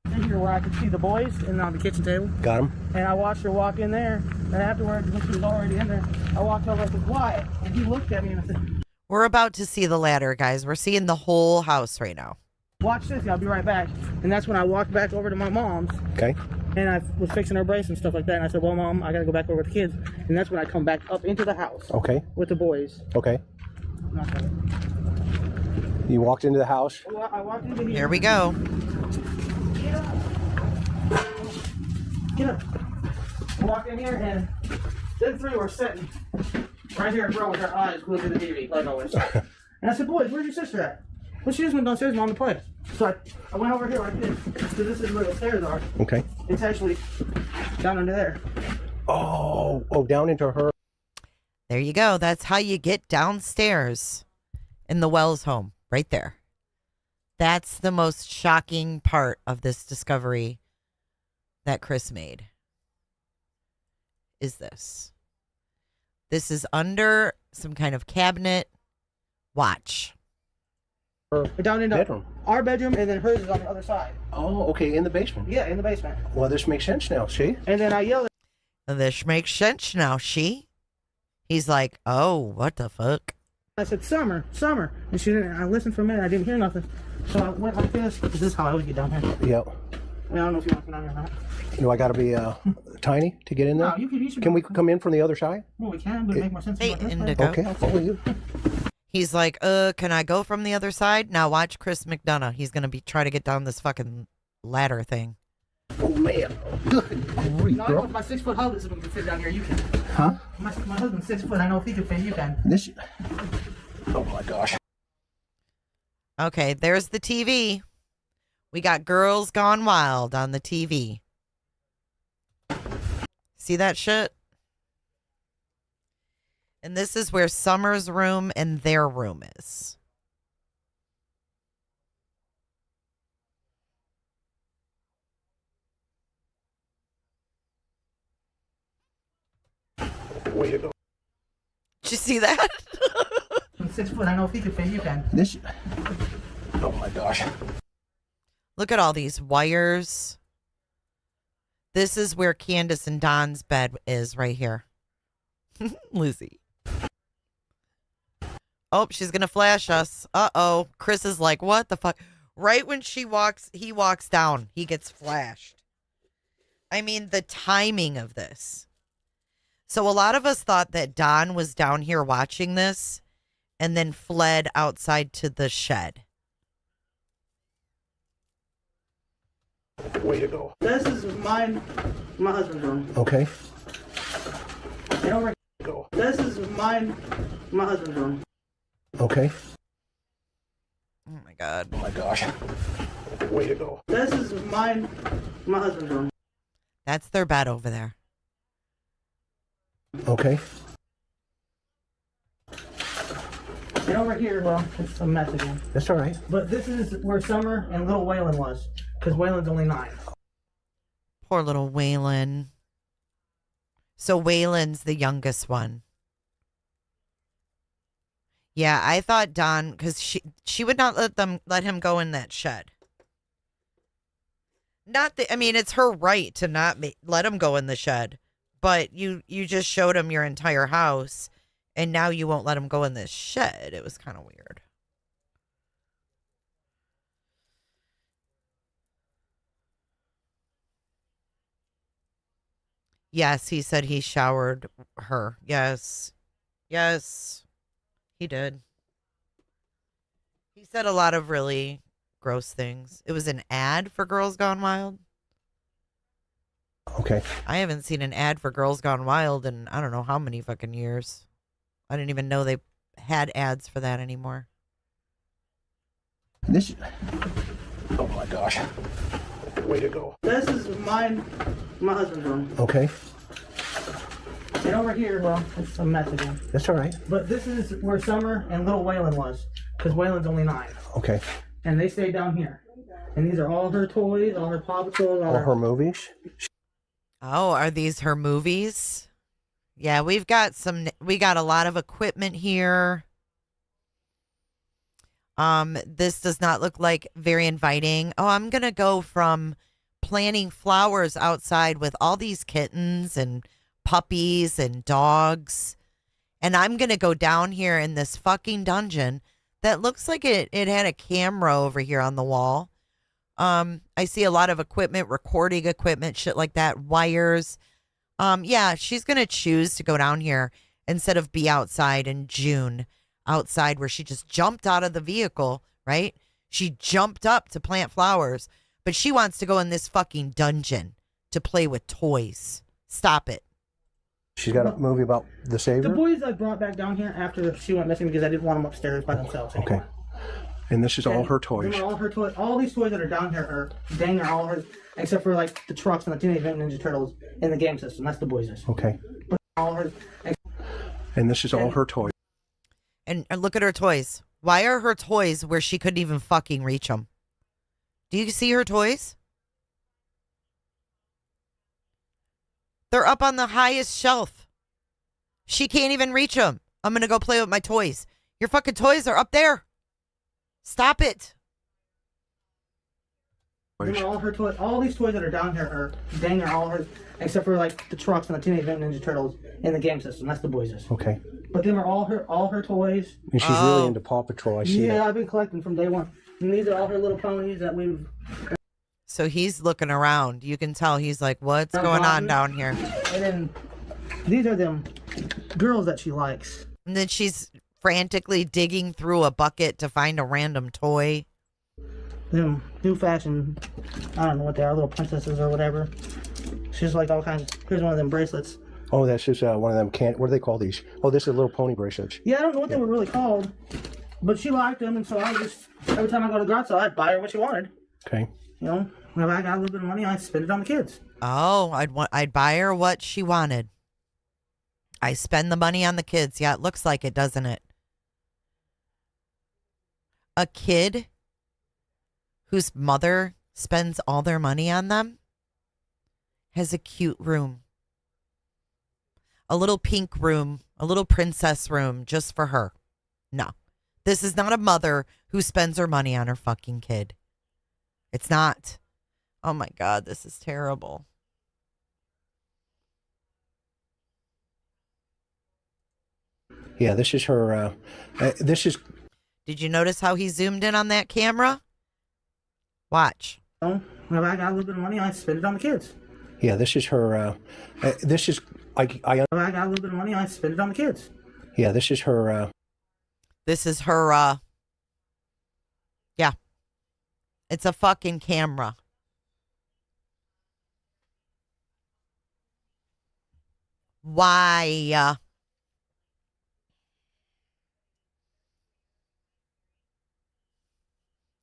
In here where I could see the boys and on the kitchen table. Got him. And I watched her walk in there. And afterwards, when she was already in there, I walked over and I said, "Quiet." And he looked at me and I said, We're about to see the ladder, guys. We're seeing the whole house right now. "Watch this, I'll be right back." And that's when I walked back over to my mom's. Okay. And I was fixing her brace and stuff like that. And I said, "Well, Mom, I got to go back over with the kids." And that's when I come back up into the house. Okay. With the boys. Okay. You walked into the house. Well, I walked into Here we go. Get up. Get up. I walked in here and them three were sitting right here, bro, with their eyes glued to the TV, like always. And I said, "Boys, where's your sister at?" Well, she just went downstairs Mom to play. So I went over here like this, because this is where the stairs are. Okay. It's actually down under there. Oh, down into her. There you go. That's how you get downstairs in the Wells home, right there. That's the most shocking part of this discovery that Chris made. Is this. This is under some kind of cabinet. Watch. Down into bedroom. Our bedroom, and then hers is on the other side. Oh, okay, in the basement. Yeah, in the basement. Well, this makes sense now, see? And then I yelled at This makes sense now, she. He's like, oh, what the fuck? I said, Summer. And she didn't. I listened for a minute. I didn't hear nothing. So I went like this. This is how I always get down here. Yep. I don't know if you want to get down here or not. Do I got to be tiny to get in there? No, you should Can we come in from the other side? Well, we can, but it makes more sense. Hey, to go this way. Indigo. Okay, I'll follow you. He's like, can I go from the other side? Now watch Chris McDonough. He's going to be trying to get down this fucking ladder thing. Oh, man. Good grief, No, I know girl. if my 6-foot husband can fit down here, you can. Huh? My husband's 6 foot. I know if he can fit, you can. This. Oh, my gosh. Okay, there's the TV. We got Girls Gone Wild on the TV. See that shit? And this is where Summer's room and their room is. Way to go. Did you see that? I'm 6 foot. I know if he can fit, you can. This. Oh, my gosh. Look at all these wires. This is where Candace and Don's bed is right here. Lucy. Oh, she's going to flash us. Uh-oh. Chris is like, what the fuck? Right when he walks down, he gets flashed. I mean, the timing of this. So a lot of us thought that Don was down here watching this and then fled outside to the shed. Way to go. This is my husband's room. Okay. And over Go. this is my husband's room. Okay. Oh, my God. Oh, my gosh. Way to go. This is my husband's room. That's their bed over there. Okay. And over here, well, it's a mess again. That's all right. But this is where Summer and little Waylon was. Because Waylon's only 9. Poor little Waylon. So Waylon's the youngest one. Yeah, I thought Don, because she would not let him go in that shed. Not that, I mean, it's her right to not let him go in the shed, but you just showed him your entire house, and now you won't let him go in this shed. It was kind of weird. Yes, he said he showered her. Yes. Yes, he did. He said a lot of really gross things. It was an ad for Girls Gone Wild. Okay. I haven't seen an ad for Girls Gone Wild in I don't know how many fucking years. I didn't even know they had ads for that anymore. This. Oh my gosh. Way to go. This is my husband's room. Okay. And over here, well, it's a mess again. That's all right. But this is where Summer and little Waylon was, because Waylon's only 9. Okay. And they stayed down here. And these are all her toys, all her Paw Patrol, All her movies. Oh, are these her movies? Yeah, we got a lot of equipment here. This does not look like very inviting. Oh, I'm going to go from planting flowers outside with all these kittens and puppies and dogs. And I'm going to go down here in this fucking dungeon that looks like it had a camera over here on the wall. I see a lot of equipment, recording equipment, shit like that, wires. Yeah, she's going to choose to go down here instead of be outside in June, outside where she just jumped out of the vehicle, right? She jumped up to plant flowers, but she wants to go in this fucking dungeon to play with toys. Stop it. She's got a movie about the Savior? The boys I brought back down here after she went missing because I didn't want them upstairs by themselves anymore. Okay. And this is all her toys. These are all her toys. All these toys that are down here are dang are all hers, except for like the trucks and the Teenage Mutant Ninja Turtles in the game system. That's the boys'. Okay. But all hers. And this is all her toys. And look at her toys. Why are her toys where she couldn't even fucking reach them? Do you see her toys? They're up on the highest shelf. She can't even reach them. I'm going to go play with my toys. Your fucking toys are up there. Stop it. These are all her toys. All these toys that are down here are dang are all hers, except for like the trucks and the Teenage Mutant Ninja Turtles in the game system. That's the boys'. Okay. But them are all her toys. And she's really into Paw Patrol. I see that. Yeah, I've been collecting from day one. And these are all her little ponies that we've. So he's looking around. You can tell he's like, what's going on down here? And then these are them girls that she likes. And then she's frantically digging through a bucket to find a random toy. Them new fashion, I don't know what they are, little princesses or whatever. She's like all kinds. Here's one of them bracelets. Oh, that's just one of them. What do they call these? Oh, this is little pony bracelets. Yeah, I don't know what they were really called, but she liked them, and so I just every time I go to garage sale, I'd buy her what she wanted. Okay. You know, whenever I got a little bit of money, I'd spend it on the kids. Oh, I'd buy her what she wanted. I spend the money on the kids. Yeah, it looks like it, doesn't it? A kid whose mother spends all their money on them has a cute room. A little pink room, a little princess room just for her. No, this is not a mother who spends her money on her fucking kid. It's not. Oh my God, this is terrible. Yeah, this is her. This is. Did you notice how he zoomed in on that camera? Watch. Whenever I got a little bit of money, I'd spend it on the kids. Yeah, this is her. This is. Whenever I got a little bit of money, I'd spend it on the kids. Yeah, this is her. This is her. Yeah. It's a fucking camera. Why?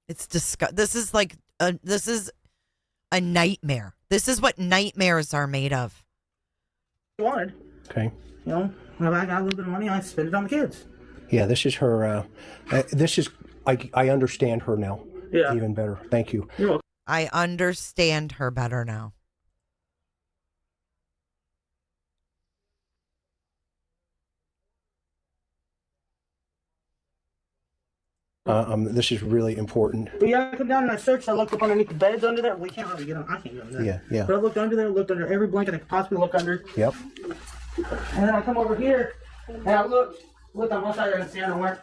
It's disgusting. This is like this is a nightmare. This is what nightmares are made of. Wanted. Okay. You know, whenever I got a little bit of money, I'd spend it on the kids. Yeah, this is her. This is. I understand her now. Yeah. Even better. Thank you. You're welcome. I understand her better now. This is really important. But yeah, I come down and I searched. I looked up underneath the beds under there. We can't really get on. I can't get under there. Yeah, yeah. But I looked under there, looked under every blanket I could possibly look under. Yep. And then I come over here and I looked on one side there and stand nowhere.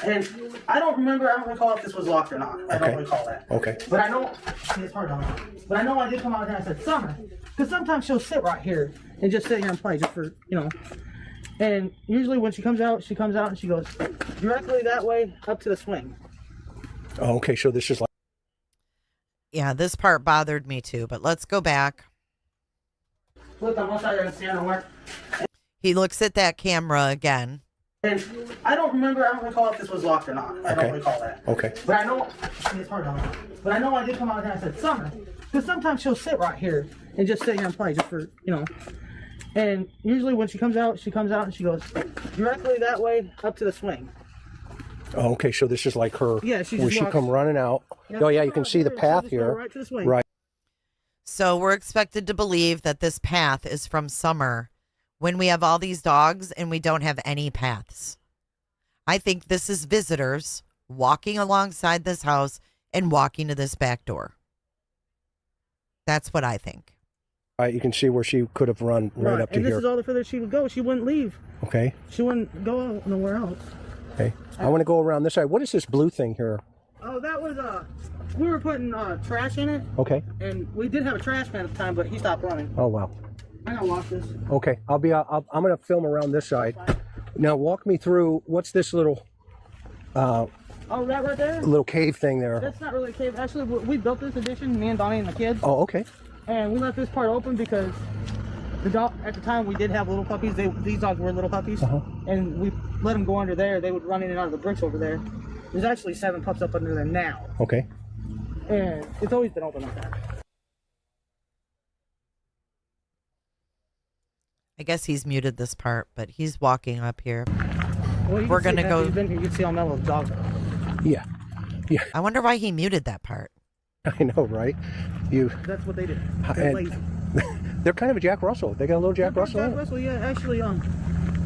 And I don't recall if this was locked or not. I don't recall that. Okay. But I know, it's hard on me. But I know I did come out here and I said, Summer, Because sometimes she'll sit right here and just sit here and play, just for, you know. And usually when she comes out and she goes directly that way up to the swing. Oh, okay, so this is like... Yeah, this part bothered me too, but let's go back. Look, I'm outside there and stand work. He looks at that camera again. And I don't recall if this was locked or not. I don't recall that. Okay. But I know, it's hard on me. But I know I did come out here and I said, Summer. Because sometimes she'll sit right here and just sit here and play, just for, you know. And usually when she comes out and she goes directly that way up to the swing. Oh, okay, so this is like her, yeah, she where she come running out. Oh, yeah, you can see the path here. Right to the swing. Right. So we're expected to believe that this path is from Summer when we have all these dogs and we don't have any paths. I think this is visitors walking alongside this house and walking to this back door. That's what I think. Right, you can see where she could have run right up to here. And this here. is all the further she would go. She wouldn't leave. Okay. She wouldn't go nowhere else. Okay. I want to go around this side. What is this blue thing here? Oh, that was we were putting trash in it. Okay. And we did have a trash man at the time, but he stopped running. Oh, wow. I'm gonna wash this. Okay, I'm gonna film around this side. Now walk me through, what's this little oh, that right there? little cave thing there? That's not really a cave. Actually, we built this addition, me and Donnie and the kids. Oh, okay. And we left this part open because the dog, at the time we did have little puppies. These dogs were little puppies. And we let them go under there. They would run in and out of the bricks over there. There's actually 7 pups up under there now. Okay. And it's always been open like that. I guess he's muted this part, but he's walking up here. Well, we're going to go. You've been here, you can see how mellow the dogs are. Yeah. Yeah. I wonder why he muted that part. I know, right? That's what they do. They're lazy. They're kind of a Jack Russell. They got a little Jack Russell. Jack Russell, yeah. Actually,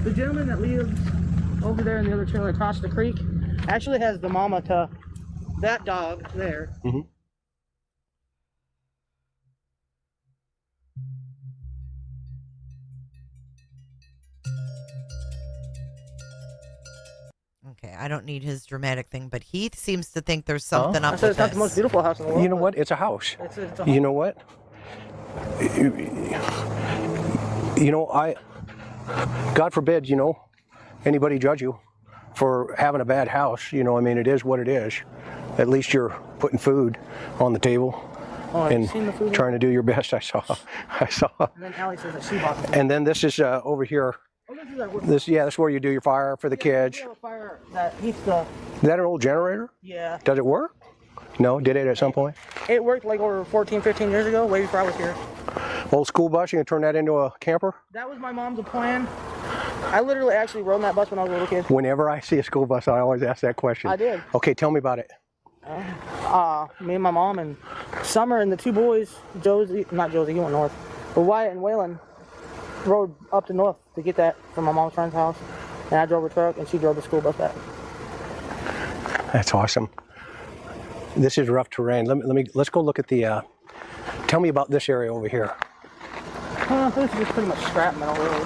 the gentleman that lives over there in the other trailer across the creek actually has the mama to that dog there. Mm-hmm. Okay, I don't need his dramatic thing, but he seems to think there's something up I said with it's not this. the most beautiful house in the world. You know what? It's a house. It's a You know what? You know, God forbid, you know, anybody judge you for having a bad house. You know, I mean, it is what it is. At least you're putting food on the table and seen the food trying to do your best. I saw. And then Allie says that she bought the food. And then this is over here. This is where you do your fire for the kids. We have a fire that heats the... Is that an old generator? Yeah. Does it work? No, did it at some point? It worked like over 14, 15 years ago, way before I was here. Old school bus, you can turn that into a camper? That was my mom's plan. I literally actually rode in that bus when I was a little kid. Whenever I see a school bus, I always ask that question. I did. Okay, tell me about it. Me and my mom and Summer and the 2 boys, not Josie, he went north, but Wyatt and Waylon rode up to north to get that from my mom's friend's house. And I drove a truck and she drove the school bus back. That's awesome. This is rough terrain. Let's go look at the, tell me about this area over here. This is just pretty much scrap metal, really.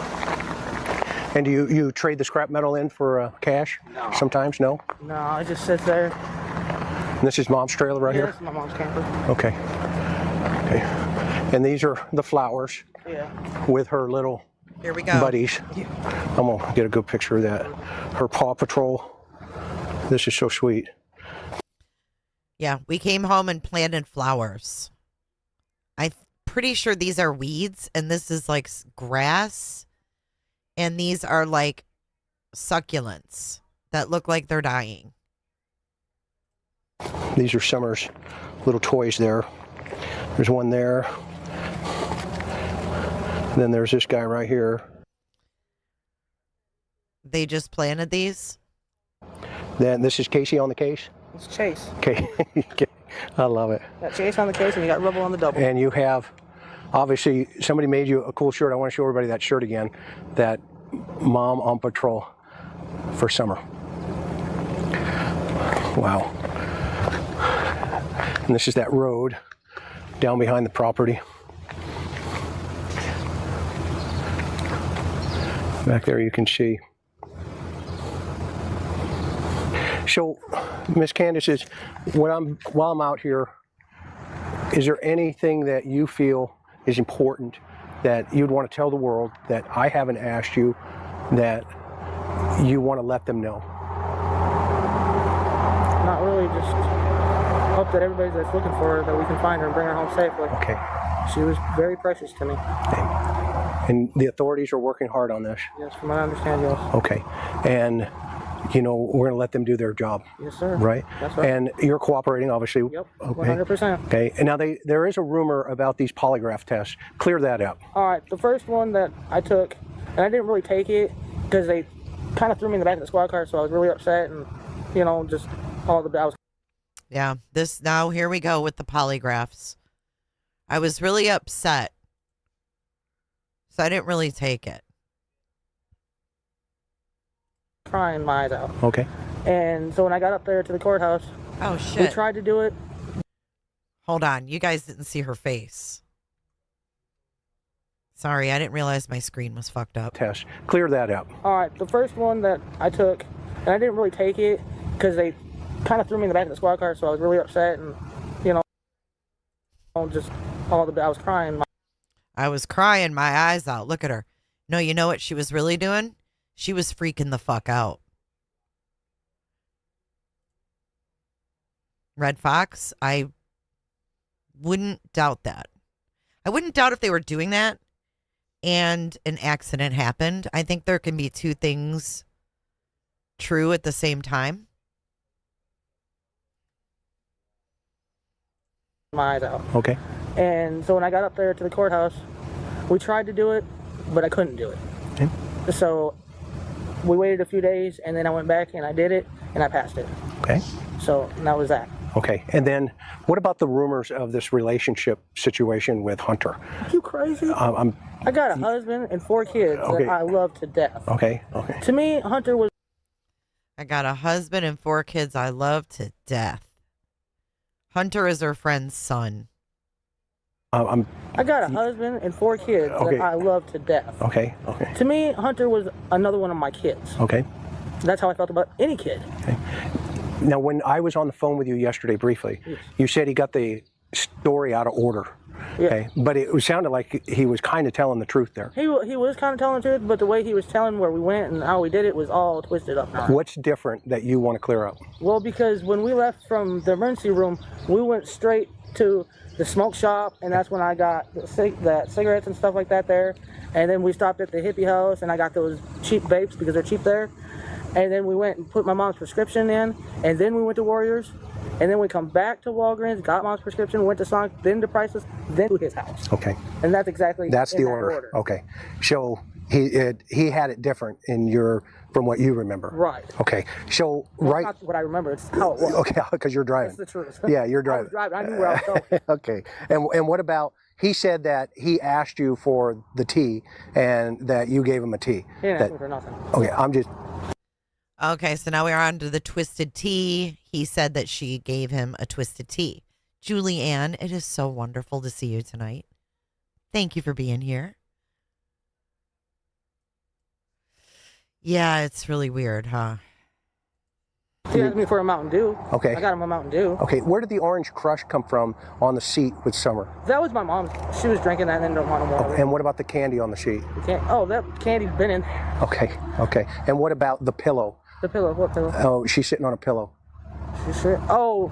And do you trade the scrap metal in for cash? No. Sometimes, no? No, it just sits there. And this is Mom's trailer right here? This is my mom's camper. Okay. Okay. And these are the flowers. Yeah. With her little Here we go. buddies. I'm going to get a good picture of that. Her Paw Patrol. This is so sweet. Yeah, we came home and planted flowers. I'm pretty sure these are weeds, and this is like grass, and these are like succulents that look like they're dying. These are Summer's little toys there. There's one there. And then there's this guy right here. They just planted these? Then this is Casey on the case? It's Chase. Okay. I love it. Got Chase on the case and you got Rebel on the double. And you have, obviously, somebody made you a cool shirt. I want to show everybody that shirt again. That Mom on Patrol for Summer. Wow. And this is that road down behind the property. Back there you can see. So, Miss Candace, while I'm out here, is there anything that you feel is important that you'd want to tell the world that I haven't asked you, that you want to let them know? Not really, just hope that everybody that's looking for her, that we can find her and bring her home safely. Okay. She was very precious to me. And the authorities are working hard on this? Yes, from what I understand, yes. Okay. And, you know, we're going to let them do their job. Yes, sir. Right? That's right. And you're cooperating, obviously? Yep, Okay. 100%. Okay. And now there is a rumor about these polygraph tests. Clear that up. All right, the first one that I took, and I didn't really take it because they kind of threw me in the back of the squad car, so I was really upset, and, you know, just all the... Yeah, now here we go with the polygraphs. I was really upset, so I didn't really take it. Crying my eyes out. Okay. And so when I got up there to the courthouse, oh shit, we tried to do it. Hold on, you guys didn't see her face. Sorry, I didn't realize my screen was fucked up. Test. Clear that up. All right, the first one that I took, and I didn't really take it because they kind of threw me in the back of the squad car, so I was really upset, and, you know, just all the... I was crying. I was crying my eyes out. Look at her. No, you know what she was really doing? She was freaking the fuck out. Red Fox, I wouldn't doubt that. I wouldn't doubt if they were doing that and an accident happened. I think there can be two things true at the same time. My eyes out. Okay. And so when I got up there to the courthouse, we tried to do it, but I couldn't do it. Okay. So we waited a few days, and then I went back and I did it, and I passed it. Okay. So that was that. Okay. And then what about the rumors of this relationship situation with Hunter? Are you crazy? I got a husband and 4 kids Okay. that I love to death. Okay. Okay. To me, Hunter was... I got a husband and 4 kids I love to death. Hunter is her friend's son. I got a husband and 4 kids Okay. that I love to death. Okay. Okay. To me, Hunter was another one of my kids. Okay. That's how I felt about any kid. Now, when I was on the phone with you yesterday briefly, you said he got the story out of order. Yeah. Okay. But it sounded like he was kind of telling the truth there. He was kind of telling the truth, but the way he was telling where we went and how we did it was all twisted up. What's different that you want to clear up? Well, because when we left from the emergency room, we went straight to the smoke shop, and that's when I got the cigarettes and stuff like that there. And then we stopped at the hippie house, and I got those cheap vapes because they're cheap there. And then we went and put my mom's prescription in, and then we went to Warriors, and then we come back to Walgreens, got mom's prescription, went to Sonic, then to Priceless, then to his house. Okay. And that's exactly That's in the that order. Okay. So he had it different from what you remember. Right. Okay. So Well, right. it's not what I remember, it's how it was. Okay, because you're driving. That's the truth. Yeah, you're I was driving. driving. I knew where I was going. Okay. And what about, he said that he asked you for the tea and that you gave him a tea. He didn't ask me for nothing. Okay, I'm just... Okay, so now we're on to the twisted tea. He said that she gave him a twisted tea. Julie Ann, it is so wonderful to see you tonight. Thank you for being here. Yeah, it's really weird, huh? He asked me for a Mountain Dew. Okay. I got him a Mountain Dew. Okay, where did the Orange Crush come from on the seat with Summer? That was my mom's. She was drinking that and then didn't want more. And what about the candy on the sheet? That candy's been in there. Okay. And what about the pillow? The pillow? What pillow? Oh, she's sitting on a pillow. She's sure. Oh,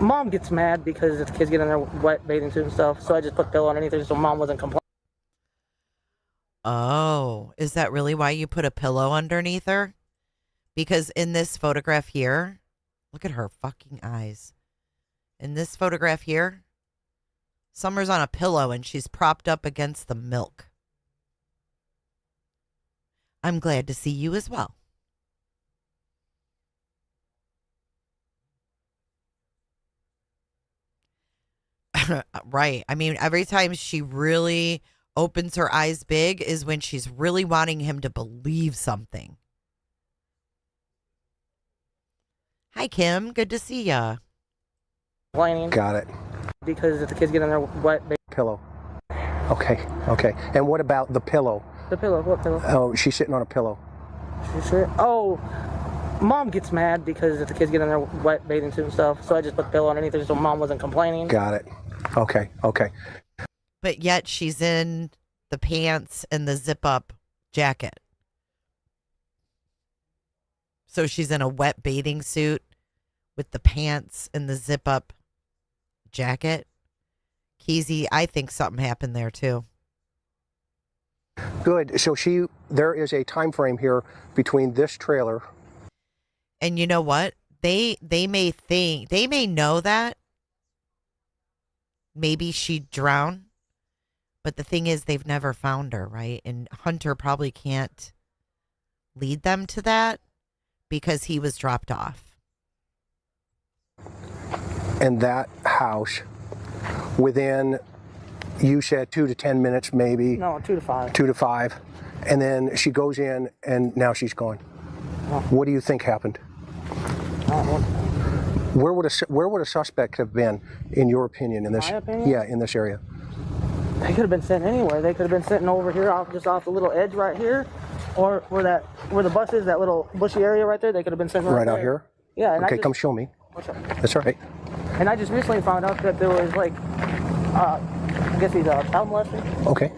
Mom gets mad because the kids get in their wet bathing suit and stuff, so I just put a pillow underneath it so Mom wasn't complaining. Oh, is that really why you put a pillow underneath her? Because in this photograph here, look at her fucking eyes. In this photograph here, Summer's on a pillow and she's propped up against the milk. I'm glad to see you as well. Right. I mean, every time she really opens her eyes big is when she's really wanting him to believe something. Hi, Kim. Good to see ya. Complaining. Got it. Because if the kids get in their wet bathing Pillow. Okay. And what about the pillow? The pillow? What pillow? Oh, she's sitting on a pillow. She's sure. Oh, Mom gets mad because if the kids get in their wet bathing suit and stuff, so I just put a pillow underneath it so Mom wasn't complaining. Got it. Okay. but yet she's in the pants and the zip-up jacket. So she's in a wet bathing suit with the pants and the zip-up jacket. Keezy, I think something happened there too. Good. So there is a time frame here between this trailer. And you know what? They may know that maybe she drowned, but the thing is they've never found her, right? And Hunter probably can't lead them to that because he was dropped off. And that house, within, you said 2 to 10 minutes maybe. No, 2 to 5. 2 to 5. And then she goes in and now she's gone. What do you think happened? Where would a suspect have been, in your opinion, in this? My opinion? Yeah, in this area. They could have been sitting anywhere. They could have been sitting over here, just off the little edge right here, or where the bus is, that little bushy area right there. They could have been sitting Right there. out here? Yeah. And Okay, come show me. What's up? That's all right. And I just recently found out that there was I guess he's a child molester. Okay.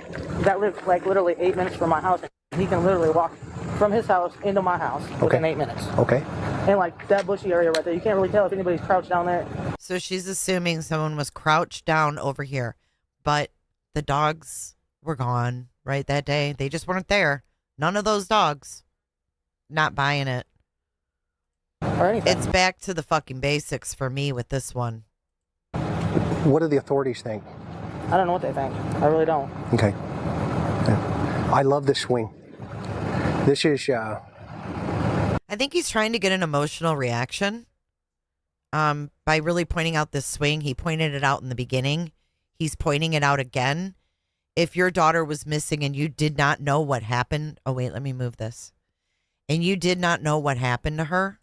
That lived like literally 8 minutes from my house. He can literally walk from his house into my house within 8 minutes. Okay. And like that bushy area right there, you can't really tell if anybody's crouched down there. So she's assuming someone was crouched down over here, but the dogs were gone, right, that day. They just weren't there. None of those dogs. Not buying it. Or anything. It's back to the fucking basics for me with this one. What do the authorities think? I don't know what they think. I really don't. Okay. Yeah. I love this swing. This is, I think he's trying to get an emotional reaction by really pointing out this swing. He pointed it out in the beginning. He's pointing it out again. If your daughter was missing and you did not know what happened. Oh, wait, let me move this. And you did not know what happened to her.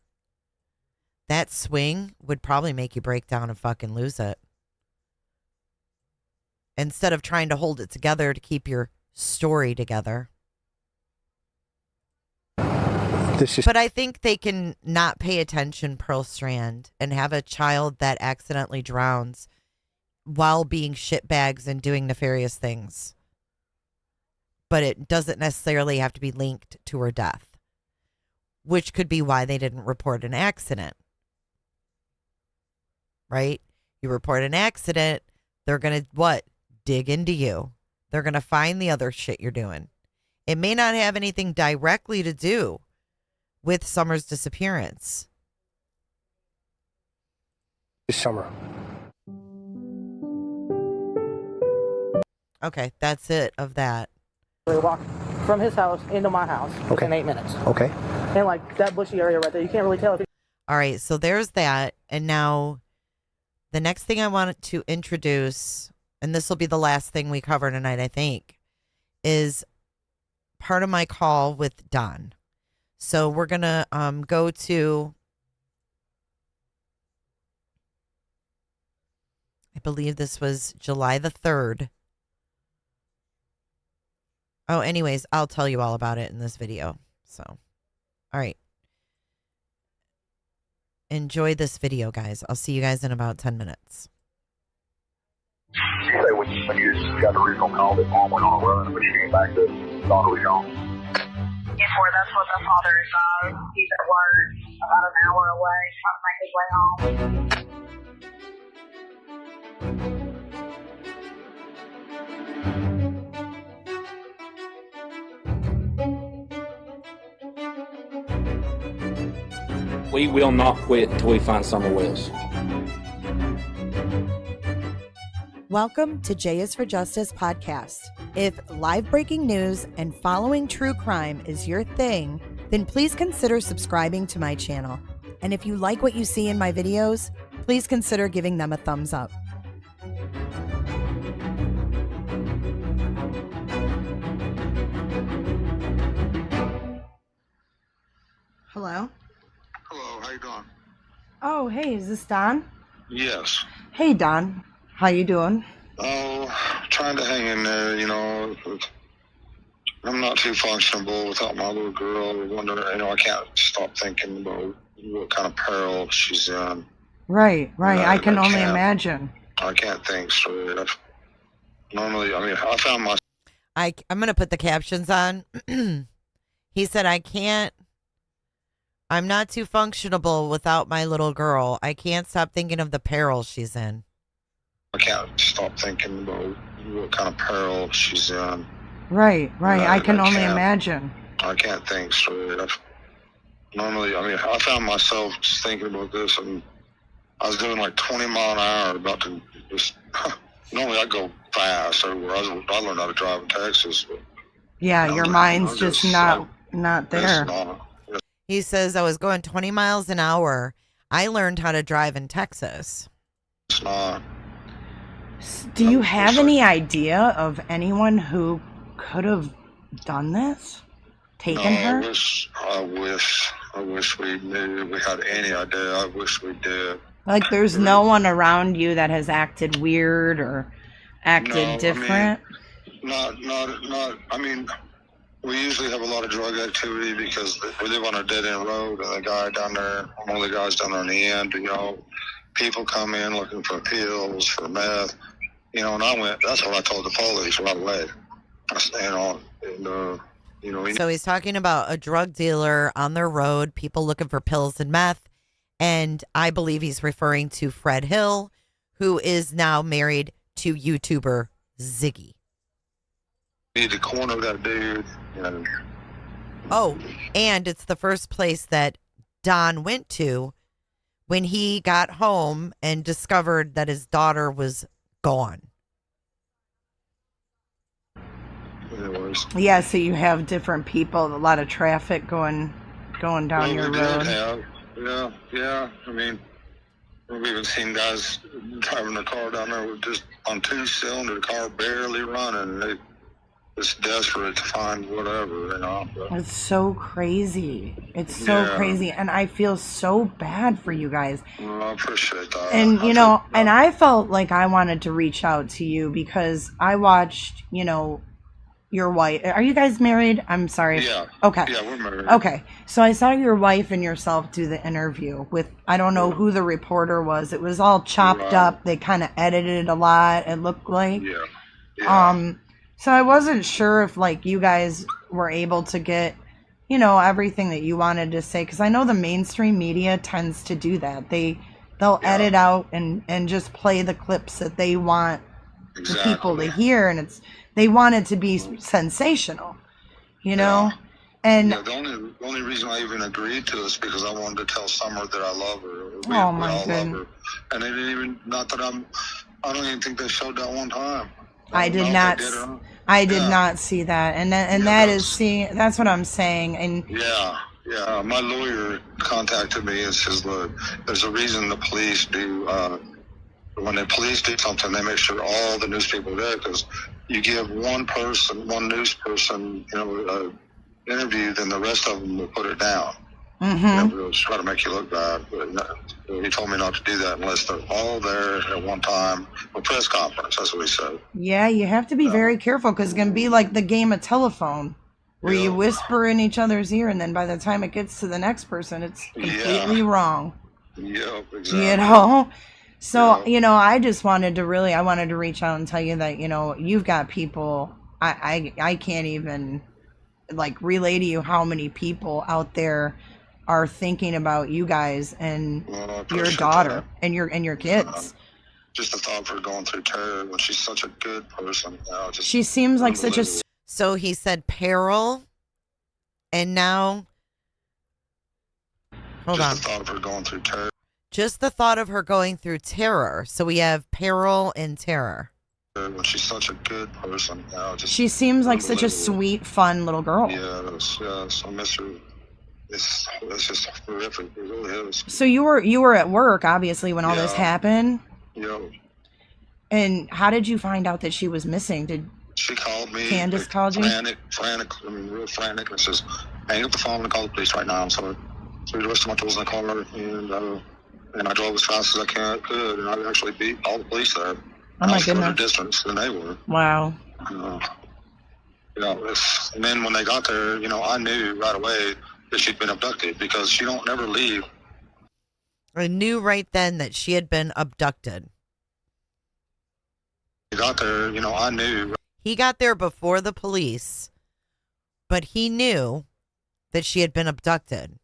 That swing would probably make you break down and fucking lose it. Instead of trying to hold it together to keep your story together. But I think they can not pay attention, Pearl Strand, and have a child that accidentally drowns while being shitbags and doing nefarious things. But it doesn't necessarily have to be linked to her death, which could be why they didn't report an accident. Right? You report an accident, they're going to, what? Dig into you. They're going to find the other shit you're doing. It may not have anything directly to do with Summer's disappearance. this summer. Okay, that's it of that. They walk from his house into my house within 8 minutes. Okay. And like that bushy area right there, you can't really tell if it. All right, so there's that. And now the next thing I wanted to introduce, and this will be the last thing we cover tonight, I think, is part of my call with Don. So we're going to go to, I believe this was July the 3rd. Oh, anyways, I'll tell you all about it in this video. So, all right. Enjoy this video, guys. I'll see you guys in about 10 minutes. You say when you got the original call that mom went on a run, when she came back, that daughter was gone. Before, that's what the father advised. He's at work about an hour away, trying to make his way home. We will not quit until we find Summer Wells. Welcome to J is for Justice podcast. If live breaking news and following true crime is your thing, then please consider subscribing to my channel. And if you like what you see in my videos, please consider giving them a thumbs up. Hello? Hello, how you doing? Oh, hey, is this Don? Yes. Hey, Don. How you doing? Oh, trying to hang in there, you know. I'm not too functionable without my little girl. I can't stop thinking about what kind of peril she's in. Right. I can only can't- imagine. I can't think straight. Normally, I mean, I found my. I'm going to put the captions on. He said, I'm not too functionable without my little girl. I can't stop thinking of the peril she's in. I can't stop thinking about what kind of peril she's in. Right. I can only can't- imagine. I can't think straight. Normally, I mean, I found myself just thinking about this, and I was doing like 20 mile an hour, about to just. Normally, I go fast everywhere. I learned how to drive in Texas. But, Yeah, your mind's just not there. it's not. He says, I was going 20 miles an hour. I learned how to drive in Texas. It's not. Do you have any idea of anyone who could have done this? Taken her? I wish we knew. We had any idea. I wish we did. Like, there's no one around you that has acted weird or acted different? Not. I mean, we usually have a lot of drug activity because we live on a dead end road, and the guy down there, one of the guys down there in the end, people come in looking for pills, for meth, and that's what I told the police right away. So he's talking about a drug dealer on their road, people looking for pills and meth. And I believe he's referring to Fred Hill, who is now married to YouTuber Ziggy. Need to corner that dude. Oh, and it's the first place that Don went to when he got home and discovered that his daughter was gone. Yeah, so you have different people, a lot of traffic going down your road. Yeah. I mean, we've even seen guys driving a car down there with just on 2-cylinder, car barely running. They just desperate to find whatever, But, It's so crazy. It's so crazy. And I feel so bad for you guys. Well, I appreciate that. And, and I felt like I wanted to reach out to you because I watched, your wife. Are you guys married? I'm sorry. Yeah. Okay. Yeah, we're married. Okay. So I saw your wife and yourself do the interview with, I don't know who the reporter was. It was all chopped up. They kind of edited a lot, it looked like. Yeah. So I wasn't sure if you guys were able to get, everything that you wanted to say. Because I know the mainstream media tends to do that. They'll edit out and just play the clips that they want the people to hear. And they want it to be sensational, And the only reason I even agreed to this because I wanted to tell Summer that I love her. We all love her. And they didn't even, not that I don't even think they showed that one time. I did not see that. And that's what I'm saying. And yeah, my lawyer contacted me and says, look, there's a reason the police do, when the police do something, they make sure all the news people are there because you give one news person, an interview, then the rest of them will put it down. Mm-hmm. They'll try to make you look bad. But he told me not to do that unless they're all there at one time. A press conference, that's what he said. Yeah, you have to be very careful because it's going to be like the game of telephone where you whisper in each other's ear and then by the time it gets to the next person, it's completely wrong. Yeah, exactly. So, I just wanted to reach out and tell you that, you've got people, I can't even relay to you how many people out there are thinking about you guys and your daughter and your kids. Just the thought of her going through terror when she's such a good person. She seems like such a... So he said peril and now... Hold on. Just the thought of her going through terror. Just the thought of her going through terror. So we have peril and terror. When she's such a good person. She seems like such a sweet, fun little girl. Yes, I miss her. It's just horrific. It really is. So you were at work, obviously, when all this happened? Yeah. And how did you find out that she was missing? Did she called me? Candace called you? Frantic, real frantic. And says, hang up the phone and call the police right now. I'm sorry. So the rest of my tools in the car, and I drove as fast as I could, and I actually beat all the police there. Oh my goodness. Further distance than they were. Wow. And then when they got there, I knew right away that she'd been abducted because she don't never leave. I knew right then that she had been abducted. got there, I knew. He got there before the police, but he knew that she had been abducted.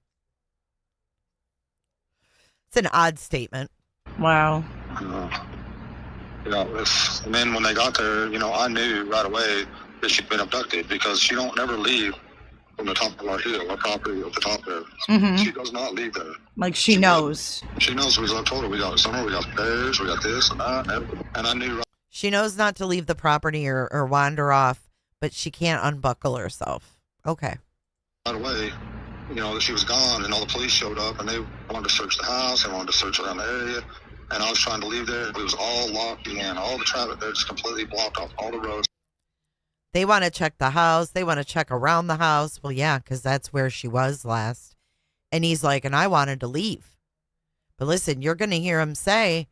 It's an odd statement. Wow. And then when they got there, I knew right away that she'd been abducted because she don't never leave from the top of our hill, our property at the top there. Mhm. She does not leave there. Like she knows. She knows. I told her we got summer, we got bears, we got this and that, and I knew. She knows not to leave the property or wander off, but she can't unbuckle herself. Okay. Right away, that she was gone, and all the police showed up, and they wanted to search the house, they wanted to search around the area, and I was trying to leave there. It was all locked in, all the traffic there just completely blocked off all the roads. They want to check the house. They want to check around the house. Well, yeah, because that's where she was last. And he's like, and I wanted to leave. But listen, you're going to hear him say,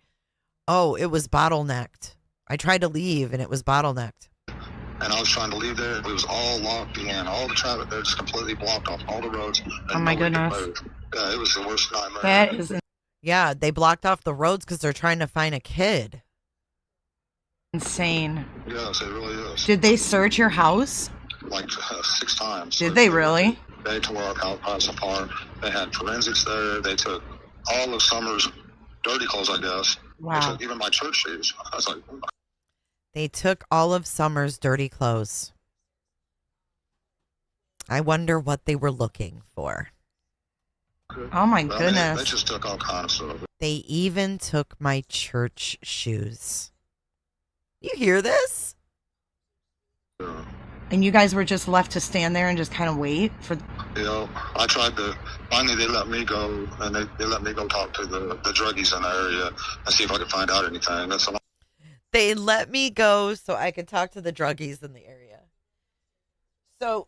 oh, it was bottlenecked. I tried to leave, and it was bottlenecked. And I was trying to leave there. It was all locked in. All the traffic there just completely blocked off all the roads. Oh, my goodness. Yeah, it was the worst nightmare. That is Yeah, they blocked off the roads because they're trying to find a kid. insane. Yes, it really is. Did they search your house? Like 6 times. Did they really? They tore our house apart. They had forensics there. They took all of Summer's dirty clothes, I guess. Wow. They took even my church shoes. I was like, They took all of Summer's dirty clothes. I wonder what they were looking for. Oh my well, goodness. They just took all kinds of stuff. They even took my church shoes. You hear this? And you guys were just left to stand there and just kind of wait for. I tried to. Finally, they let me go, and they let me go talk to the druggies in the area and see if I could find out anything. That's all. They let me go so I could talk to the druggies in the area. So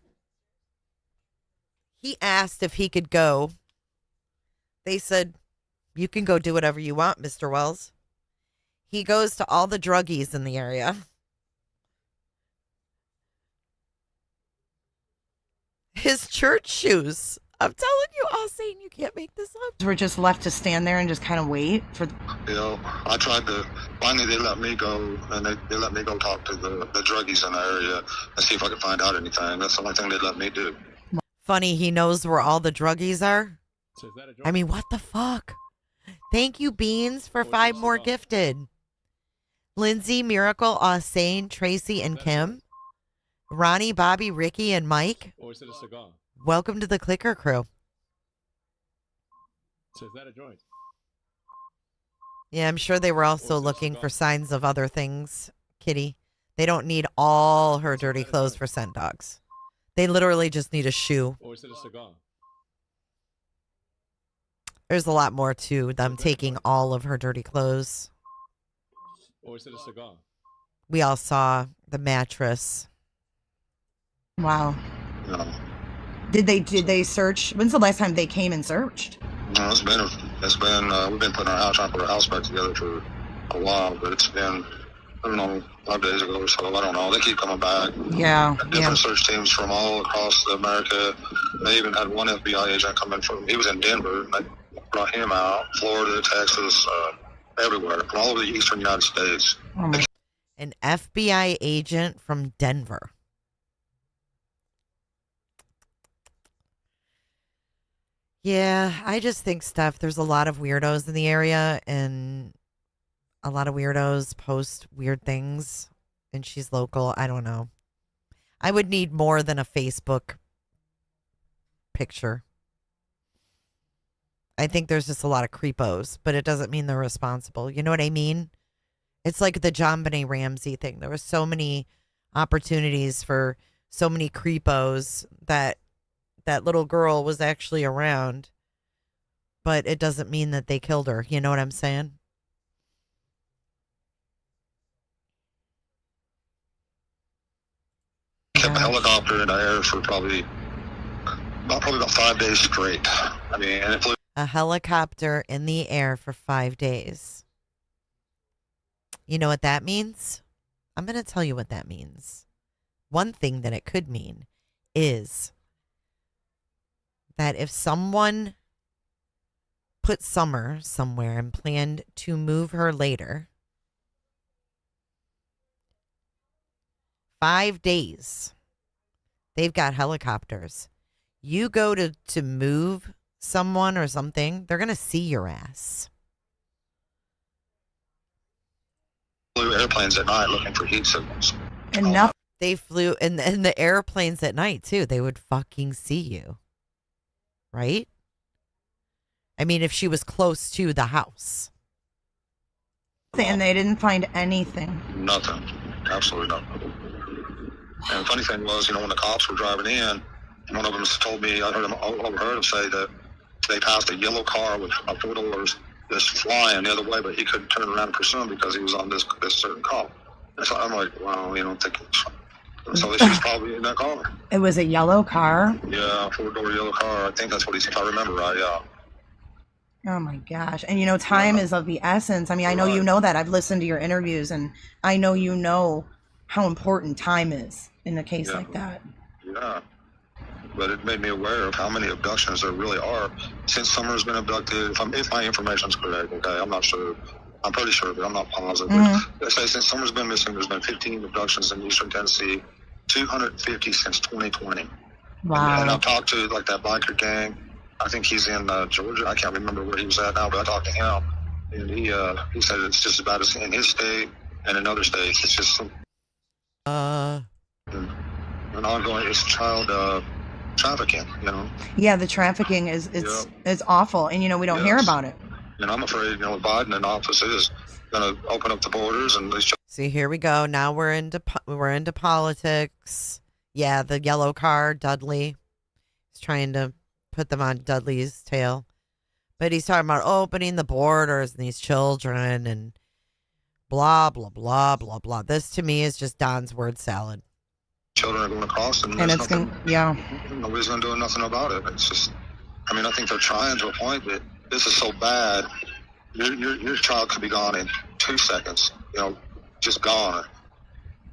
he asked if he could go. They said, you can go do whatever you want, Mr. Wells. He goes to all the druggies in the area. His church shoes. I'm telling you, Austin, you can't make this up. We're just left to stand there and just kind of wait for. I tried to. Finally, they let me go, and they let me go talk to the druggies in the area and see if I could find out anything. That's the only thing they let me do. Funny, he knows where all the druggies are. I mean, what the fuck? Thank you, Beans, for 5 more gifted. Lindsay, Miracle, Austin, Tracy, and Kim. Ronnie, Bobby, Ricky, and Mike. Or is it a cigar? Welcome to the Clicker Crew. So is that a joint? Yeah, I'm sure they were also looking for signs of other things, Kitty. They don't need all her dirty clothes for scent dogs. They literally just need a shoe. Or is it a cigar? There's a lot more to them taking all of her dirty clothes. Or is it a cigar? We all saw the mattress. Wow. No. Did they search? When's the last time they came and searched? No, it's been we've been trying to put our house back together for a while, but it's been, I don't know, 5 days ago or so. I don't know. They keep coming back. Yeah. Different search teams from all across America. They even had one FBI agent come in he was in Denver, and they brought him out. Florida, Texas, everywhere, from all over the eastern United States. An FBI agent from Denver. Yeah, I just think, Steph, there's a lot of weirdos in the area, and a lot of weirdos post weird things, and she's local. I don't know. I would need more than a Facebook picture. I think there's just a lot of creepos, but it doesn't mean they're responsible. You know what I mean? It's like the John Benet Ramsey thing. There were so many opportunities for so many creepos that little girl was actually around, but it doesn't mean that they killed her. You know what I'm saying? Kept a helicopter in the air for probably about 5 days straight. I mean, and it flew. A helicopter in the air for 5 days. You know what that means? I'm going to tell you what that means. One thing that it could mean is that if someone put Summer somewhere and planned to move her later, 5 days. They've got helicopters. You go to move someone or something, they're going to see your ass. Flew airplanes at night looking for heat signals. Enough. They flew in the airplanes at night, too. They would fucking see you. Right? I mean, if she was close to the house. And they didn't find anything. Nothing. Absolutely nothing. And the funny thing was, you know, when the cops were driving in, one of them told me, I overheard him say that they passed a yellow car with 4 doors just flying the other way, but he couldn't turn around and pursue him because he was on this certain car. And so I'm like, well, you know, thinking, so she was probably in that car. It was a yellow car? Yeah, 4-door yellow car. I think that's what he said, if I remember right, yeah. Oh my gosh. And you know, time is of the essence. I mean, I know you know that. I've listened to your interviews, and I know you know how important time is in a case like that. Yeah. But it made me aware of how many abductions there really are since Summer's been abducted. If my information's correct, okay, I'm not sure. I'm pretty sure, but I'm not positive. They say since Summer's been missing, there's been 15 abductions in Eastern Tennessee, 250 since 2020. Wow. And I've talked to like that biker gang. I think he's in Georgia. I can't remember where he was at now, but I talked to him, and he said it's just about as in his state and in other states. It's just an ongoing. It's child trafficking, you know. Yeah, the trafficking is awful, and you know we don't hear about it. And I'm afraid, you know, Biden in office is going to open up the borders and these. See, here we go. Now we're into politics. Yeah, the yellow car, Dudley. He's trying to put them on Dudley's tail, but he's talking about opening the borders and these children and blah blah blah blah blah. This to me is just Don's word salad. Children are going across, and it's going, nobody's going to do nothing about it. It's just, I mean, I think they're trying to a point, but this is so bad. Your child could be gone in 2 seconds. You know, just gone.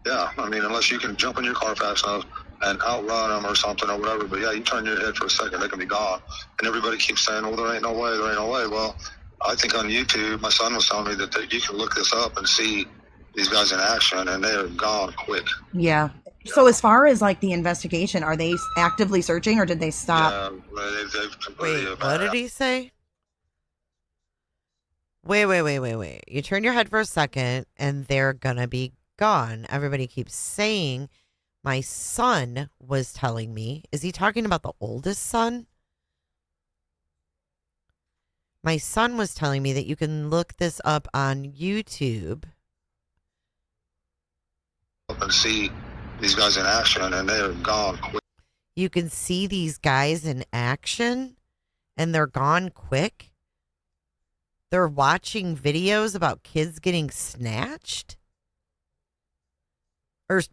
Yeah, I mean, unless you can jump in your car fast enough and outrun them or something or whatever. But yeah, you turn your head for a second, they can be gone. And everybody keeps saying, well, there ain't no way, there ain't no way. Well, I think on YouTube, my son was telling me that you can look this up and see these guys in action, and they're gone quick. Yeah. So as far as like the investigation, are they actively searching or did they stop? Yeah, they've completely. Wait, what did he say? Wait. You turn your head for a second and they're gonna be gone. Everybody keeps saying, my son was telling me. Is he talking about the oldest son? My son was telling me that you can look this up on YouTube. And see these guys in action, and they're gone quick. You can see these guys in action and they're gone quick? They're watching videos about kids getting snatched?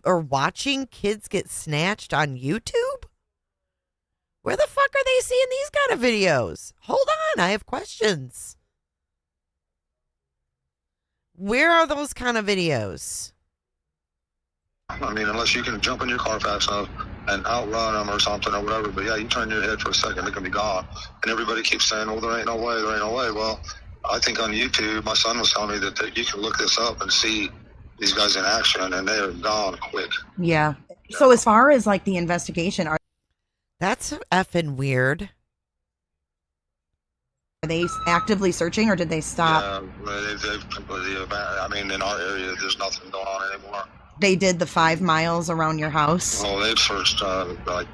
Or watching kids get snatched on YouTube? Where the fuck are they seeing these kind of videos? Hold on, I have questions. Where are those kind of videos? I mean, unless you can jump in your car fast enough and outrun them or something or whatever. But yeah, you turn your head for a second, they can be gone. And everybody keeps saying, well, there ain't no way, there ain't no way. Well, I think on YouTube, my son was telling me that you can look this up and see these guys in action, and they're gone quick. Yeah. So as far as like the investigation, that's effing weird. Are they actively searching or did they stop? Yeah, they've completely, I mean, in our area, there's nothing going on anymore. They did the 5 miles around your house? Oh, they've searched, like,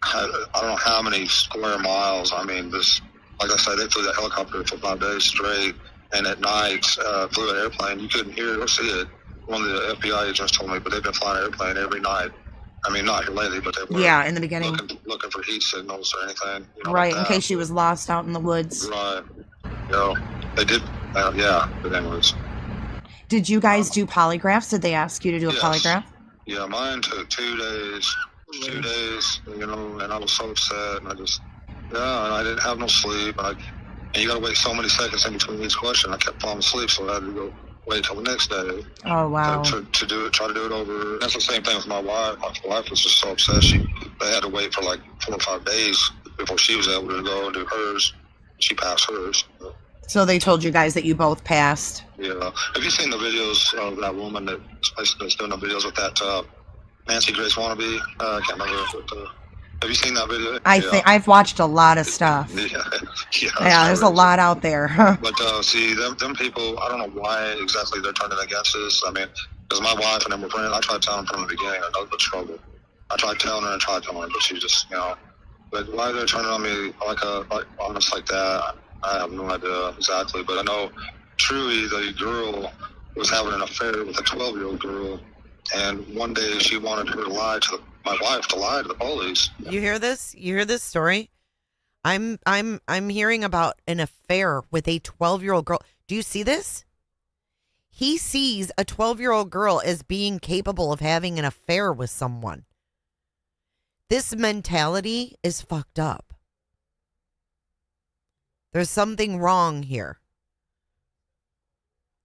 I don't know how many square miles. I mean, this, like I said, they flew the helicopter for 5 days straight, and at night, flew an airplane. You couldn't hear it or see it. One of the FBI agents told me, but they've been flying an airplane every night. I mean, not here lately, but they were in the beginning. Looking for heat signals or anything. You know, right, like in case she was lost out in the woods. Right. You know, they did, but anyways. Did you guys do polygraphs? Did they ask you to do a polygraph? Yeah, mine took 2 days. 2 days, you know, and I was so upset, and and I didn't have no sleep, and you got to wait so many seconds in between each question. I kept falling asleep, so I had to go wait till the next day. Oh, wow. To try to do it over. That's the same thing with my wife. My wife was just so upset. They had to wait for like 4 or 5 days before she was able to go and do hers. She passed hers. So they told you guys that you both passed? Yeah. Have you seen the videos of that woman that's doing the videos with that Nancy Grace Wannabe. I can't remember. But, have you seen that video? I think I've watched a lot of stuff. Yeah, There's a lot out there. But see, them people, I don't know why exactly they're turning against this. I mean, because my wife and them were friends. I tried telling her from the beginning, I know the trouble. I tried telling her, but she just, But why they're turning on me like almost like that, I have no idea exactly. But I know Trudy, the girl, was having an affair with a 12-year-old girl, and one day she wanted her to my wife to lie to the police. You hear this? You hear this story? I'm hearing about an affair with a 12-year-old girl. Do you see this? He sees a 12-year-old girl as being capable of having an affair with someone. This mentality is fucked up. There's something wrong here.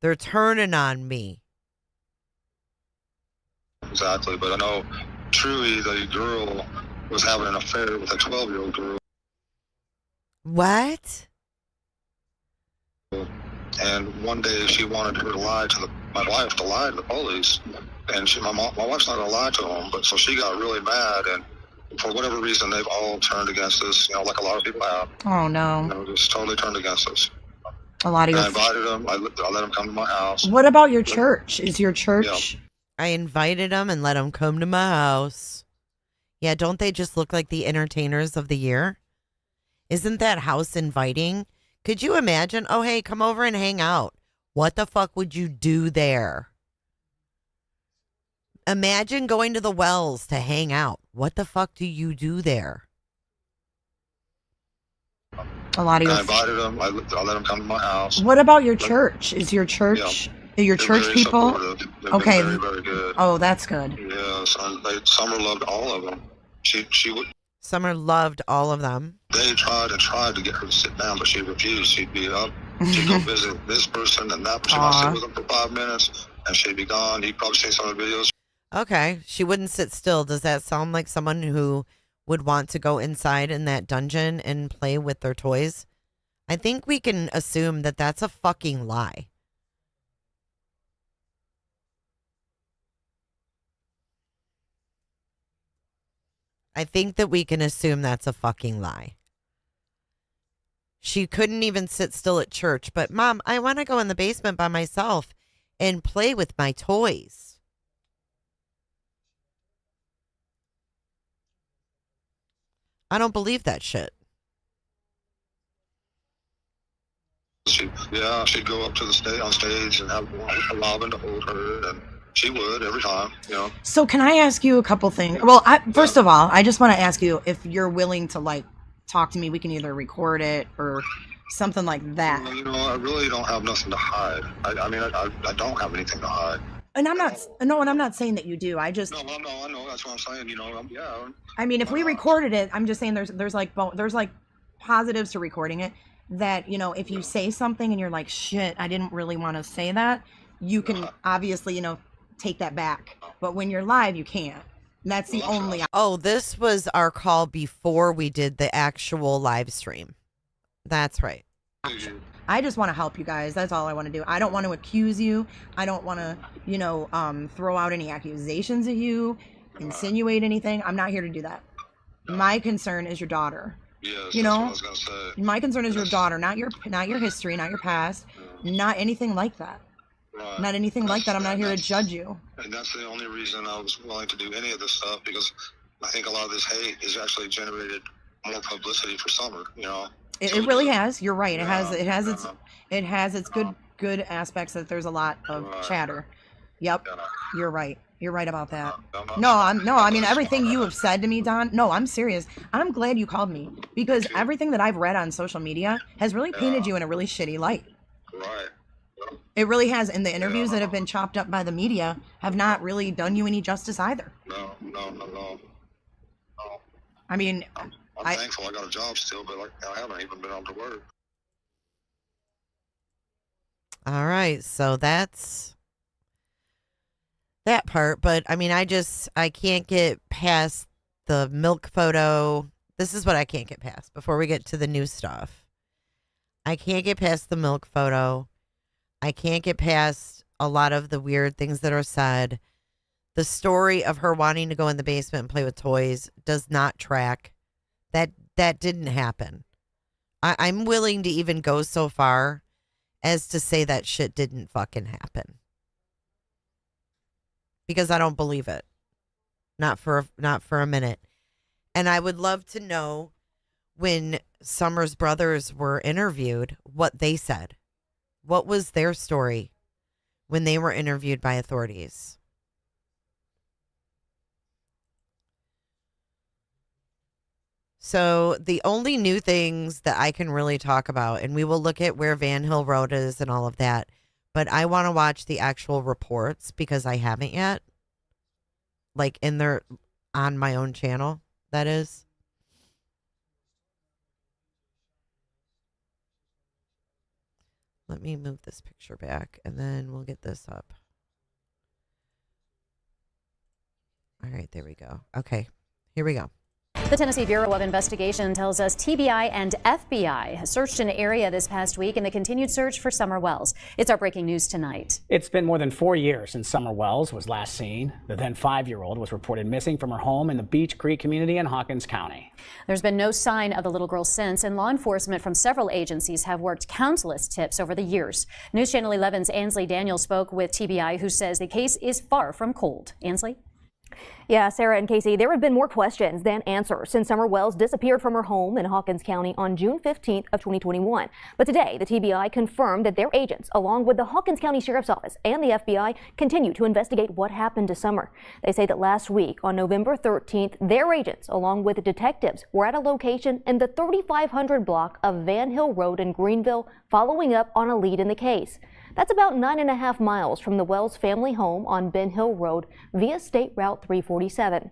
They're turning on me. Exactly, but I know Trudy, the girl, was having an affair with a 12-year-old girl. What? And one day she wanted her to my wife to lie to the police, and my wife's not gonna lie to them. But so she got really mad, and for whatever reason, they've all turned against us. Like a lot of people have. Oh no! Just totally turned against us. A lot of I your. invited them. I let them come to my house. What about your church? Is your church? Yeah. I invited them and let them come to my house. Yeah, don't they just look like the entertainers of the year? Isn't that house inviting? Could you imagine? Oh, hey, come over and hang out. What the fuck would you do there? Imagine going to the Wells to hang out. What the fuck do you do there? A lot of your. I invited them. I let them come to my house. What about your church? Is your church? Are your church very people? They've Okay. been very, very good. Oh, that's good. Yeah, Summer loved all of them. She would. Summer loved all of them. They tried to get her to sit down, but she refused. She'd be up. She'd go visit this person and that person. I'd sit with them for 5 minutes, and she'd be gone. You'd probably seen some of the videos. Okay, she wouldn't sit still. Does that sound like someone who would want to go inside in that dungeon and play with their toys? I think we can assume that that's a fucking lie. I think that we can assume that's a fucking lie. She couldn't even sit still at church, but Mom, I want to go in the basement by myself and play with my toys. I don't believe that shit. She'd go up to the on stage and have Robin to hold her, and she would every time, So can I ask you a couple things? Well, first of all, I just want to ask you if you're willing to talk to me. We can either record it or something like that. Well, I really don't have nothing to hide. I don't have anything to hide. And I'm not. No, and I'm not saying that you do. I just. No, I know. That's what I'm saying. Yeah. I mean, if we recorded it, I'm just saying there's positives to recording it. That if you say something and you're like, shit, I didn't really want to say that, you can obviously take that back. But when you're live, you can't. That's the only. Oh, this was our call before we did the actual live stream. That's right. I just want to help you guys. That's all I want to do. I don't want to accuse you. I don't want to, throw out any accusations at you, insinuate anything. I'm not here to do that. My concern is your daughter. Yes, that's what I was gonna say. My concern is your daughter, not your history, not your past, not anything like that. Right. Not anything like that. I'm not here to judge you. And that's the only reason I was willing to do any of this stuff, because I think a lot of this hate has actually generated more publicity for Summer. It really has. You're right. It has its good aspects. That there's a lot of chatter. Yep. You're right. You're right about that. I mean everything you have said to me, Don. No, I'm serious. I'm glad you called me, because everything that I've read on social media has really painted you in a really shitty light. Right. It really has. And the interviews that have been chopped up by the media have not really done you any justice either. No. I mean, I'm thankful I got a job still, but I haven't even been able to work. All right, so that's that part. But I mean, I can't get past the milk photo. This is what I can't get past before we get to the new stuff. I can't get past the milk photo. I can't get past a lot of the weird things that are said. The story of her wanting to go in the basement and play with toys does not track. That didn't happen. I'm willing to even go so far as to say that shit didn't fucking happen. Because I don't believe it. Not for a minute. And I would love to know when Summer's brothers were interviewed, what they said. What was their story when they were interviewed by authorities? So the only new things that I can really talk about, and we will look at where Van Hill Road is and all of that, but I want to watch the actual reports because I haven't yet. Like on my own channel, that is. Let me move this picture back and then we'll get this up. All right, there we go. Okay, here we go. The Tennessee Bureau of Investigation tells us TBI and FBI searched an area this past week in the continued search for Summer Wells. It's our breaking news tonight. It's been more than 4 years since Summer Wells was last seen. The then 5-year-old was reported missing from her home in the Beech Creek community in Hawkins County. There's been no sign of the little girl since, and law enforcement from several agencies have worked countless tips over the years. News Channel 11's Ansley Daniel spoke with TBI, who says the case is far from cold. Ansley? Yeah, Sarah and Casey, there have been more questions than answers since Summer Wells disappeared from her home in Hawkins County on June 15th of 2021. But today, the TBI confirmed that their agents, along with the Hawkins County Sheriff's Office and the FBI, continue to investigate what happened to Summer. They say that last week, on November 13th, their agents, along with detectives, were at a location in the 3500 block of Van Hill Road in Greenville, following up on a lead in the case. That's about 9.5 miles from the Wells family home on Ben Hill Road via State Route 347.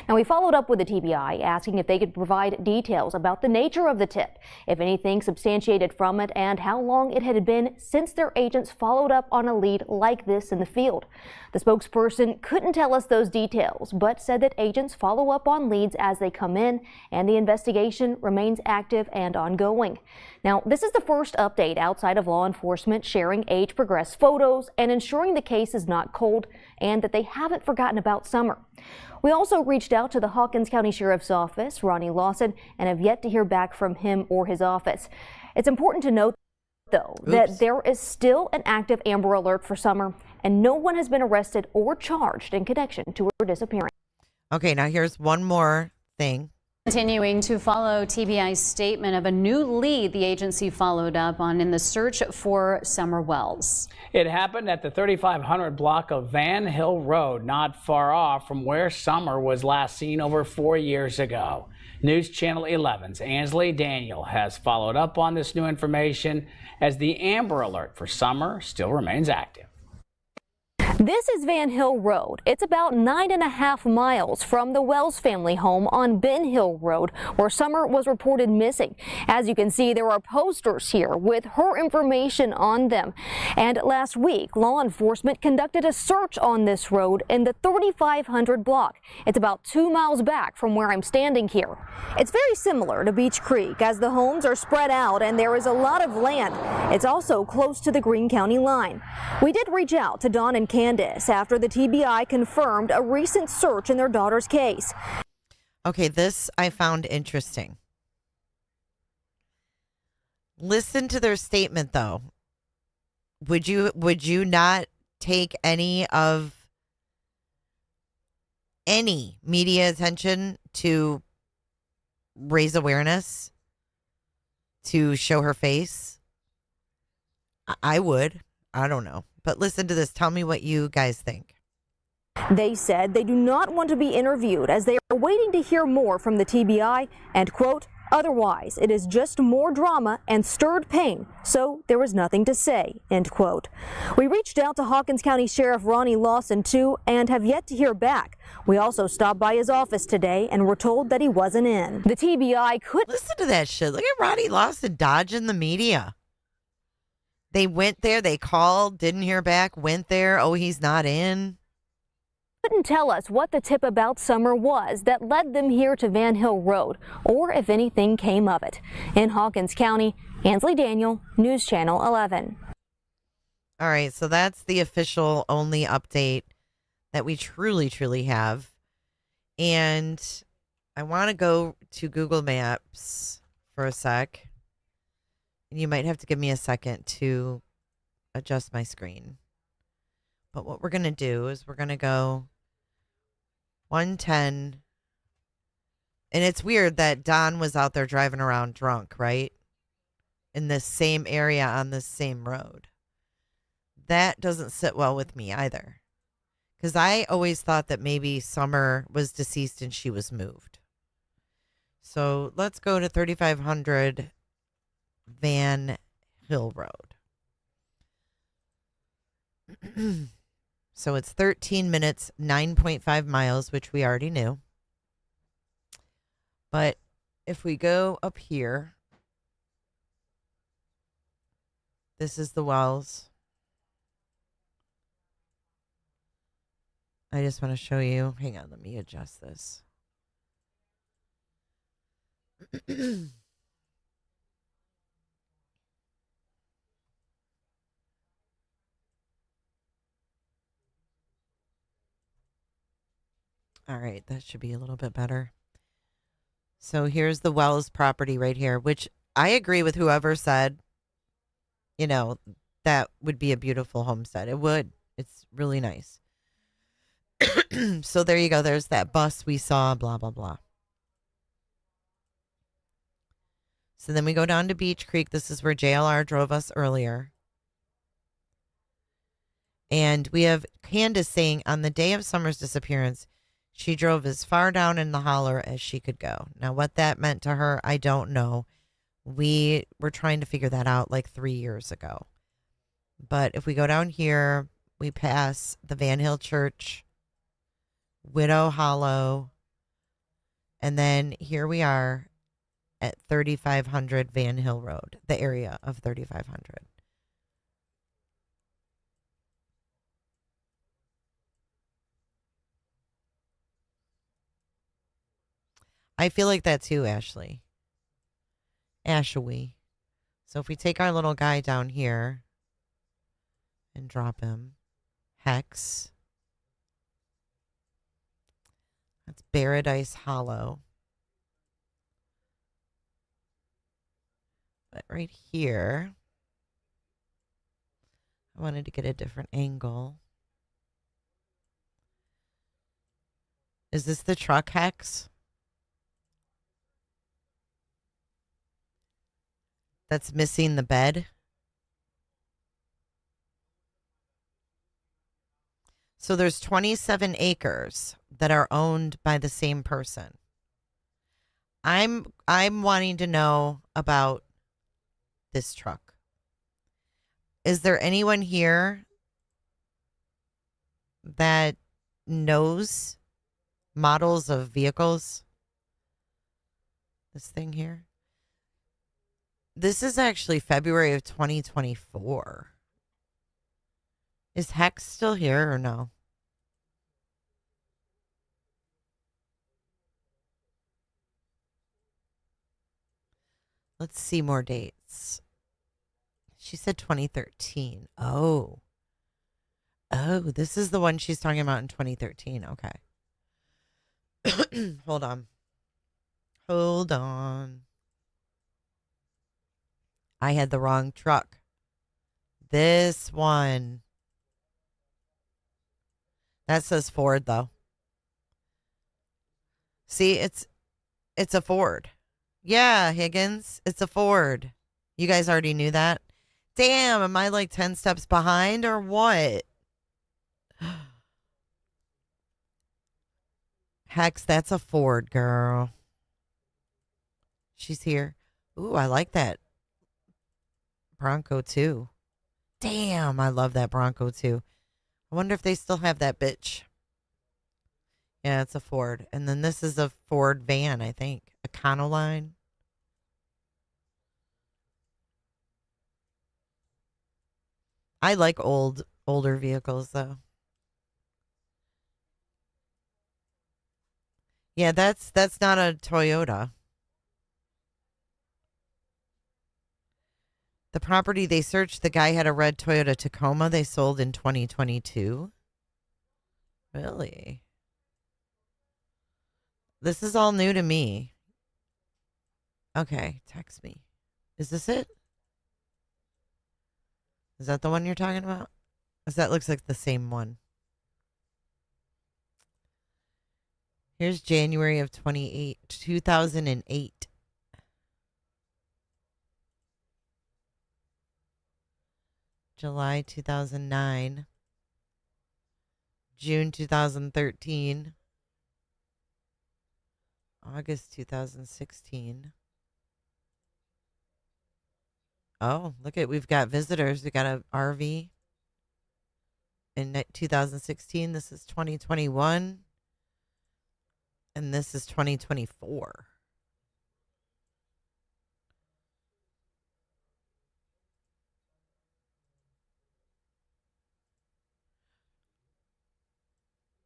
Now, we followed up with the TBI asking if they could provide details about the nature of the tip, if anything substantiated from it, and how long it had been since their agents followed up on a lead like this in the field. The spokesperson couldn't tell us those details, but said that agents follow up on leads as they come in, and the investigation remains active and ongoing. Now, this is the first update outside of law enforcement sharing age-progressed photos and ensuring the case is not cold and that they haven't forgotten about Summer. We also reached out to the Hawkins County Sheriff's Office, Ronnie Lawson, and have yet to hear back from him or his office. It's important to note, though, that there is still an active Amber Alert for Summer, and no one has been arrested or charged in connection to her disappearance. Okay, now here's one more thing. Continuing to follow TBI's statement of a new lead the agency followed up on in the search for Summer Wells. It happened at the 3500 block of Van Hill Road, not far off from where Summer was last seen over 4 years ago. News Channel 11's Ansley Daniel has followed up on this new information as the Amber Alert for Summer still remains active. This is Van Hill Road. It's about 9.5 miles from the Wells family home on Ben Hill Road, where Summer was reported missing. As you can see, there are posters here with her information on them. And last week, law enforcement conducted a search on this road in the 3500 block. It's about 2 miles back from where I'm standing here. It's very similar to Beech Creek, as the homes are spread out and there is a lot of land. It's also close to the Greene County line. We did reach out to Dawn and Candace after the TBI confirmed a recent search in their daughter's case. Okay, this I found interesting. Listen to their statement, though. Would you not take any media attention to raise awareness, to show her face? I would. I don't know. But listen to this. Tell me what you guys think. They said they do not want to be interviewed as they are waiting to hear more from the TBI and, quote, otherwise, it is just more drama and stirred pain, so there is nothing to say, end quote. We reached out to Hawkins County Sheriff Ronnie Lawson, too, and have yet to hear back. We also stopped by his office today and were told that he wasn't in. The TBI could... Listen to that shit. Look at Ronnie Lawson dodging the media. They went there, they called, didn't hear back, went there, oh, he's not in. Couldn't tell us what the tip about Summer was that led them here to Van Hill Road, or if anything came of it. In Hawkins County, Ansley Daniel, News Channel 11. All right, so that's the official only update that we truly, truly have. And I want to go to Google Maps for a sec. And you might have to give me a second to adjust my screen. But what we're going to do is we're going to go 110. And it's weird that Don was out there driving around drunk, right? In this same area on this same road. That doesn't sit well with me either. Because I always thought that maybe Summer was deceased and she was moved. So let's go to 3500 Van Hill Road. So it's 13 minutes, 9.5 miles, which we already knew. But if we go up here, this is the Wells. I just want to show you. Hang on, let me adjust this. All right, that should be a little bit better. So here's the Wells property right here, which I agree with whoever said, you know, that would be a beautiful homestead. It would. It's really nice. So there you go. There's that bus we saw, blah, blah, blah. So then we go down to Beach Creek. This is where JLR drove us earlier. And we have Candace saying on the day of Summer's disappearance, she drove as far down in the holler as she could go. Now, what that meant to her, I don't know. We were trying to figure that out like 3 years ago. But if we go down here, we pass the Van Hill Church, Widow Hollow, and then here we are at 3500 Van Hill Road, the area of 3500. I feel like that too, Ashley. Ashley. So if we take our little guy down here and drop him, Hex. That's Paradise Hollow. But right here, I wanted to get a different angle. Is this the truck, Hex? That's missing the bed? So there's 27 acres that are owned by the same person. I'm wanting to know about this truck. Is there anyone here that knows models of vehicles? This thing here. This is actually February of 2024. Is Hex still here or no? Let's see more dates. She said 2013. Oh, this is the one she's talking about in 2013. Okay. Hold on. I had the wrong truck. This one. That says Ford, though. See, it's a Ford. Yeah, Higgins, it's a Ford. You guys already knew that? Damn, am I like 10 steps behind or what? Hex, that's a Ford, girl. She's here. Ooh, I like that Bronco too. Damn, I love that Bronco too. I wonder if they still have that bitch. Yeah, it's a Ford. And then this is a Ford van, I think. Econoline. I like older vehicles though. Yeah, that's not a Toyota. The property they searched, the guy had a red Toyota Tacoma they sold in 2022. Really? This is all new to me. Okay, text me. Is this it? Is that the one you're talking about? Because that looks like the same one. Here's January of 2008. July 2009. June 2013. August 2016. Oh, look at, we've got visitors. We got a RV in 2016. This is 2021. And this is 2024.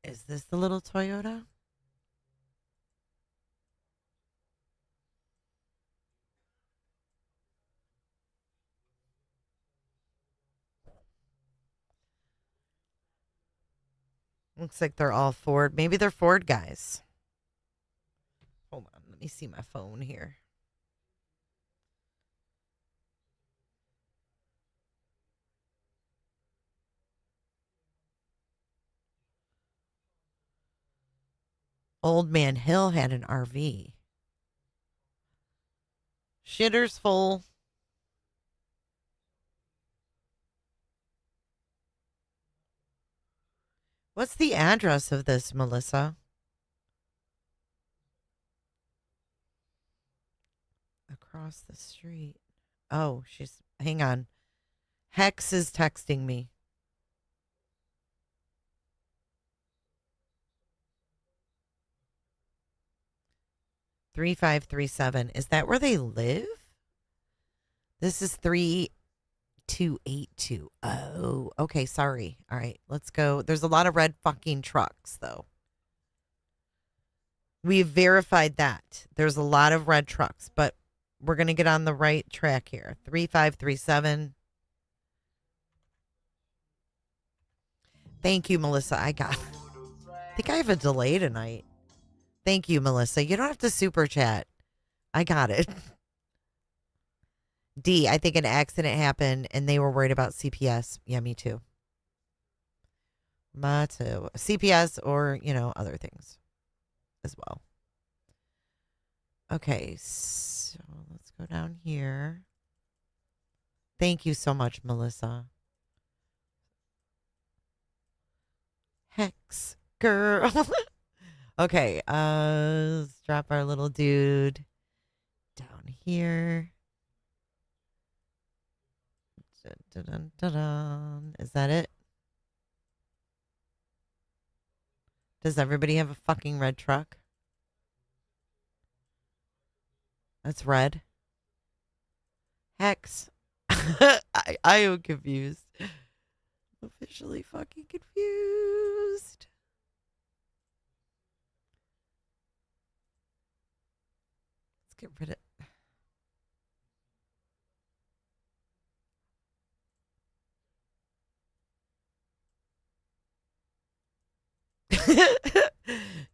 Is this the little Toyota? Looks like they're all Ford. Maybe they're Ford guys. Hold on. Let me see my phone here. Old Man Hill had an RV. Shitter's full. What's the address of this, Melissa? Across the street. Oh, hang on. Hex is texting me. $3537. Is that where they live? This is 3282. Oh, okay. Sorry. All right, let's go. There's a lot of red fucking trucks, though. We've verified that. There's a lot of red trucks, but we're going to get on the right track here. 3537. Thank you, Melissa. I think I have a delay tonight. Thank you, Melissa. You don't have to super chat. I got it. D, I think an accident happened and they were worried about CPS. Yeah, me too. Me too. CPS or, other things as well. Okay, so let's go down here. Thank you so much, Melissa. Hex girl. Okay, let's drop our little dude down here. Dun, dun, dun, dun. Is that it? Does everybody have a fucking red truck? That's red. Hex. I am confused. Officially fucking confused. Let's get rid of...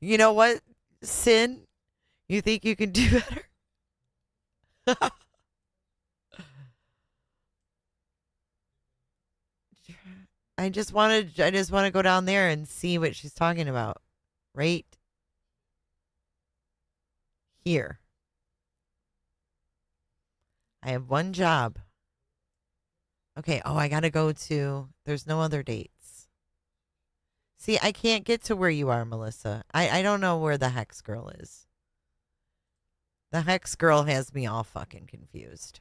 You know what, Sin? You think you can do better? I just want to go down there and see what she's talking about. Right here. I have one job. Okay, I got to go to... There's no other dates. See, I can't get to where you are, Melissa. I don't know where the Hex girl is. The Hex girl has me all fucking confused.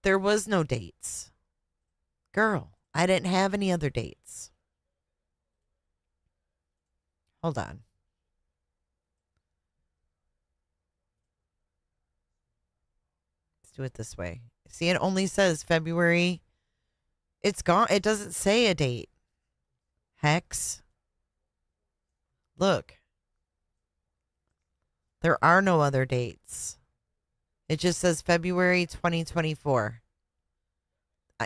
There was no dates. Girl, I didn't have any other dates. Hold on. Let's do it this way. See, it only says February. It's gone. It doesn't say a date. Hex. Look. There are no other dates. It just says February 2024.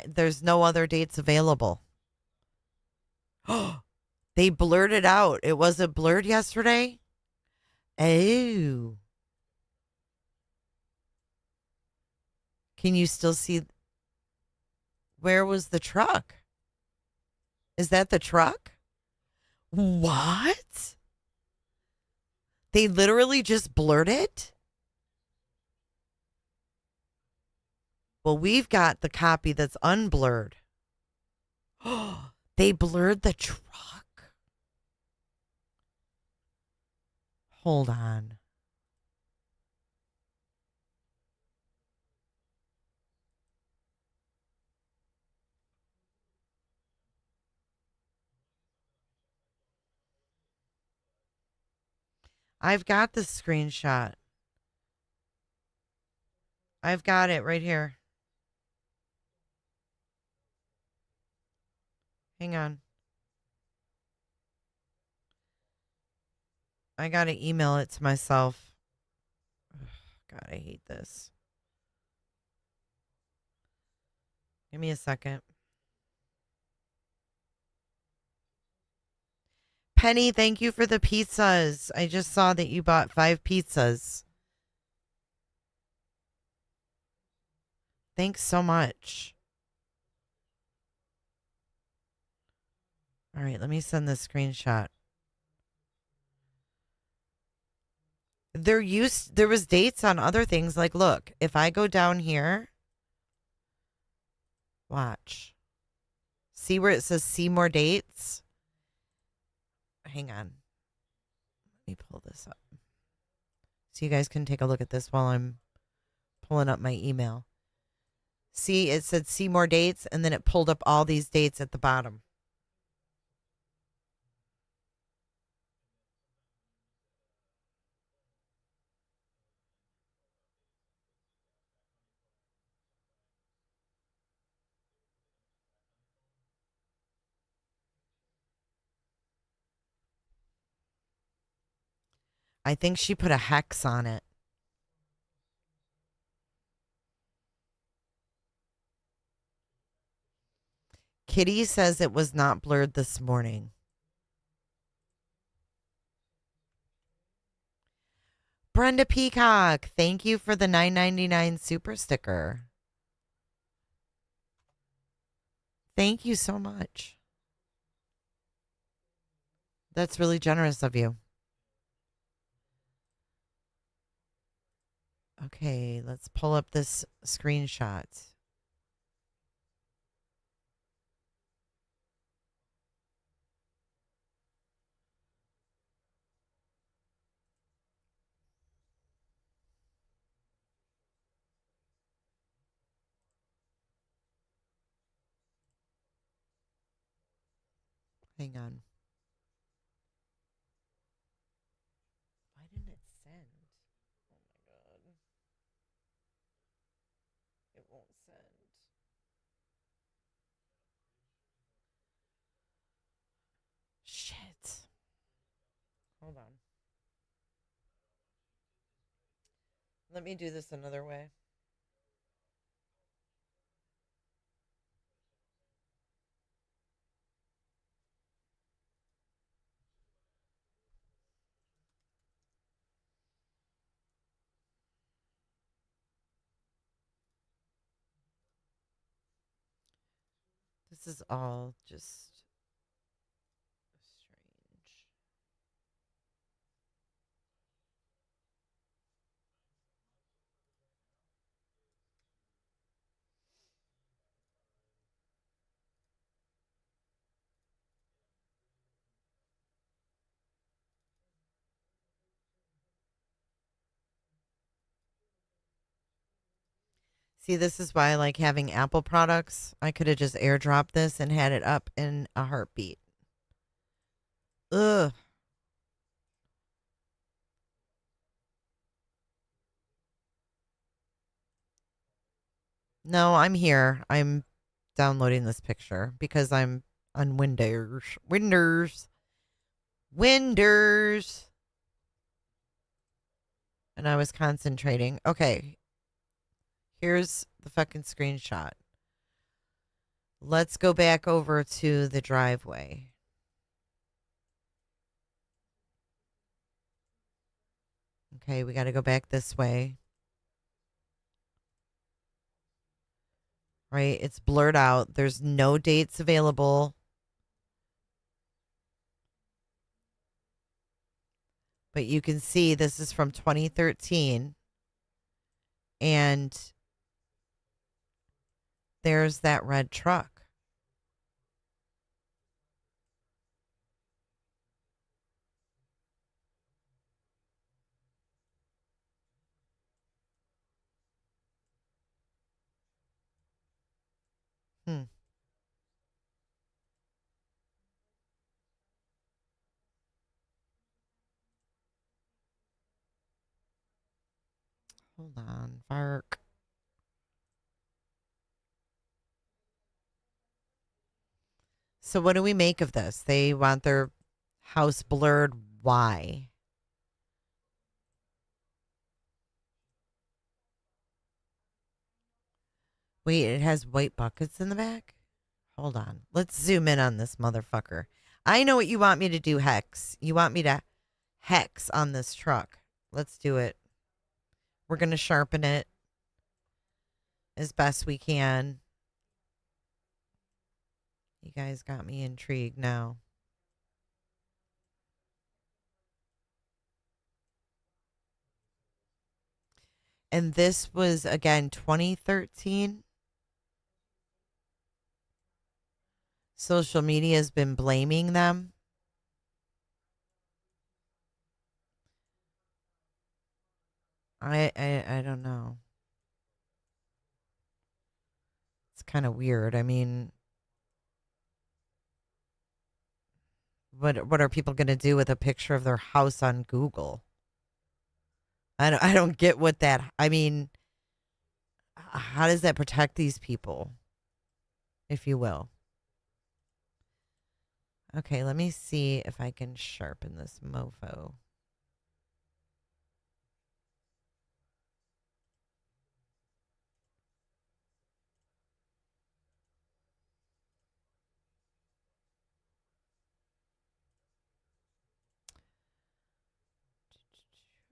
There's no other dates available. They blurred it out. It wasn't blurred yesterday? Oh. Can you still see? Where was the truck? Is that the truck? What? They literally just blurred it? Well, we've got the copy that's unblurred. They blurred the truck. Hold on. I've got the screenshot. I've got it right here. Hang on. I gotta email it to myself. Ugh, God, I hate this. Give me a second. Penny, thank you for the pizzas. I just saw that you bought 5 pizzas. Thanks so much. All right, let me send this screenshot. There was dates on other things. Like, look, if I go down here, watch. See where it says see more dates? Hang on. Let me pull this up. So you guys can take a look at this while I'm pulling up my email. See, it said see more dates, and then it pulled up all these dates at the bottom. I think she put a hex on it. Kitty says it was not blurred this morning. Brenda Peacock, thank you for the $9.99 super sticker. Thank you so much. That's really generous of you. Okay, let's pull up this screenshot. Hang on. Why didn't it send? Oh my God. It won't send. Shit. Hold on. Let me do this another way. This is all just strange. See, this is why I like having Apple products. I could have just airdropped this and had it up in a heartbeat. Ugh. No, I'm here. I'm downloading this picture because I'm on Windows. And I was concentrating. Okay. Here's the fucking screenshot. Let's go back over to the driveway. Okay, we got to go back this way. Right? It's blurred out. There's no dates available. But you can see this is from 2013. And there's that red truck. Hmm. Hold on, Vark. So what do we make of this? They want their house blurred. Why? Wait, it has white buckets in the back? Hold on. Let's zoom in on this motherfucker. I know what you want me to do, Hex. You want me to hex on this truck. Let's do it. We're going to sharpen it as best we can. You guys got me intrigued now. And this was, again, 2013. Social media has been blaming them. I don't know. It's kind of weird. I mean, what are people going to do with a picture of their house on Google? I don't get what that. I mean, how does that protect these people, if you will? Okay, let me see if I can sharpen this mofo.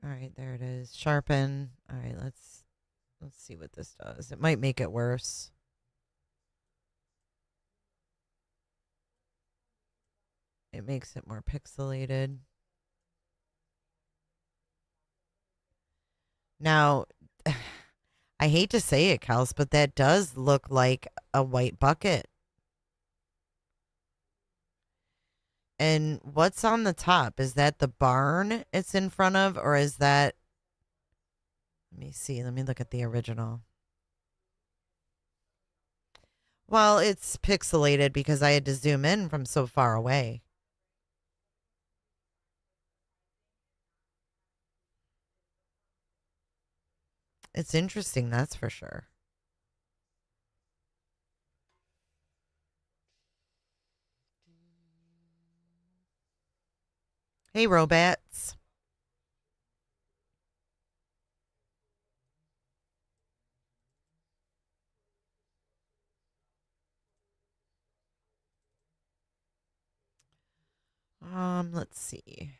All right, there it is. Sharpen. All right, let's see what this does. It might make it worse. It makes it more pixelated. Now, I hate to say it, Kels, but that does look like a white bucket. And what's on the top? Is that the barn it's in front of, or is that... Let me see. Let me look at the original. Well, it's pixelated because I had to zoom in from so far away. It's interesting, that's for sure. Hey, robots. Let's see.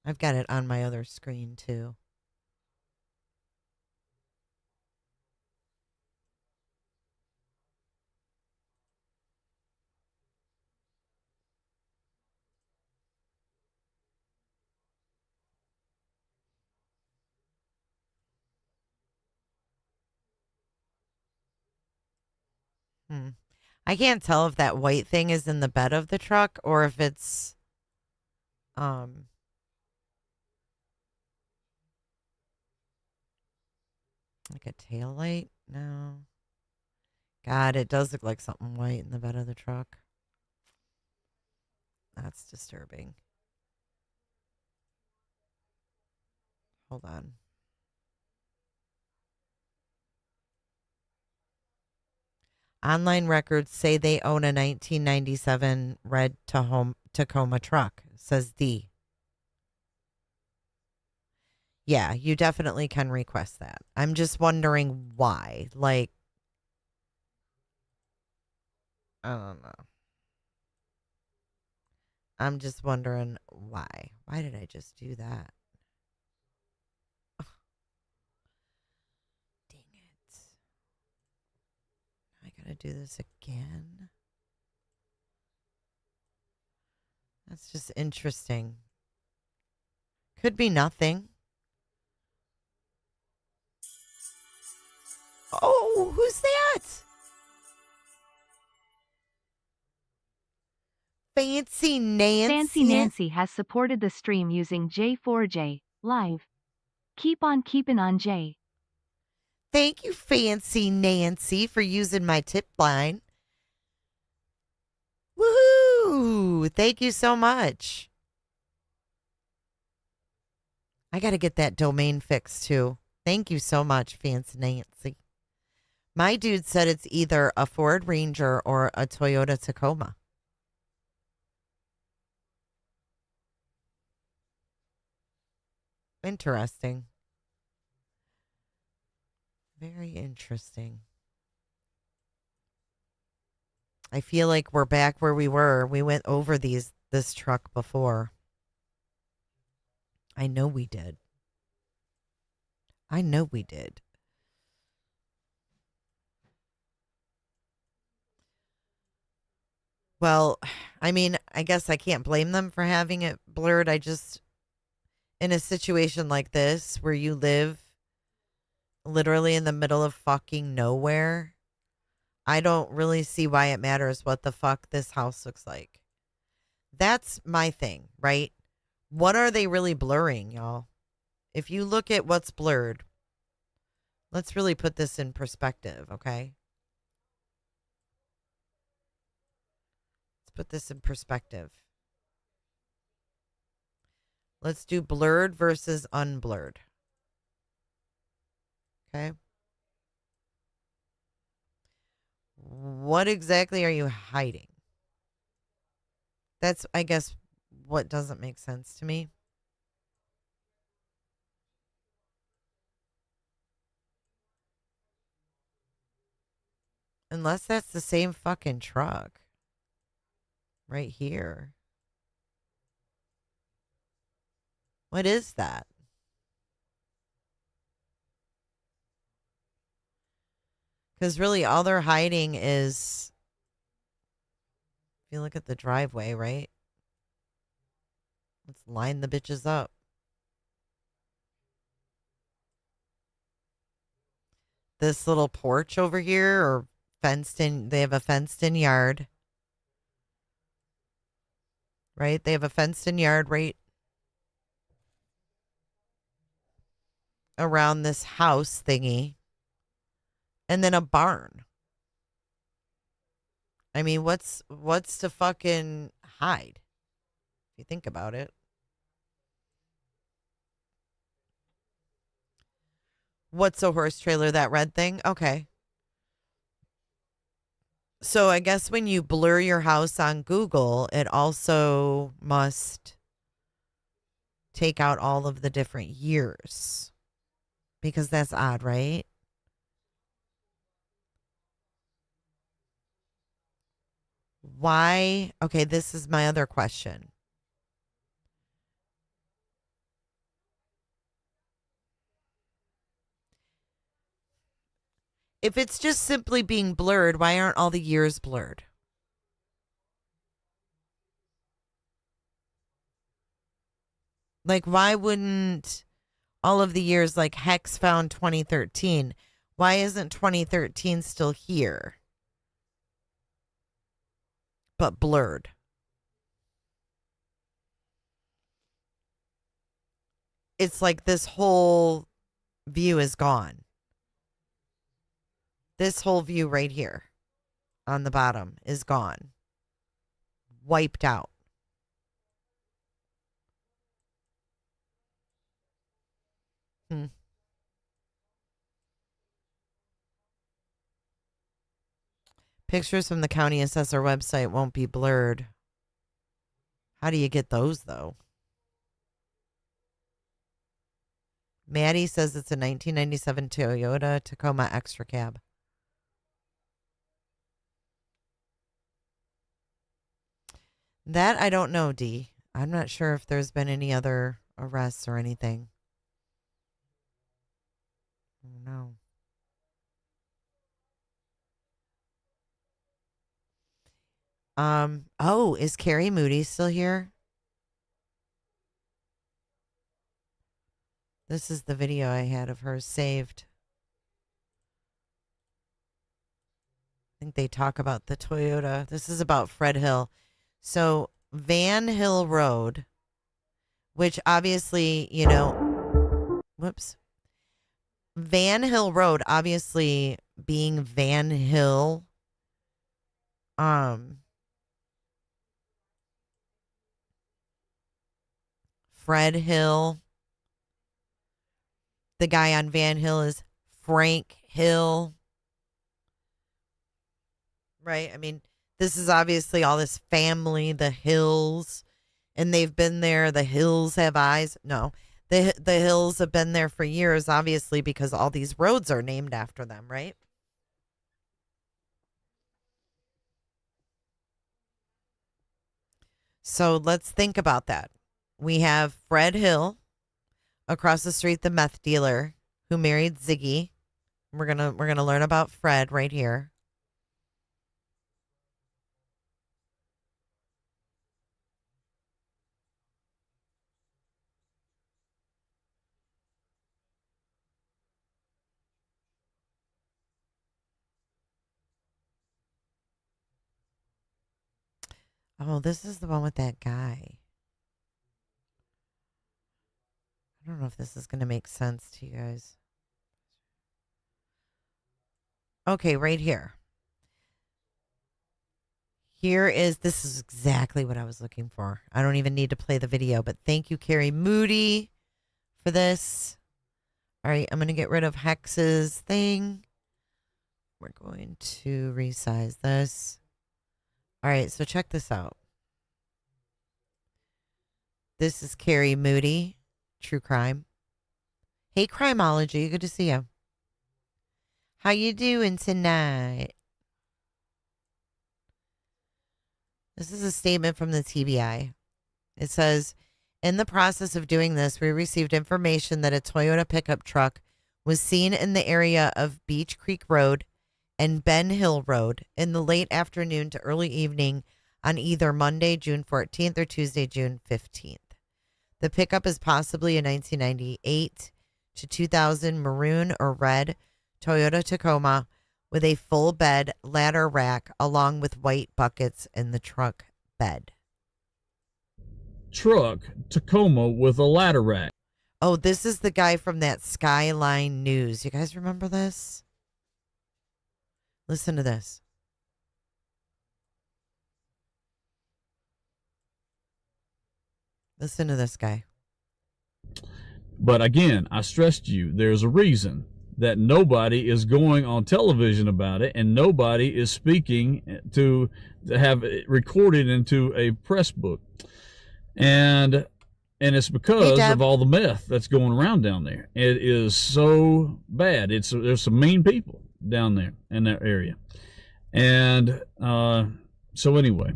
I've got it on my other screen too. I can't tell if that white thing is in the bed of the truck or if it's like a tail light. No. God, it does look like something white in the bed of the truck. That's disturbing. Hold on. Online records say they own a 1997 red Tacoma truck, says D. Yeah, you definitely can request that. I'm just wondering why. Like I don't know. I'm just wondering why. Why did I just do that? Ugh. Dang it. I gotta do this again. That's just interesting. Could be nothing. Oh, who's that? Fancy Nancy. Fancy Nancy has supported the stream using J4J Live. Keep on keeping on, J. Thank you, Fancy Nancy, for using my tip line. Woohoo! Thank you so much. I got to get that domain fixed too. Thank you so much, Fancy Nancy. My dude said it's either a Ford Ranger or a Toyota Tacoma. Interesting. Very interesting. I feel like we're back where we were. We went over this truck before. I know we did. I know we did. Well, I mean, I guess I can't blame them for having it blurred. I just, in a situation like this where you live literally in the middle of fucking nowhere, I don't really see why it matters what the fuck this house looks like. That's my thing, right? What are they really blurring, y'all? If you look at what's blurred, let's really put this in perspective, okay? Let's put this in perspective. Let's do blurred versus unblurred. Okay. What exactly are you hiding? That's, I guess, what doesn't make sense to me. Unless that's the same fucking truck. Right here. What is that? Because really all they're hiding is, if you look at the driveway, right? Let's line the bitches up. This little porch over here, or fenced in, they have a fenced in yard. Right? They have a fenced in yard right around this house thingy. And then a barn. I mean, what's to fucking hide? If you think about it. What's a horse trailer? That red thing? Okay. So I guess when you blur your house on Google, it also must take out all of the different years. Because that's odd, right? Why? Okay, this is my other question. If it's just simply being blurred, why aren't all the years blurred? Like, why wouldn't all of the years, like Hex found 2013, why isn't 2013 still here? But blurred. It's like this whole view is gone. This whole view right here on the bottom is gone. Wiped out. Pictures from the county assessor website won't be blurred. How do you get those, though? Maddie says it's a 1997 Toyota Tacoma Extra Cab. That I don't know, Dee. I'm not sure if there's been any other arrests or anything. No. Oh, is Carrie Moody still here? This is the video I had of her saved. I think they talk about the Toyota. This is about Fred Hill. So, Van Hill Road, which obviously, you know, whoops. Van Hill Road, obviously being Van Hill, Fred Hill. The guy on Van Hill is Frank Hill. Right? I mean, this is obviously all this family, the Hills, and they've been there. The Hills have eyes. No, the Hills have been there for years, obviously, because all these roads are named after them, right? So let's think about that. We have Fred Hill across the street, the meth dealer who married Ziggy. We're gonna learn about Fred right here. Oh, this is the one with that guy. I don't know if this is going to make sense to you guys. Okay, right here. This is exactly what I was looking for. I don't even need to play the video, but thank you, Carrie Moody, for this. All right, I'm going to get rid of Hex's thing. We're going to resize this. All right, so check this out. This is Carrie Moody, True Crime. Hey, Crimeology, good to see you. How you doing tonight? This is a statement from the TBI. It says, in the process of doing this, we received information that a Toyota pickup truck was seen in the area of Beach Creek Road and Ben Hill Road in the late afternoon to early evening on either Monday, June 14th or Tuesday, June 15th. The pickup is possibly a 1998 to 2000 maroon or red Toyota Tacoma with a full bed ladder rack along with white buckets in the truck bed. Truck Tacoma with a ladder rack. Oh, this is the guy from that Skyline News. You guys remember this? Listen to this. Listen to this guy. But again, I stressed to you, there's a reason that nobody is going on television about it and nobody is speaking to have it recorded into a press book. And it's because of all the meth that's going around down there. It is so bad. There's some mean people down there in that area. And so anyway,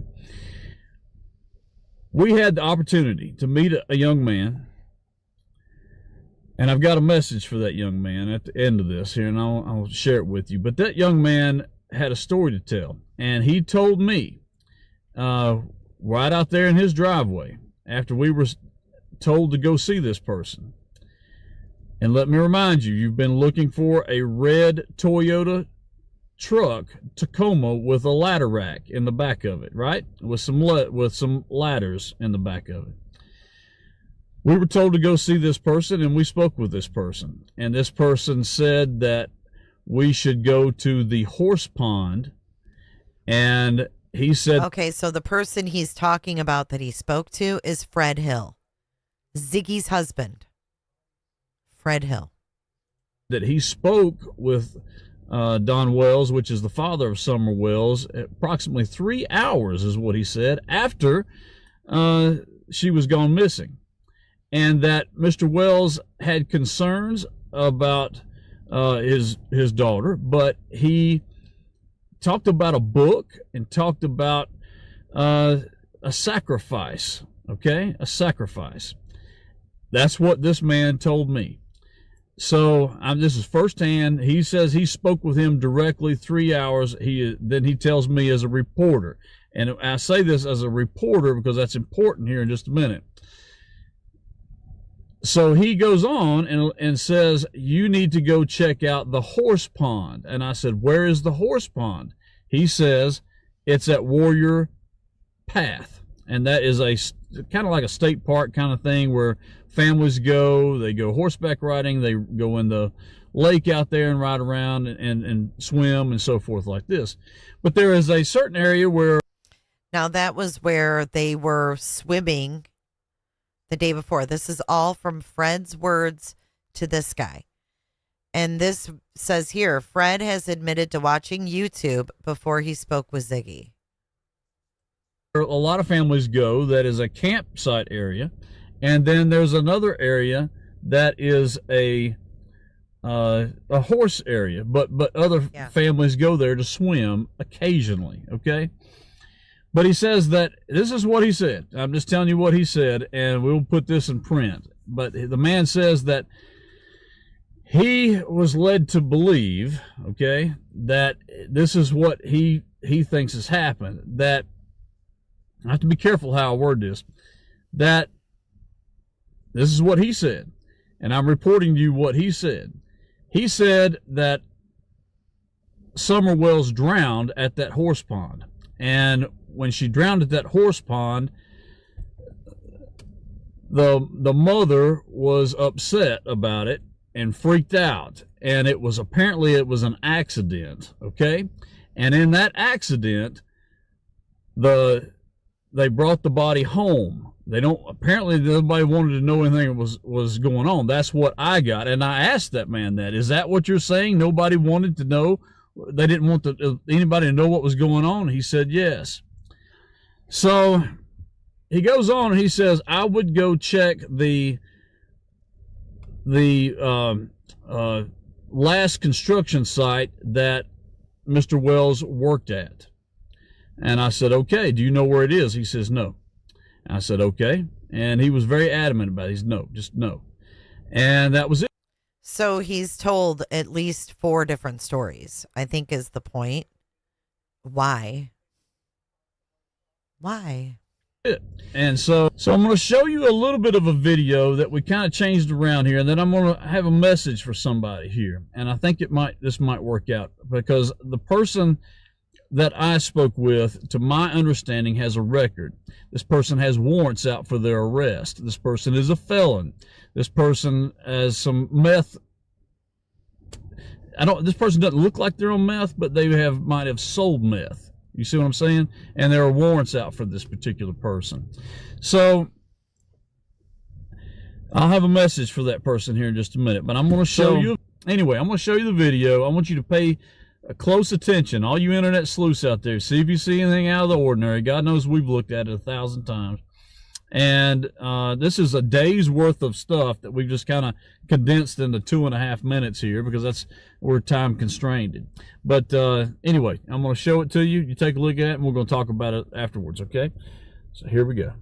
we had the opportunity to meet a young man, and I've got a message for that young man at the end of this here, and I'll share it with you. But that young man had a story to tell, and he told me right out there in his driveway after we were told to go see this person. And let me remind you, you've been looking for a red Toyota truck Tacoma with a ladder rack in the back of it, right? With some ladders in the back of it. We were told to go see this person, and we spoke with this person. And this person said that we should go to the horse pond. And he said... Okay, so the person he's talking about that he spoke to is Fred Hill, Ziggy's husband. Fred Hill. That he spoke with Don Wells, which is the father of Summer Wells, approximately 3 hours is what he said, after she was gone missing. And that Mr. Wells had concerns about his daughter, but he talked about a book and talked about a sacrifice, okay? A sacrifice. That's what this man told me. So this is firsthand. He says he spoke with him directly 3 hours. Then he tells me as a reporter. And I say this as a reporter because that's important here in just a minute. So he goes on and says, you need to go check out the horse pond. And I said, where is the horse pond? He says, it's at Warrior Path. And that is a kind of like a state park kind of thing where families go. They go horseback riding. They go in the lake out there and ride around and swim and so forth like this. But there is a certain area where... Now, that was where they were swimming the day before. This is all from Fred's words to this guy. And this says here, Fred has admitted to watching YouTube before he spoke with Ziggy. A lot of families go that is a campsite area. And then there's another area that is a horse area. But other families go there to swim occasionally, okay? But he says that, this is what he said. I'm just telling you what he said, and we'll put this in print. But the man says that he was led to believe, okay, that this is what he thinks has happened. That, I have to be careful how I word this, that this is what he said. And I'm reporting to you what he said. He said that Summer Wells drowned at that horse pond. And when she drowned at that horse pond, the mother was upset about it and freaked out. And it was apparently an accident, okay? And in that accident, they brought the body home. Apparently nobody wanted to know anything was going on. That's what I got. And I asked that man that. Is that what you're saying? Nobody wanted to know? They didn't want anybody to know what was going on? He said yes. So he goes on and he says, I would go check the last construction site that Mr. Wells worked at. And I said, okay, do you know where it is? He says, no. I said, okay. And he was very adamant about it. He's no, just no. And that was it. So he's told at least 4 different stories, I think is the point. Why? Why? And so I'm going to show you a little bit of a video that we kind of changed around here, and then I'm going to have a message for somebody here. And I think this might work out, because the person that I spoke with, to my understanding, has a record. This person has warrants out for their arrest. This person is a felon. This person has some meth. This person doesn't look like they're on meth, but they might have sold meth. You see what I'm saying? And there are warrants out for this particular person. So I'll have a message for that person here in just a minute, but I'm going to show you. Anyway, I'm going to show you the video. I want you to pay close attention. All you internet sleuths out there, see if you see anything out of the ordinary. God knows we've looked at it 1,000 times. And this is a day's worth of stuff that we've just kind of condensed into 2.5 minutes here, because we're time constrained. But anyway, I'm going to show it to you. You take a look at it, and we're going to talk about it afterwards, okay? So here we go.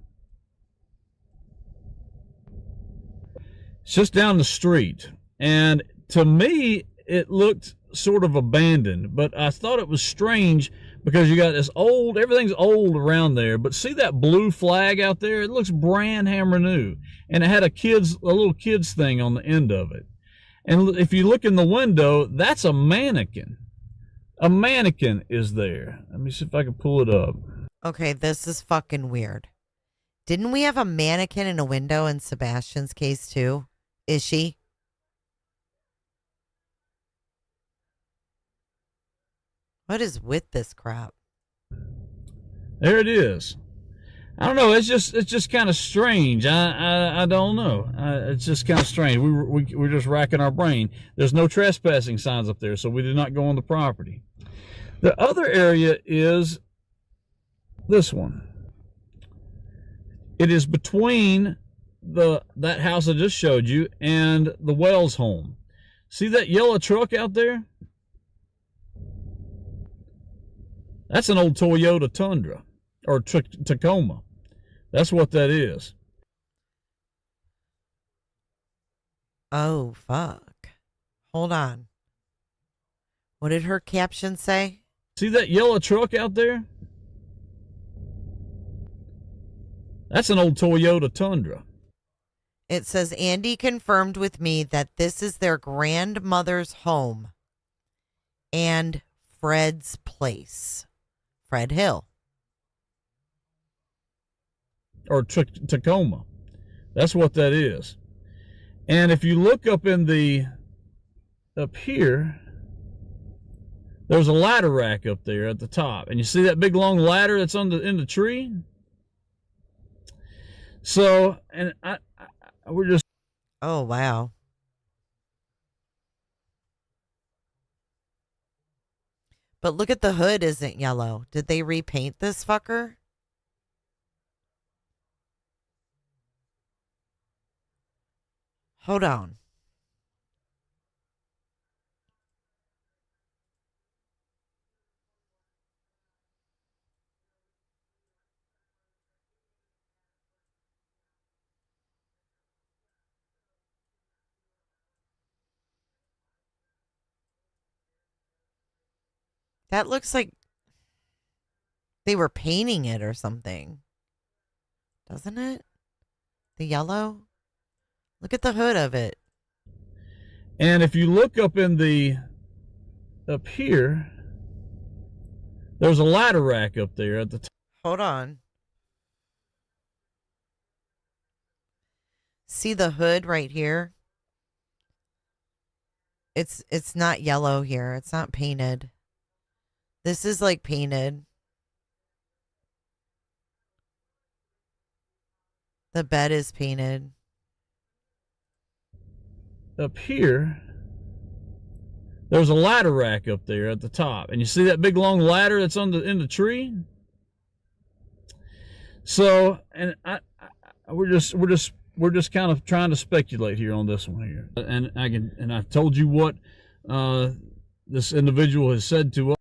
It's just down the street. And to me, it looked sort of abandoned, but I thought it was strange because you got this old, everything's old around there, but see that blue flag out there? It looks brand hammer new, and it had a little kids thing on the end of it. And if you look in the window, that's a mannequin. A mannequin is there. Let me see if I can pull it up. Okay, this is fucking weird. Didn't we have a mannequin in a window in Sebastian's case too? Is she? What is with this crap? There it is. I don't know. It's just kind of strange. I don't know. It's just kind of strange. We're just racking our brain. There's no trespassing signs up there, so we did not go on the property. The other area is this one. It is between that house I just showed you and the Wells home. See that yellow truck out there? That's an old Toyota Tundra or Tacoma. That's what that is. Oh, fuck. Hold on. What did her caption say? See that yellow truck out there? That's an old Toyota Tundra. It says, Andy confirmed with me that this is their grandmother's home and Fred's place. Fred Hill. Or Tacoma. That's what that is. And if you look up here, there's a ladder rack up there at the top. And you see that big long ladder that's in the tree? So, and we're just... Oh, wow. But look at the hood isn't yellow. Did they repaint this fucker? Hold on. That looks like they were painting it or something. Doesn't it? The yellow? Look at the hood of it. And if you look up here, there's a ladder rack up there at the top. Hold on. See the hood right here? It's not yellow here. It's not painted. This is like painted. The bed is painted. Up here, there's a ladder rack up there at the top. And you see that big long ladder that's in the tree? So, and we're just kind of trying to speculate here on this one here. And I've told you what this individual has said to us.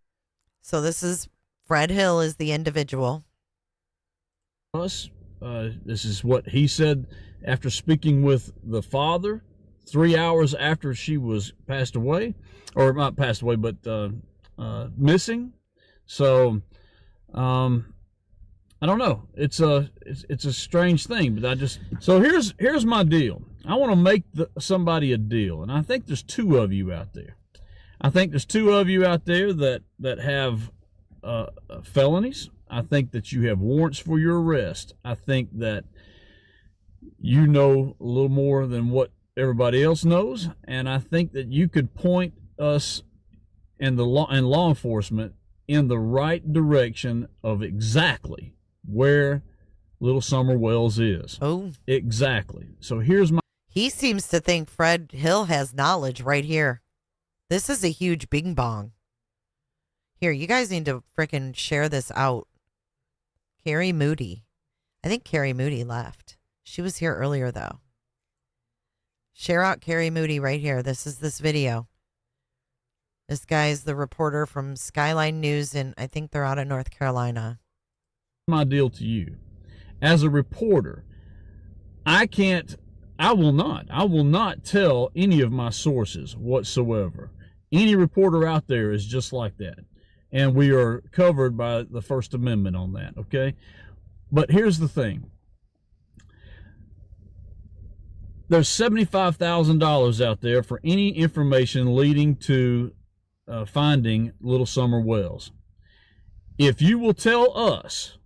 So this is Fred Hill is the individual. This is what he said after speaking with the father 3 hours after she was passed away, or not passed away, but missing. So I don't know. It's a strange thing, but so here's my deal. I want to make somebody a deal, and I think there's two of you out there. I think there's two of you out there that have felonies. I think that you have warrants for your arrest. I think that you know a little more than what everybody else knows, and I think that you could point us and law enforcement in the right direction of exactly where Little Summer Wells is. Oh, exactly. So here's my... He seems to think Fred Hill has knowledge right here. This is a huge bing bong. Here, you guys need to frickin' share this out. Carrie Moody. I think Carrie Moody left. She was here earlier, though. Share out Carrie Moody right here. This is this video. This guy's the reporter from Skyline News, and I think they're out of North Carolina. My deal to you. As a reporter, I will not tell any of my sources whatsoever. Any reporter out there is just like that. And we are covered by the First Amendment on that, okay? But here's the thing. There's $75,000 out there for any information leading to finding Little Summer Wells. If you will tell us,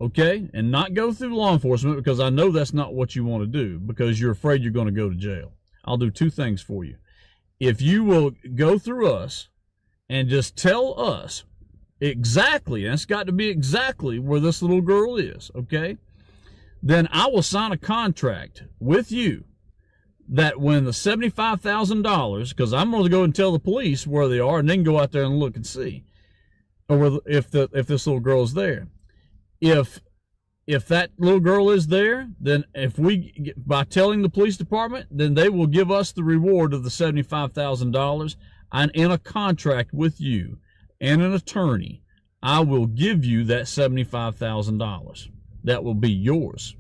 okay, and not go through law enforcement, because I know that's not what you want to do, because you're afraid you're going to go to jail. I'll do two things for you. If you will go through us and just tell us exactly, and it's got to be exactly where this little girl is, okay, then I will sign a contract with you that when the $75,000, because I'm going to go and tell the police where they are and then go out there and look and see, or if this little girl is there. If that little girl is there, then by telling the police department, then they will give us the reward of the $75,000. And in a contract with you and an attorney, I will give you that $75,000. that will be yours,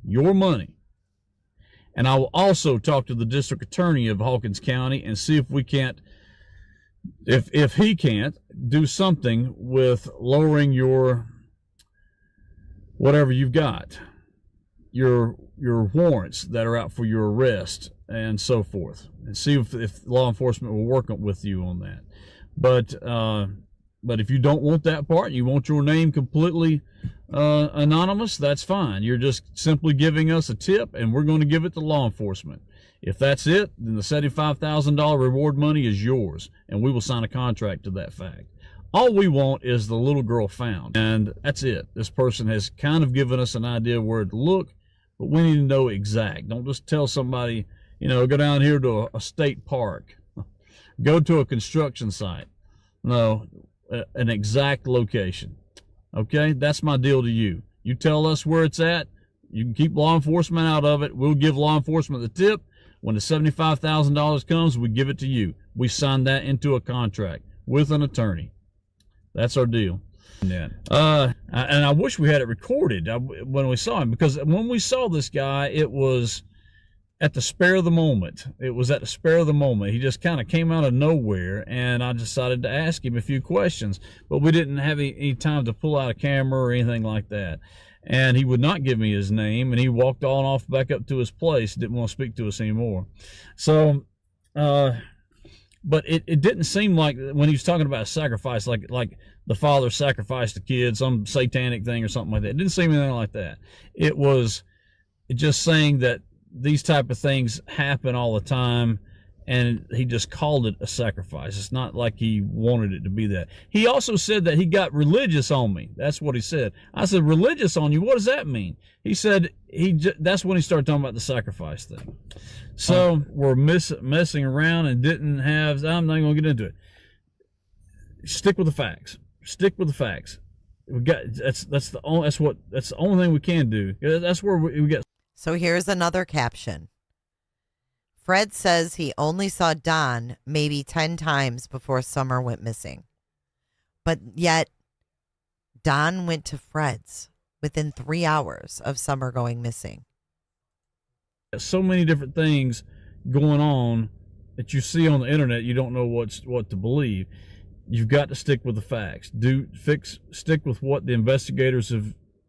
your money. And I will also talk to the district attorney of Hawkins County and see if we can't, if he can't, do something with lowering your, whatever you've got, your warrants that are out for your arrest and so forth, and see if law enforcement will work with you on that. But if you don't want that part, you want your name completely anonymous, that's fine. You're just simply giving us a tip, and we're going to give it to law enforcement. If that's it, then the $75,000 reward money is yours, and we will sign a contract to that fact. All we want is the little girl found, and that's it. This person has kind of given us an idea of where to look, but we need to know exact. Don't just tell somebody, go down here to a state park, go to a construction site. No, an exact location. Okay, that's my deal to you. You tell us where it's at. You can keep law enforcement out of it. We'll give law enforcement the tip. When the $75,000 comes, we give it to you. We sign that into a contract with an attorney. That's our deal. And I wish we had it recorded when we saw him, because when we saw this guy, it was at the spare of the moment. It was at the spare of the moment. He just kind of came out of nowhere, and I decided to ask him a few questions, but we didn't have any time to pull out a camera or anything like that. And he would not give me his name, and he walked on off back up to his place, didn't want to speak to us anymore. So, but it didn't seem like, when he was talking about a sacrifice, like the father sacrificed the kid, some satanic thing or something like that. It didn't seem anything like that. It was just saying that these type of things happen all the time, and he just called it a sacrifice. It's not like he wanted it to be that. He also said that he got religious on me. That's what he said. I said, religious on you? What does that mean? He said that's when he started talking about the sacrifice thing. So we're messing around and didn't have, I'm not going to get into it. Stick with the facts. Stick with the facts. We got, that's the only thing we can do. That's where we get. So here's another caption. Fred says he only saw Don maybe 10 times before Summer went missing. But yet, Don went to Fred's within 3 hours of Summer going missing. So many different things going on that you see on the internet, you don't know what to believe. You've got to stick with the facts. Stick with what the investigators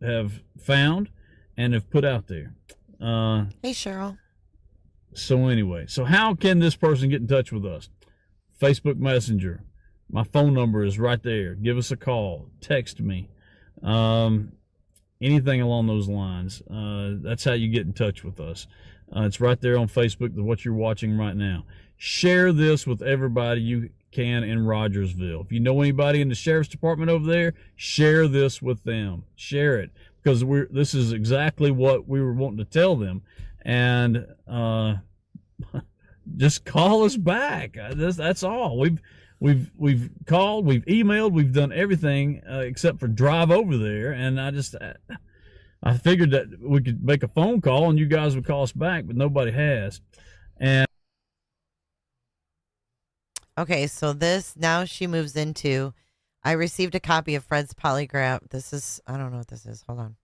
have found and have put out there. Hey, Cheryl. So anyway, how can this person get in touch with us? Facebook Messenger. My phone number is right there. Give us a call. Text me. Anything along those lines. That's how you get in touch with us. It's right there on Facebook, what you're watching right now. Share this with everybody you can in Rogersville. If you know anybody in the sheriff's department over there, share this with them. Share it, because this is exactly what we were wanting to tell them. And just call us back. That's all. We've called, we've emailed, we've done everything except for drive over there. And I figured that we could make a phone call and you guys would call us back, but nobody has. And okay, so now she moves into, I received a copy of Fred's polygraph. I don't know what this is. Hold on.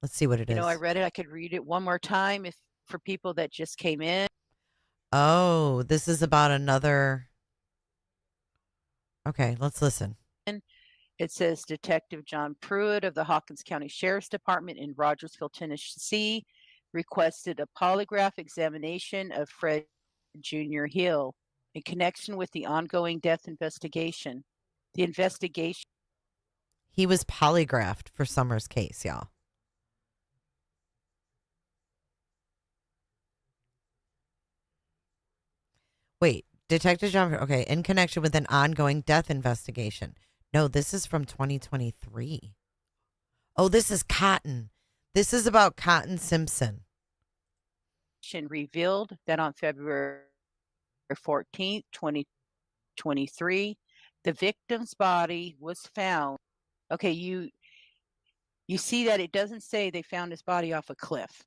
Let's see what it is. I read it. I could read it one more time for people that just came in. Oh, this is about another. Okay, let's listen. It says Detective John Pruitt of the Hawkins County Sheriff's Department in Rogersville, Tennessee, requested a polygraph examination of Fred Jr. Hill in connection with the ongoing death investigation. The investigation. He was polygraphed for Summer's case, y'all. Wait, Detective John, okay, in connection with an ongoing death investigation. No, this is from 2023. Oh, this is Cotton. This is about Cotton Simpson. Revealed that on February 14th, 2023, the victim's body was found. Okay, you see that it doesn't say they found his body off a cliff.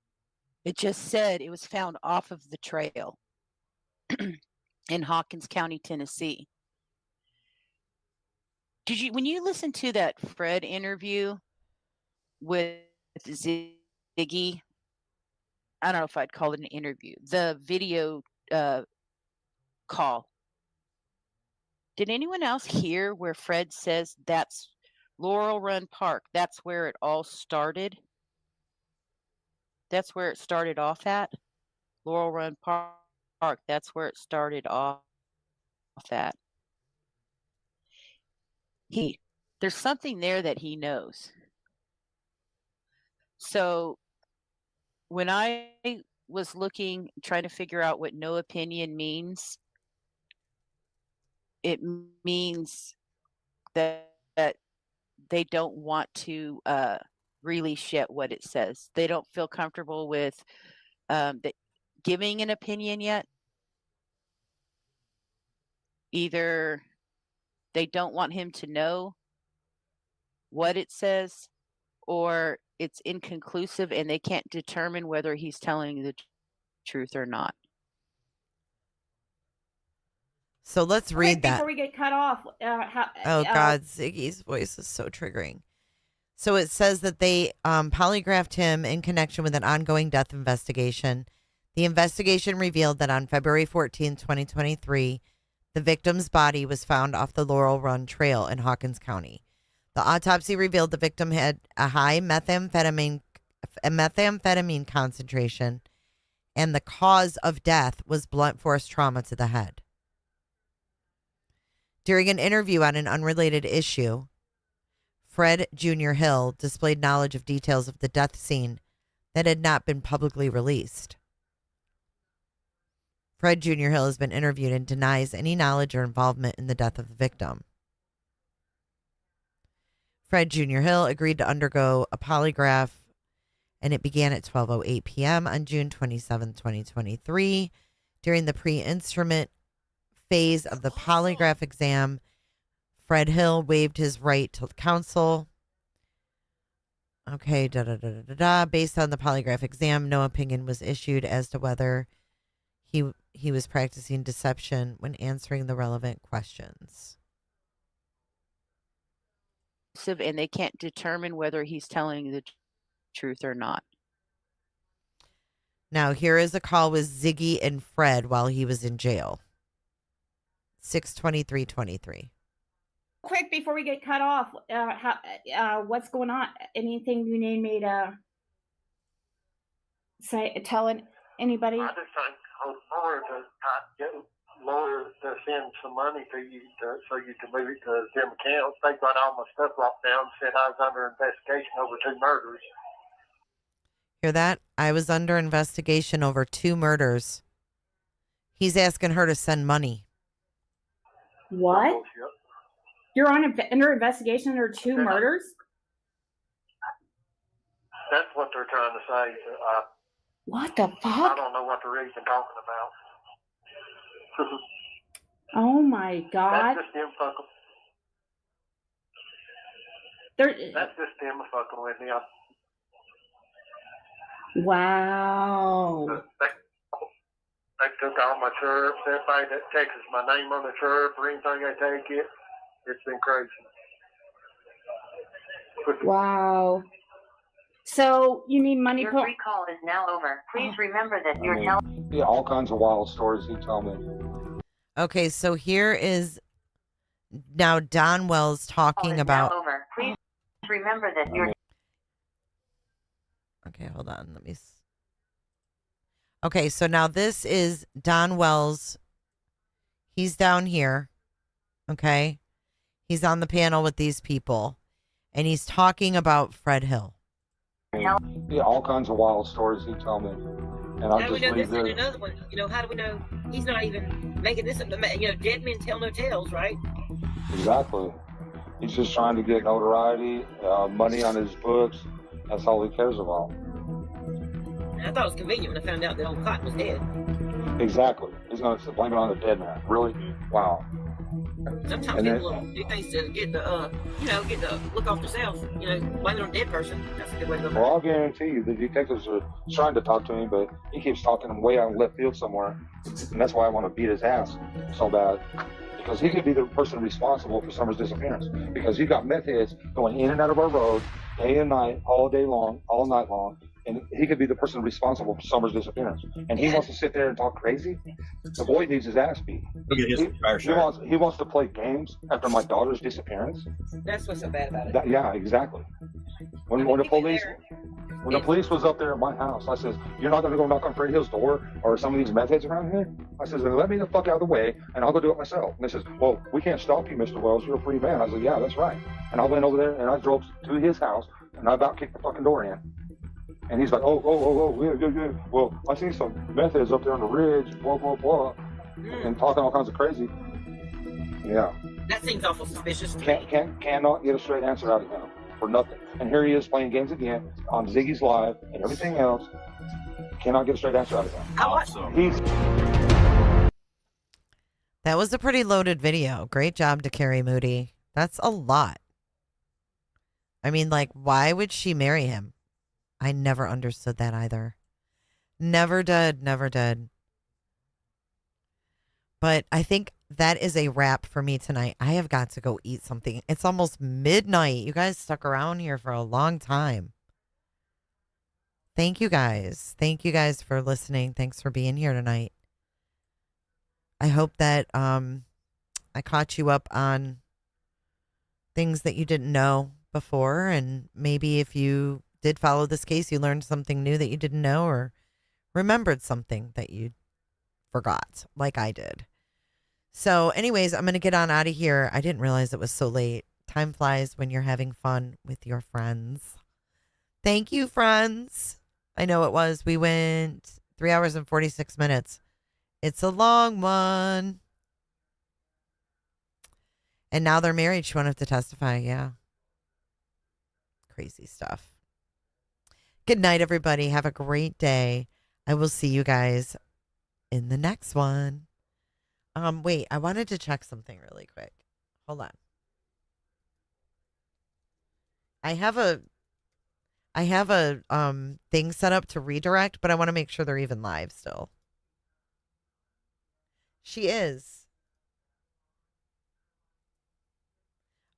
It just said it was found off of the trail in Hawkins County, Tennessee. When you listen to that Fred interview with Ziggy. I don't know if I'd call it an interview. The video call. Did anyone else hear where Fred says that's Laurel Run Park? That's where it all started. That's where it started off at. Laurel Run Park. That's where it started off at. There's something there that he knows. So when I was trying to figure out what no opinion means, it means that they don't want to release yet what it says. They don't feel comfortable with giving an opinion yet. Either they don't want him to know what it says, or it's inconclusive and they can't determine whether he's telling the truth or not. So let's read that. Before we get cut off. God, Ziggy's voice is so triggering. So it says that they polygraphed him in connection with an ongoing death investigation. The investigation revealed that on February 14, 2023, the victim's body was found off the Laurel Run Trail in Hawkins County. The autopsy revealed the victim had a high methamphetamine concentration, and the cause of death was blunt force trauma to the head. During an interview on an unrelated issue, Fred Jr. Hill displayed knowledge of details of the death scene that had not been publicly released. Fred Jr. Hill has been interviewed and denies any knowledge or involvement in the death of the victim. Fred Jr. Hill agreed to undergo a polygraph, and it began at 12:08 p.m. on June 27, 2023. During the pre-instrument phase of the polygraph exam, Fred Hill waived his right to counsel. Okay, Based on the polygraph exam, no opinion was issued as to whether he was practicing deception when answering the relevant questions. And they can't determine whether he's telling the truth or not. Now, here is a call with Ziggy and Fred while he was in jail. 6/23/23. Quick, before we get cut off, what's going on? Anything you need me to tell anybody? I just think Laura to send some money to you so you can move it to them accounts. They got all my stuff locked down, said I was under investigation over 2 murders. Hear that? I was under investigation over 2 murders. He's asking her to send money. What? You're under investigation under 2 murders? That's what they're trying to say. What the fuck? I don't know what they're even talking about. Oh my God. That's just them fucking. That's just them fucking with me. Wow. They took all my chirps. Everybody that texts my name on the chirp or anything they take it. It's been crazy. Wow. So you need money. Your free call is now over. Please remember that you're telling. Yeah, all kinds of wild stories he tell me. Okay, so here is now Don Wells talking about. Now over. Please remember that you're. Okay, hold on. Let me. Okay, so now this is Don Wells. He's down here. Okay, he's on the panel with these people, and he's talking about Fred Hill. Yeah, all kinds of wild stories he tell me, and I'll just leave there. Another one. How do we know he's not even making this up? Dead men tell no tales, right? Exactly. He's just trying to get notoriety, money on his books. That's all he cares about. And I thought it was convenient when I found out that old Cotton was dead. Exactly. He's going to blame it on the dead man. Really? Wow. Sometimes people do things to get the, get the look off themselves. Blame it on a dead person. That's a good way to look at it. Well, I'll guarantee you the detectives are trying to talk to him, but he keeps talking him way out in left field somewhere. And that's why I want to beat his ass so bad. because he could be the person responsible for Summer's disappearance, because you got meth heads going in and out of our road day and night, all day long, all night long, and he could be the person responsible for Summer's disappearance. And he wants to sit there and talk crazy? The boy needs his ass beat. He wants to play games after my daughter's disappearance. That's what's so bad about it. Yeah, exactly. When the police was up there at my house, I says, "You're not going to go knock on Fred Hill's door or some of these meth heads around here?" I says, "Let me the fuck out of the way, and I'll go do it myself." And they says, "Well, we can't stop you, Mr. Wells. You're a free man." I said, "Yeah, that's right." And I went over there and I drove to his house and I about kicked the fucking door in. And he's like, yeah. Well, I seen some meth heads up there on the ridge, blah, blah, blah, and talking all kinds of crazy. Yeah. That seems awful suspicious. Cannot get a straight answer out of him for nothing. And here he is playing games again on Ziggy's Live and everything else. Cannot get a straight answer out of him. That was a pretty loaded video. Great job to Carrie Moody. That's a lot. I mean, like, why would she marry him? I never understood that either. Never did. But I think that is a wrap for me tonight. I have got to go eat something. It's almost midnight. You guys stuck around here for a long time. Thank you guys. Thank you guys for listening. Thanks for being here tonight. I hope that I caught you up on things that you didn't know before, and maybe if you did follow this case, you learned something new that you didn't know, or remembered something that you forgot, like I did. So anyways, I'm going to get on out of here. I didn't realize it was so late. Time flies when you're having fun with your friends. Thank you, friends. I know it was. We went 3 hours and 46 minutes. It's a long one. And now they're married. She won't have to testify. Yeah. Crazy stuff. Good night, everybody. Have a great day. I will see you guys in the next one. Wait, I wanted to check something really quick. Hold on. I have a thing set up to redirect, but I want to make sure they're even live still. She is.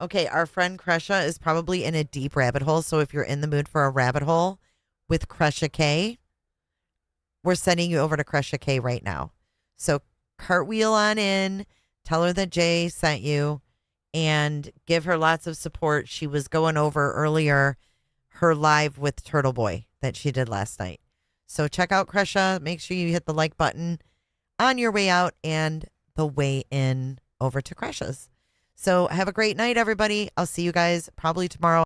Okay, our friend Kresha is probably in a deep rabbit hole, so if you're in the mood for a rabbit hole with Kresha K, we're sending you over to Kresha K right now. So cartwheel on in, tell her that Jay sent you, and give her lots of support. She was going over earlier her live with Turtle Boy that she did last night. So check out Kresha. Make sure you hit the like button on your way out and the way in over to Kresha's. So have a great night, everybody. I'll see you guys probably tomorrow.